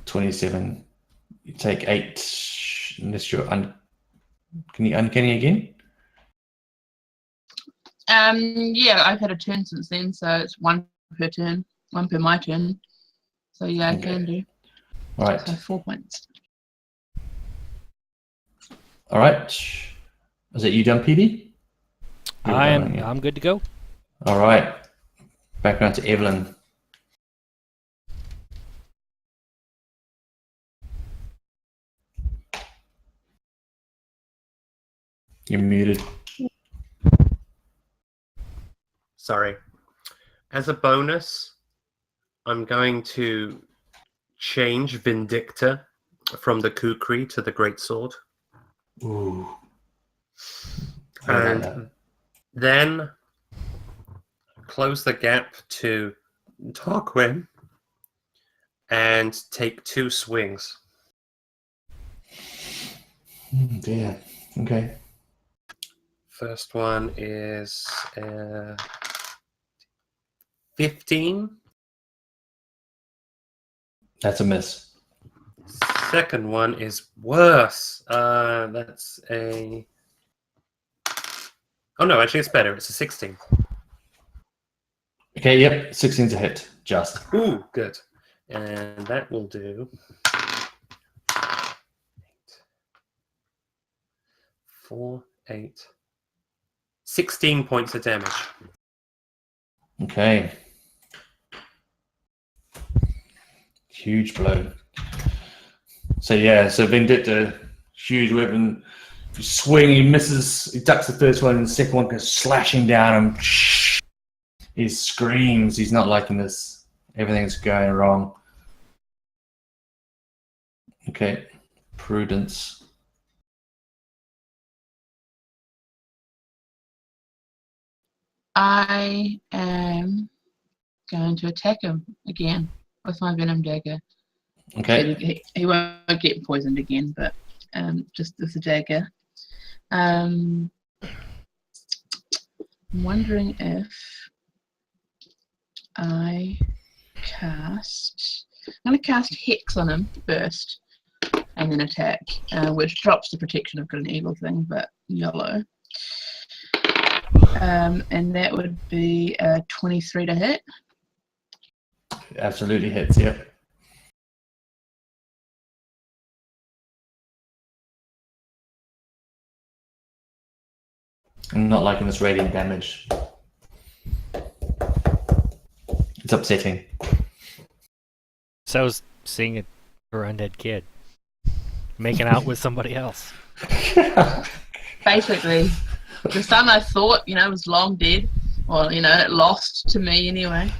$27. You take 8 unless you're can you uncanny again? Yeah, I've had a turn since then, so it's 1 per turn, 1 per my turn. So yeah, I can do. All right. So 4 points. All right. Is it you done, PD? I'm good to go. All right. Back around to Evelyn. You're muted. Sorry. As a bonus, I'm going to change Vindicta from the Kukri to the Greatsword. Ooh. I like And that. then close the gap to Tarquin and take 2 swings. Dear. Okay. First one is 15. That's a miss. Second one is worse. That's a... Oh no, actually it's better. It's a 16. Okay, yep. 16's a hit. Just. Ooh, good. And that will do 4, 8, 16 points of damage. Okay. Huge blow. So yeah, so Vindicta, huge weapon. You swing, he misses, he ducks the first one, and the second one goes slashing down him. He screams, he's not liking this. Everything's going wrong. Okay. Prudence. I am going to attack him again with my venom dagger. Okay. He won't get poisoned again, but just with the dagger. I'm wondering if I cast... I'm going to cast Hex on him first, and then attack, which drops the protection. I've got an evil thing, but yellow. And that would be 23 to hit. Absolutely hits, yep. I'm not liking this radiant damage. It's upsetting. So is seeing a undead kid making out with somebody else. Basically, the son I thought, was long dead. Well, it lost to me anyway.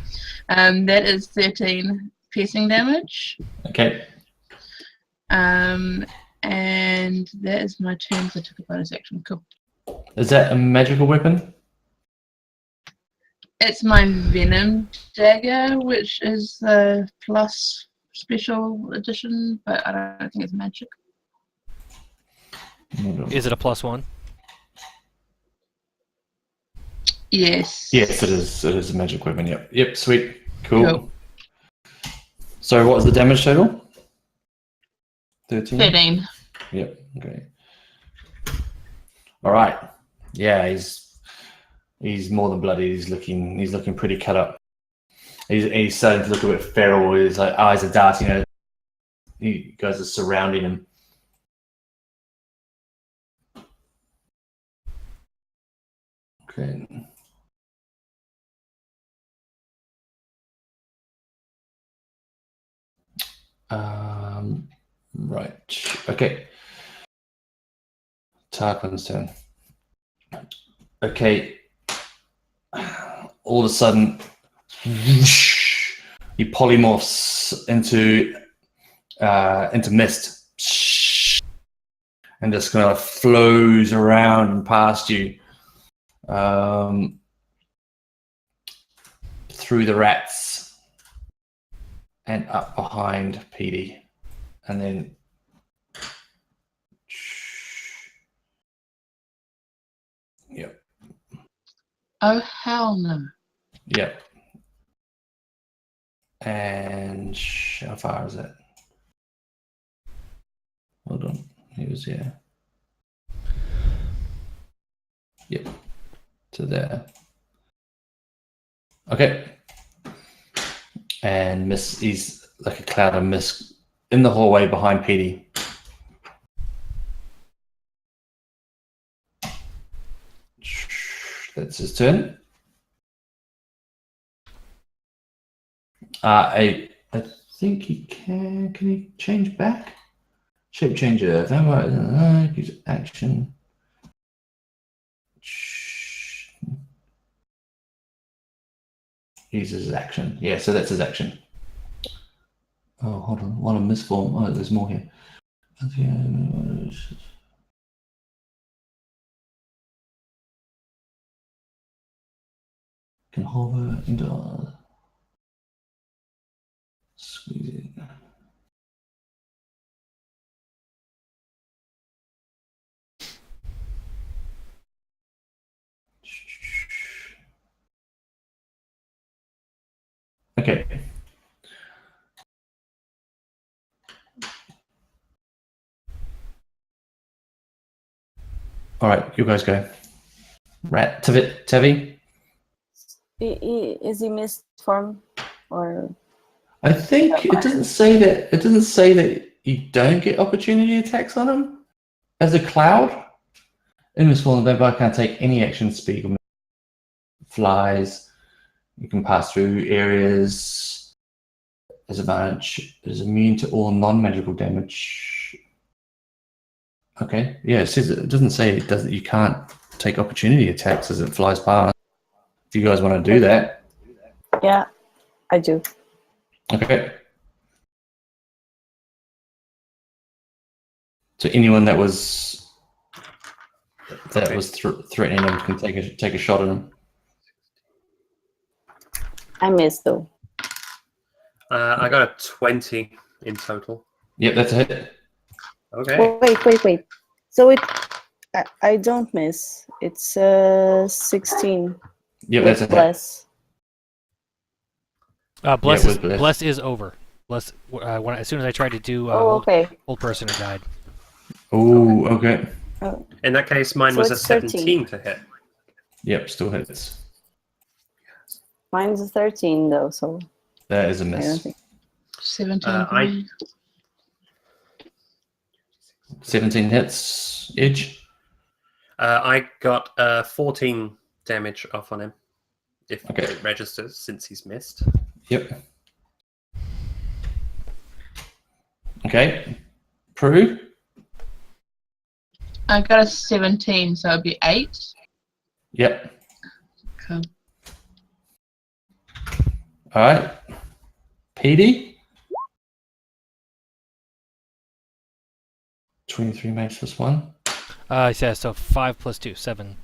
That is 13 piercing damage. Okay. And that is my turn, so I took a bonus action. Cool. Is that a magical weapon? It's my venom dagger, which is the plus special edition, but I don't think it's magic. Is it a +1? Yes. Yes, it is. It is a magic weapon. Yep. Yep. Sweet. Cool. Cool. So, what was the damage total? 13. 13. Yep. Okay. All right. Yeah, he's more than bloody. He's looking pretty cut up. He's starting to look a bit feral. His eyes are darting. You guys are surrounding him. Okay. Right. Okay. Tarquin's turn. Okay. All of a sudden, he polymorphs into mist, and just kind of flows around and past you, through the rats, and up behind Petey, and then. Yep. Oh, hell no. Yep. And how far is it? Hold on. He was here. Yep. To there. Okay. And he's like a cloud of mist in the hallway behind Petey. That's his turn. I think he can. Can he change back? Shape changer. That might use action. Uses his action. Yeah, so that's his action. Oh, hold on. While I'm misform. Oh, there's more here. Can hover into squeeze it. Okay. All right, you guys go. Rat, Tevi. Is he missed form or? I think it doesn't say that. It doesn't say that you don't get opportunity attacks on him. As a cloud, invisible and vampire can't take any action, speak, or flies. You can pass through areas. As advantage, is immune to all non-magical damage. Okay, yeah, it doesn't say it doesn't. You can't take opportunity attacks as it flies past. If you guys want to do that, Yeah, I do. okay. So anyone that was threatening him can take a shot at him. I missed though. I got a 20 in total. Yep, that's a hit. Okay. Wait. So I don't miss. It's 16. Yep, that's a hit. Bless. Bless, Yeah, is, with Bless. Bless is over. Bless. As soon as I tried to do Okay. old person, it died. Oh, okay. Oh, In that case, mine So was a it's 13. 17 to hit. Yep, still hits. mine's a 13 though, so That is a I don't miss. think. 17 for me. 17 hits. Edge. I got 14 damage off on him. If Okay. it registers, since he's missed. Yep. Okay. Prue. I got a 17, so it'd be 8. Yep. Cool. All right. PD. 23 makes this one. Yeah, so 5 plus 2, 7.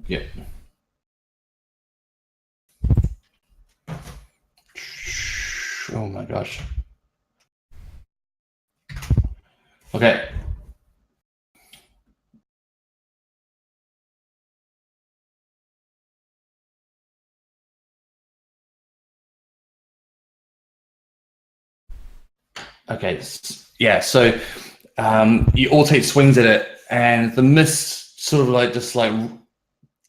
Yep. Oh my gosh. Okay. Okay. Yeah. So you all take swings at it, and the mist sort of just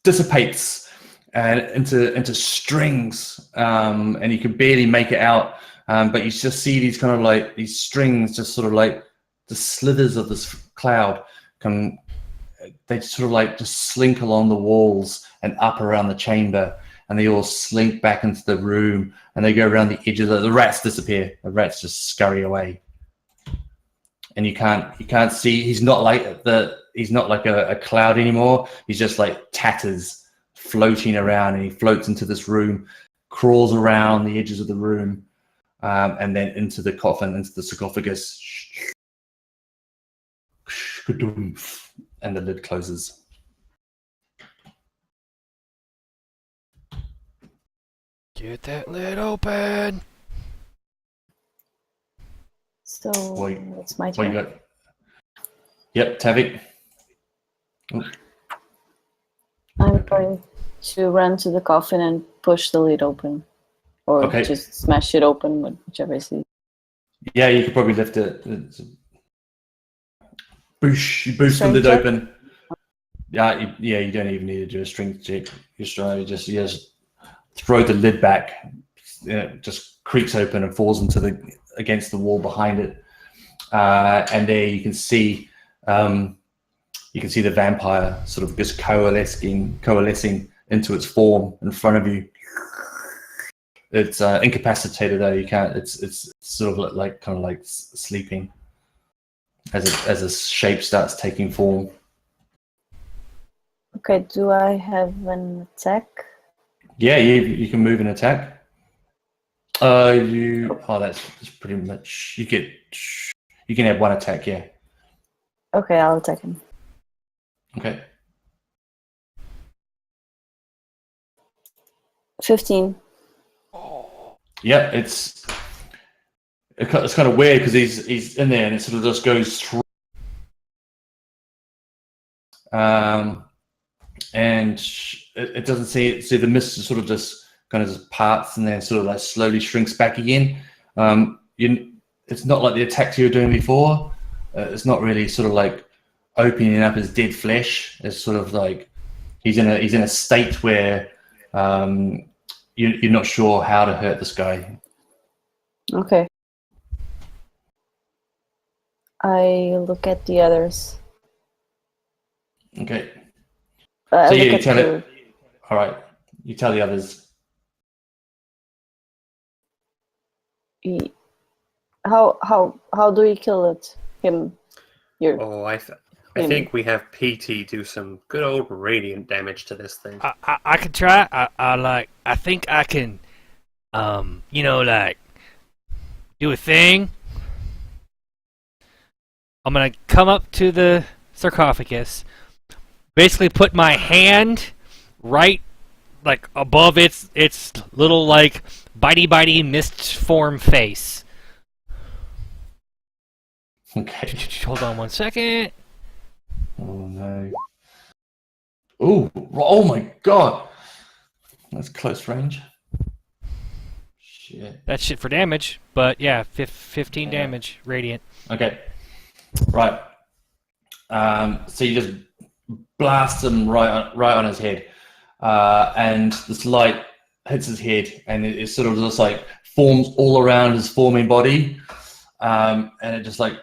dissipates and into strings, and you can barely make it out. But you just see these kind of these strings, just sort of like the slithers of this cloud. They sort of just slink along the walls and up around the chamber, and they all slink back into the room, and they go around the edges. The rats disappear. The rats just scurry away, and you can't see. He's not like a cloud anymore. He's just like tatters floating around, and he floats into this room, crawls around the edges of the room, and then into the coffin, into the sarcophagus, and the lid closes. Get that lid open. So Wait, it's my What you turn. got? Yep, Tavik. I'm going to run to the coffin and push the lid open, or Okay. just smash it open, whichever I see. Yeah, you could probably lift it. Boosh! You boost the Strength lid check? open. Yeah, you don't even need to do a strength check. You just throw the lid back. It just creaks open and falls against the wall behind it. And there you can see the vampire sort of just coalescing into its form in front of you. It's incapacitated though. You can't. It's sort of like sleeping as a shape starts taking form. Okay, do I have an attack? Yeah, you can move and attack. That's pretty much you can have one attack, yeah. Okay, I'll attack him. Okay. 15. Yeah, it's kind of weird because he's in there and it sort of just goes through. And it doesn't see the mist sort of just kind of just parts and then sort of like slowly shrinks back again. It's not like the attacks you were doing before. It's not really sort of like opening up his dead flesh. It's sort of like he's in a state where you're not sure how to hurt this guy. Okay. I look at the others. Okay. I So look you at tell the- it. All right. You tell the others. How do we kill it? Him. Here. Oh, I think we have PT do some good old radiant damage to this thing. I can try. I think I can, like, do a thing. I'm gonna come up to the sarcophagus, basically put my hand right, like, above its little, like, bitey mist form face. Okay. Hold on one second. Oh no. Oh my god. That's close range. Shit. That's shit for damage, but yeah, 15 Yeah. damage, radiant. Okay. Right. So you just blast him right on his head, and this light hits his head, and it sort of just like forms all around his forming body, and it just like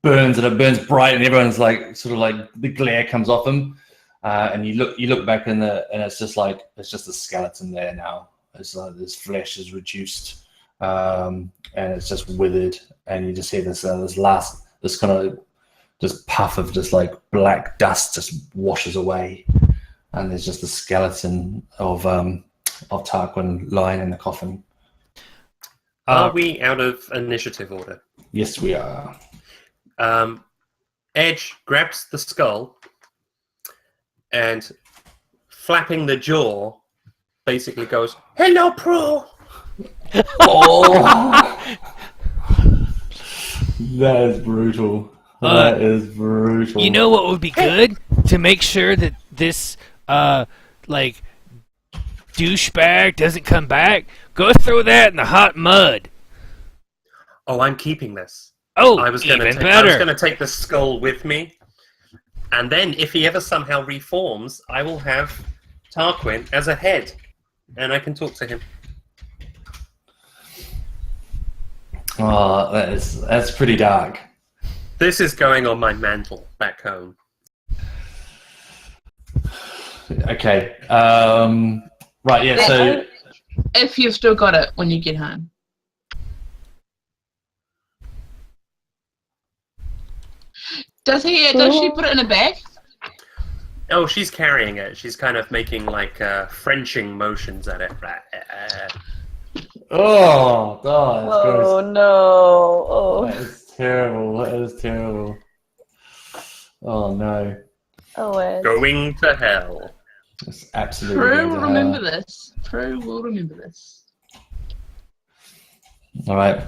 burns, and it burns bright, and everyone's like sort of like the glare comes off him, and you look back and it's just a skeleton there now. It's like his flesh is reduced, and it's just withered, and you just see this kind of just puff of just like black dust just washes away, and there's just the skeleton of Tarquin lying in the coffin. Are we out of initiative order? Yes, we are. Edge grabs the skull and, flapping the jaw, basically goes, "Hello, Pro." Oh, that is brutal. That is brutal. You know what would be good to make sure that this like douchebag doesn't come back? Go throw that in the hot mud. Oh, I'm keeping this. Oh, I was going to take the skull with me, and then if he ever somehow reforms, I will have Tarquin as a head, and I can talk to him. Oh, that's pretty dark. This is going on my mantle back home. Okay. Right. Yeah. So. If you've still got it when you get home. Does she put it in a bag? Oh, she's carrying it. She's kind of making like Frenching motions at it. Oh, God. That's Oh gross. no! Oh, That is terrible. That is terrible. Oh no. oh, Ed. Going to hell. It's absolutely. Prue going will to remember hell. this. Prue will remember this. All right.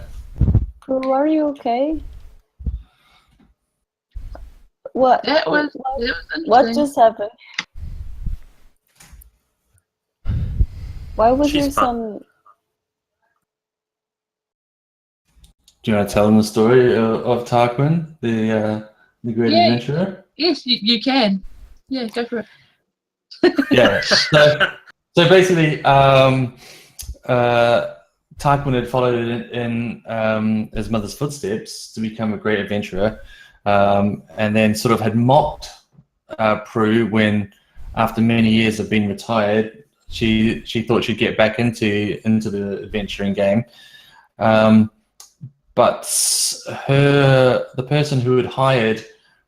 Prue, are you okay? What? That was What interesting. just happened? Why was She's your fine. son? Do you want to tell them the story of Tarquin, the great Yeah. adventurer? Yes, you can. Yeah, go for it. Yeah. So basically, Tarquin had followed in his mother's footsteps to become a great adventurer, and then sort of had mocked Prue when, after many years of being retired, she thought she'd get back into the adventuring game. But the person who had hired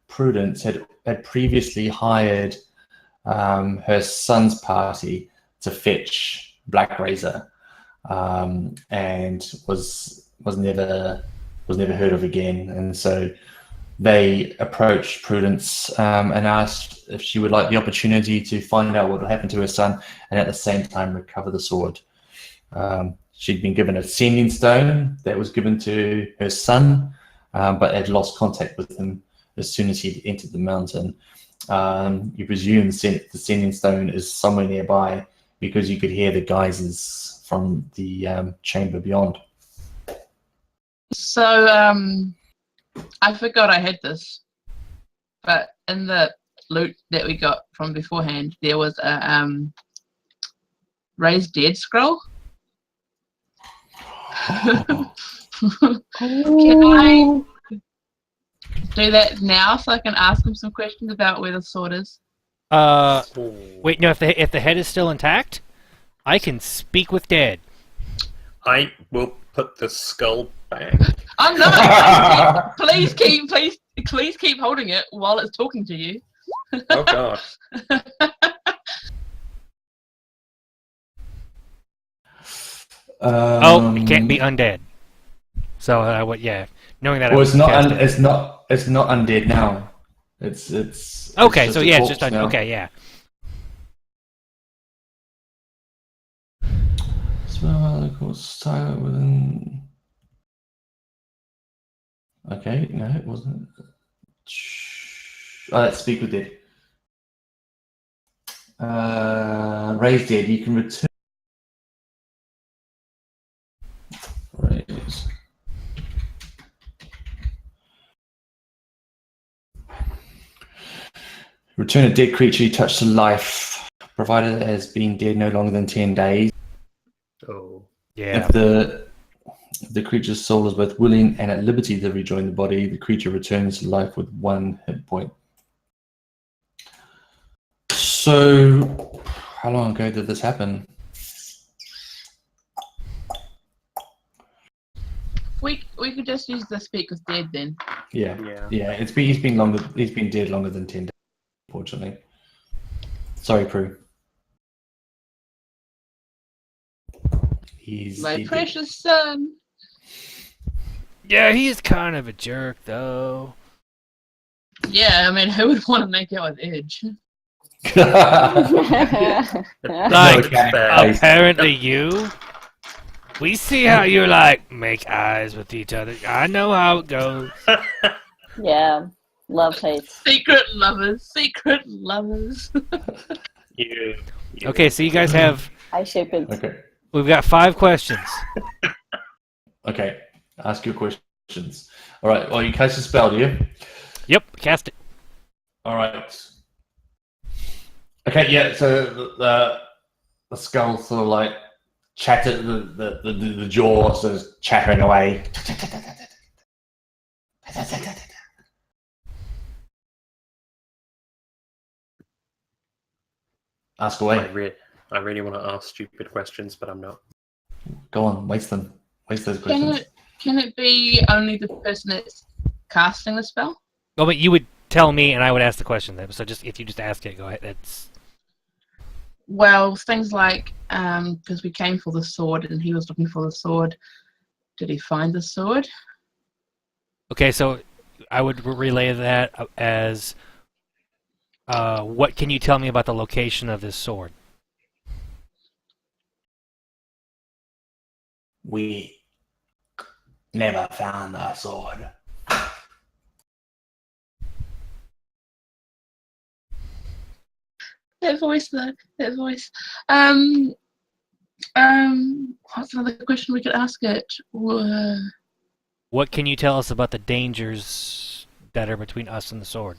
Prudence had previously hired her son's party to fetch Black Razor. and was never heard of again. And so they approached Prudence and asked if she would like the opportunity to find out what had happened to her son, and at the same time recover the sword. She'd been given a sending stone that was given to her son, but had lost contact with him as soon as he'd entered the mountain. You presume the sending stone is somewhere nearby because you could hear the geysers from the chamber beyond. So, I forgot I had this, but in the loot that we got from beforehand, there was a raised dead scroll. Can I do that now so I can ask him some questions about where the sword is? Wait, no. If the head is still intact, I can speak with dead. I will put the skull back. Oh no! Please keep holding it while it's talking to you. Oh god. It can't be undead. So knowing that. Well, it's not undead now. It's okay. just So a yeah, it's corpse just now. okay. Yeah. Within... Okay, no, it wasn't. Oh, let's speak with dead. Raise dead. You can return. Raise. Return a dead creature you touch to life, provided it has been dead no longer than 10 days. Oh. Yeah. If the creature's soul is both willing and at liberty to rejoin the body, the creature returns to life with 1 hit point. So, how long ago did this happen? We could just use the speak with dead then. Yeah. He's been longer. He's been dead longer than 10 days, unfortunately. Sorry, Prue. He's My dead. precious son. Yeah, he's kind of a jerk, though. Yeah, I mean, who would want to make out with Edge? Like, Okay. apparently you. We see how you make eyes with each other. I know how it goes. Yeah, love hate. Secret lovers. You. Okay, so you guys have. I ship it. Okay. We've got 5 questions. Okay. Ask your questions. All right. Well, you cast a spell, do you? Yep, cast it. All right. Okay. Yeah. So the skull sort of chattered. The jaw sort of chattering away. Ask away. I really want to ask stupid questions, but I'm not. Go on. Waste them. Waste those questions. Can it be only the person that's casting the spell? Well, but you would tell me, and I would ask the question. So if you just ask it, go ahead. That's. Well, things like because we came for the sword and he was looking for the sword. Did he find the sword? Okay, so I would relay that as, what can you tell me about the location of this sword? We never found the sword. That voice, though. That voice. What's another question we could ask it? What can you tell us about the dangers that are between us and the sword?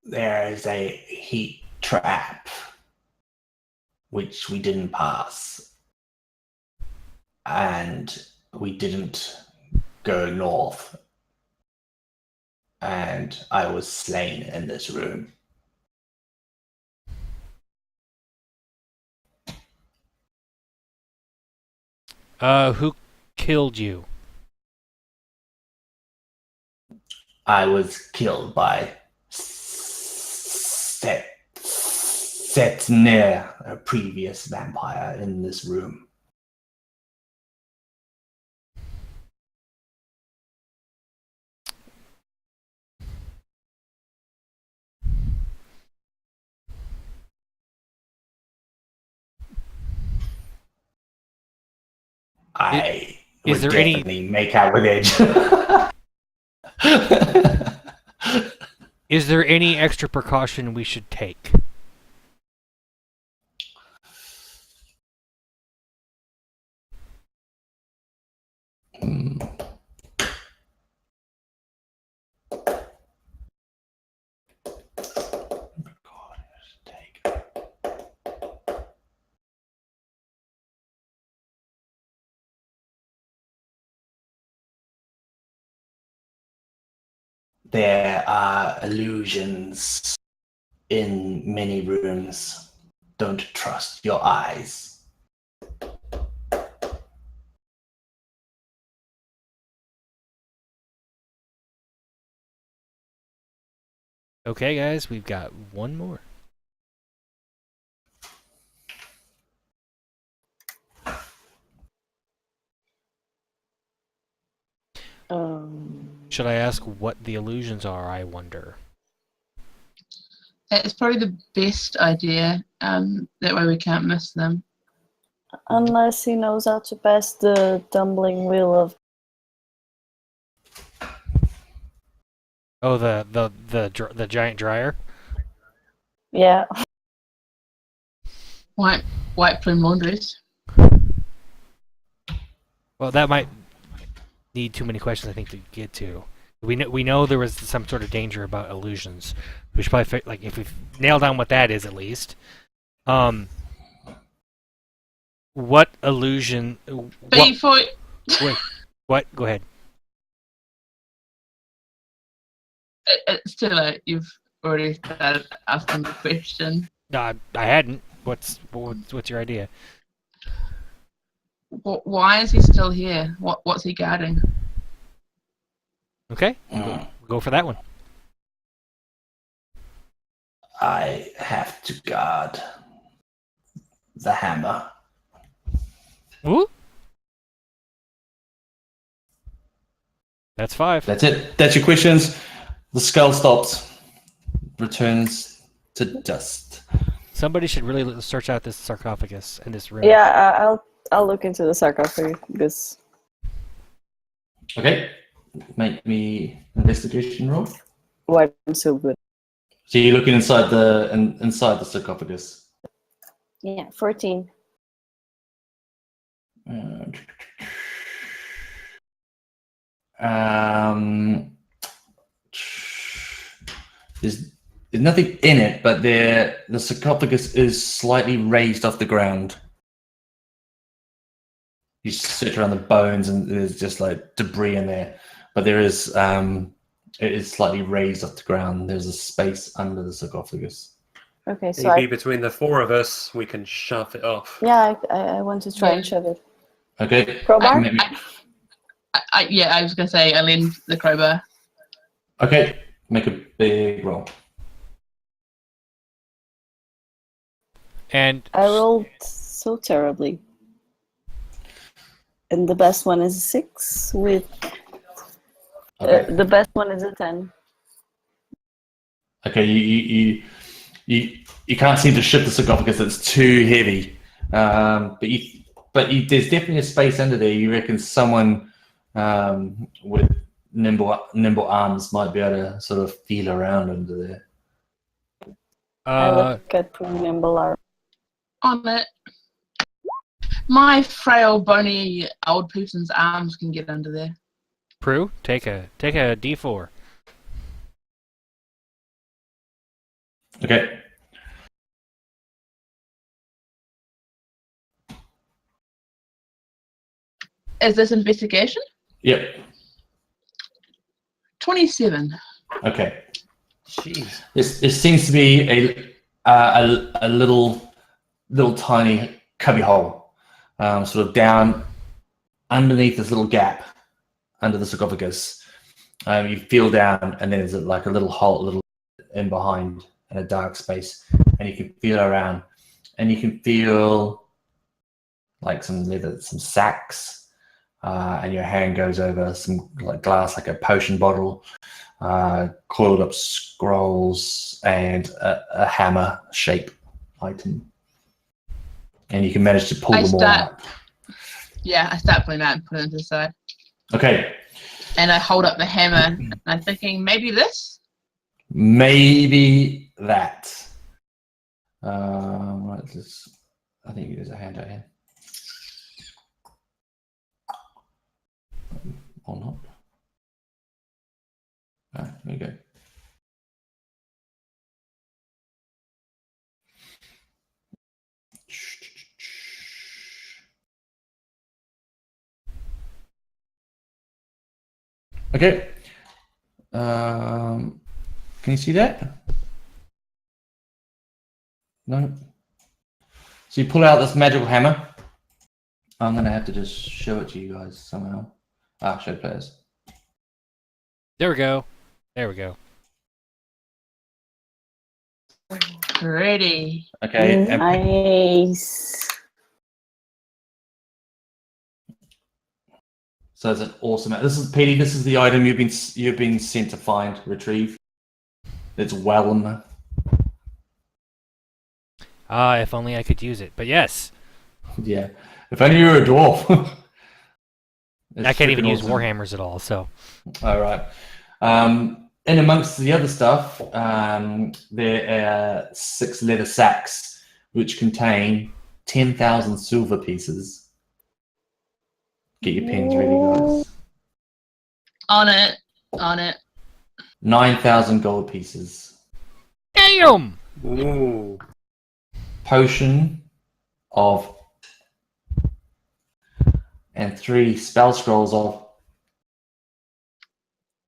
There is a heat trap which we didn't pass, and we didn't go north, and I was slain in this room. Who killed you? I was killed by set near a previous vampire in this room. I Is would there any- definitely make out with Edge. Is there any extra precaution we should take? Hmm. There are illusions in many rooms. Don't trust your eyes. Okay, guys, we've got one more. Should I ask what the illusions are, I wonder? It's probably the best idea. That way we can't miss them. Unless he knows how to pass the tumbling wheel of. Oh, the giant dryer? Yeah. White plume laundries. Well, that might need too many questions, I think, to get to. We know there was some sort of danger about illusions. We should probably if we nail down what that is at least. What illusion? Before Wait, what? Go ahead. it's too late. You've already started asking the question. I hadn't. What's your idea? Why is he still here? What's he guarding? Okay, go for that one. I have to guard the hammer. Ooh. That's 5. That's it. That's your questions. The skull stops, returns to dust. Somebody should really search out this sarcophagus in this room. Yeah, I'll look into the sarcophagus. Okay, make me investigation roll. Why I'm so good. So you're looking inside the sarcophagus. Yeah, 14. There's nothing in it, but the sarcophagus is slightly raised off the ground. You sit around the bones, and there's just like debris in there, but there is it is slightly raised off the ground. There's a space under the sarcophagus. Okay, so Maybe between the 4 of us, we can shove it off. yeah, I want to try and shove it. Okay. Crowbar? I was gonna say I lend the crowbar. Okay. Make a big roll. And I rolled so terribly. And the best one is a 6 with... Okay. the best one is a 10. Okay. You can't seem to shift the sarcophagus. It's too heavy. But there's definitely a space under there. You reckon someone with nimble arms might be able to sort of feel around under there. I look at Plume nimble arm. On it. My frail, bony old person's arms can get under there. Prue, take a D4. Okay. Is this investigation? Yep. 27. Okay. Jeez. There seems to be a little tiny cubby hole, sort of down underneath this little gap under the sarcophagus. You feel down, and then there's like a little hole, a little in behind, and a dark space. and you can feel around, and you can feel like some leather, some sacks, and your hand goes over some like glass, like a potion bottle, coiled up scrolls, and a hammer shape item, and you can manage to pull them all out. Yeah, I start pulling out and put it to the side. Okay. And I hold up the hammer, and I'm thinking, maybe this? Maybe that. Right, I think there's a handout here. Or not. Ah, there you go. Okay. Can you see that? No. So you pull out this magical hammer. I'm gonna have to just show it to you guys somehow. Show players. There we go. There we go. Pretty. Okay. Nice. So it's an awesome. This is Petey. This is the item you've been sent to find, retrieve. It's Whelm. If only I could use it. But yes. Yeah. If only you were a dwarf. I can't even use awesome. warhammers at all. So. All right. In amongst the other stuff, there are 6 leather sacks which contain 10,000 silver pieces. Get your pens ready, guys. On it. On it. 9,000 gold pieces. Damn! Ooh. Potion of, and 3 spell scrolls of.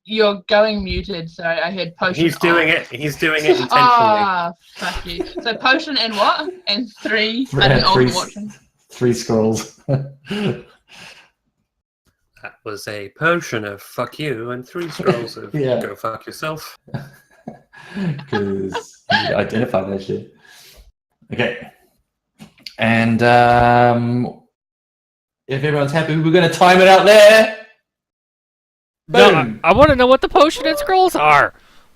You're going muted, so I heard potion. He's doing it. He's doing it intentionally. Ah, fuck you. So potion and what? And 3. I didn't three, watching. 3 scrolls. That was a potion of fuck you and 3 scrolls of Yeah. go fuck yourself. Because you identify that shit. Okay. And if everyone's happy, we're going to time it out there. No, Boom. I want to know what the potion and scrolls are.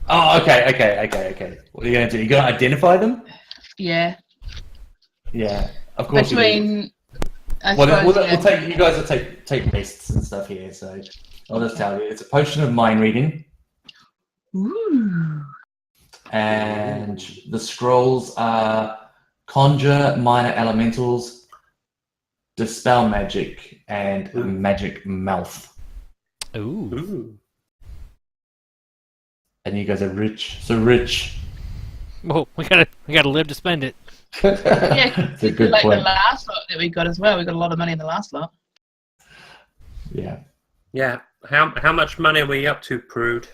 Oh, okay. What are you going to do? You're going to identify them? Yeah. Yeah, of course. Between. I We'll suppose, yeah. take you guys will take rests and stuff here, so I'll just tell you it's a potion of mind reading, Ooh. and the scrolls are conjure minor elementals, dispel magic, and magic mouth. Ooh. Ooh. And you guys are rich, so rich. Well, we gotta live to spend it. Yeah, It's a good like point. the last lot that we got as well. We got a lot of money in the last lot. Yeah. Yeah. How much money are we up to, Prude?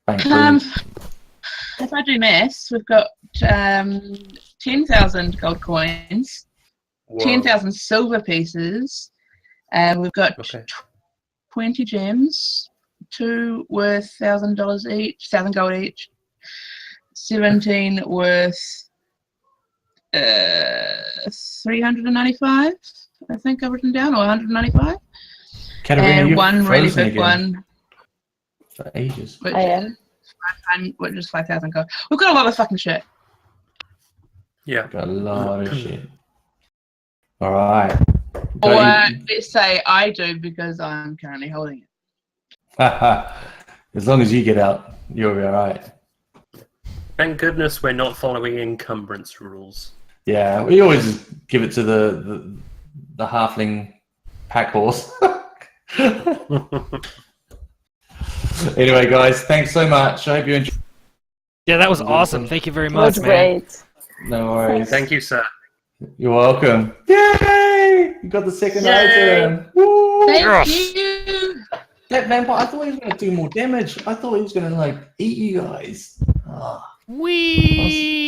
Thankfully. If I do maths, we've got 10,000 gold coins, Whoa. 10,000 silver pieces, and we've got Okay. 20 gems, 2 worth $1,000 each, 1,000 gold each, 17 worth 395, I think I've written down, or 195, Katarina, and you're one really frozen big again one, for ages. which I am. is 5,000 gold. We've got a lot of fucking shit. Yeah. Got a lot of shit. All right. Or Got you- let's say I do because I'm currently holding it. As long as you get out, you'll be all right. Thank goodness we're not following encumbrance rules. Yeah, we always just give it to the halfling pack horse. Anyway, guys, thanks so much. I hope you enjoyed. Yeah, that was awesome. Thank you very That was much, man. great. No worries. Thank you, sir. You're welcome. Yay! You got the second Yay! item. Woo! Thank Yes. you. That vampire, I thought he was going to do more damage. I thought he was going to, like, eat you guys. Ah. Wee.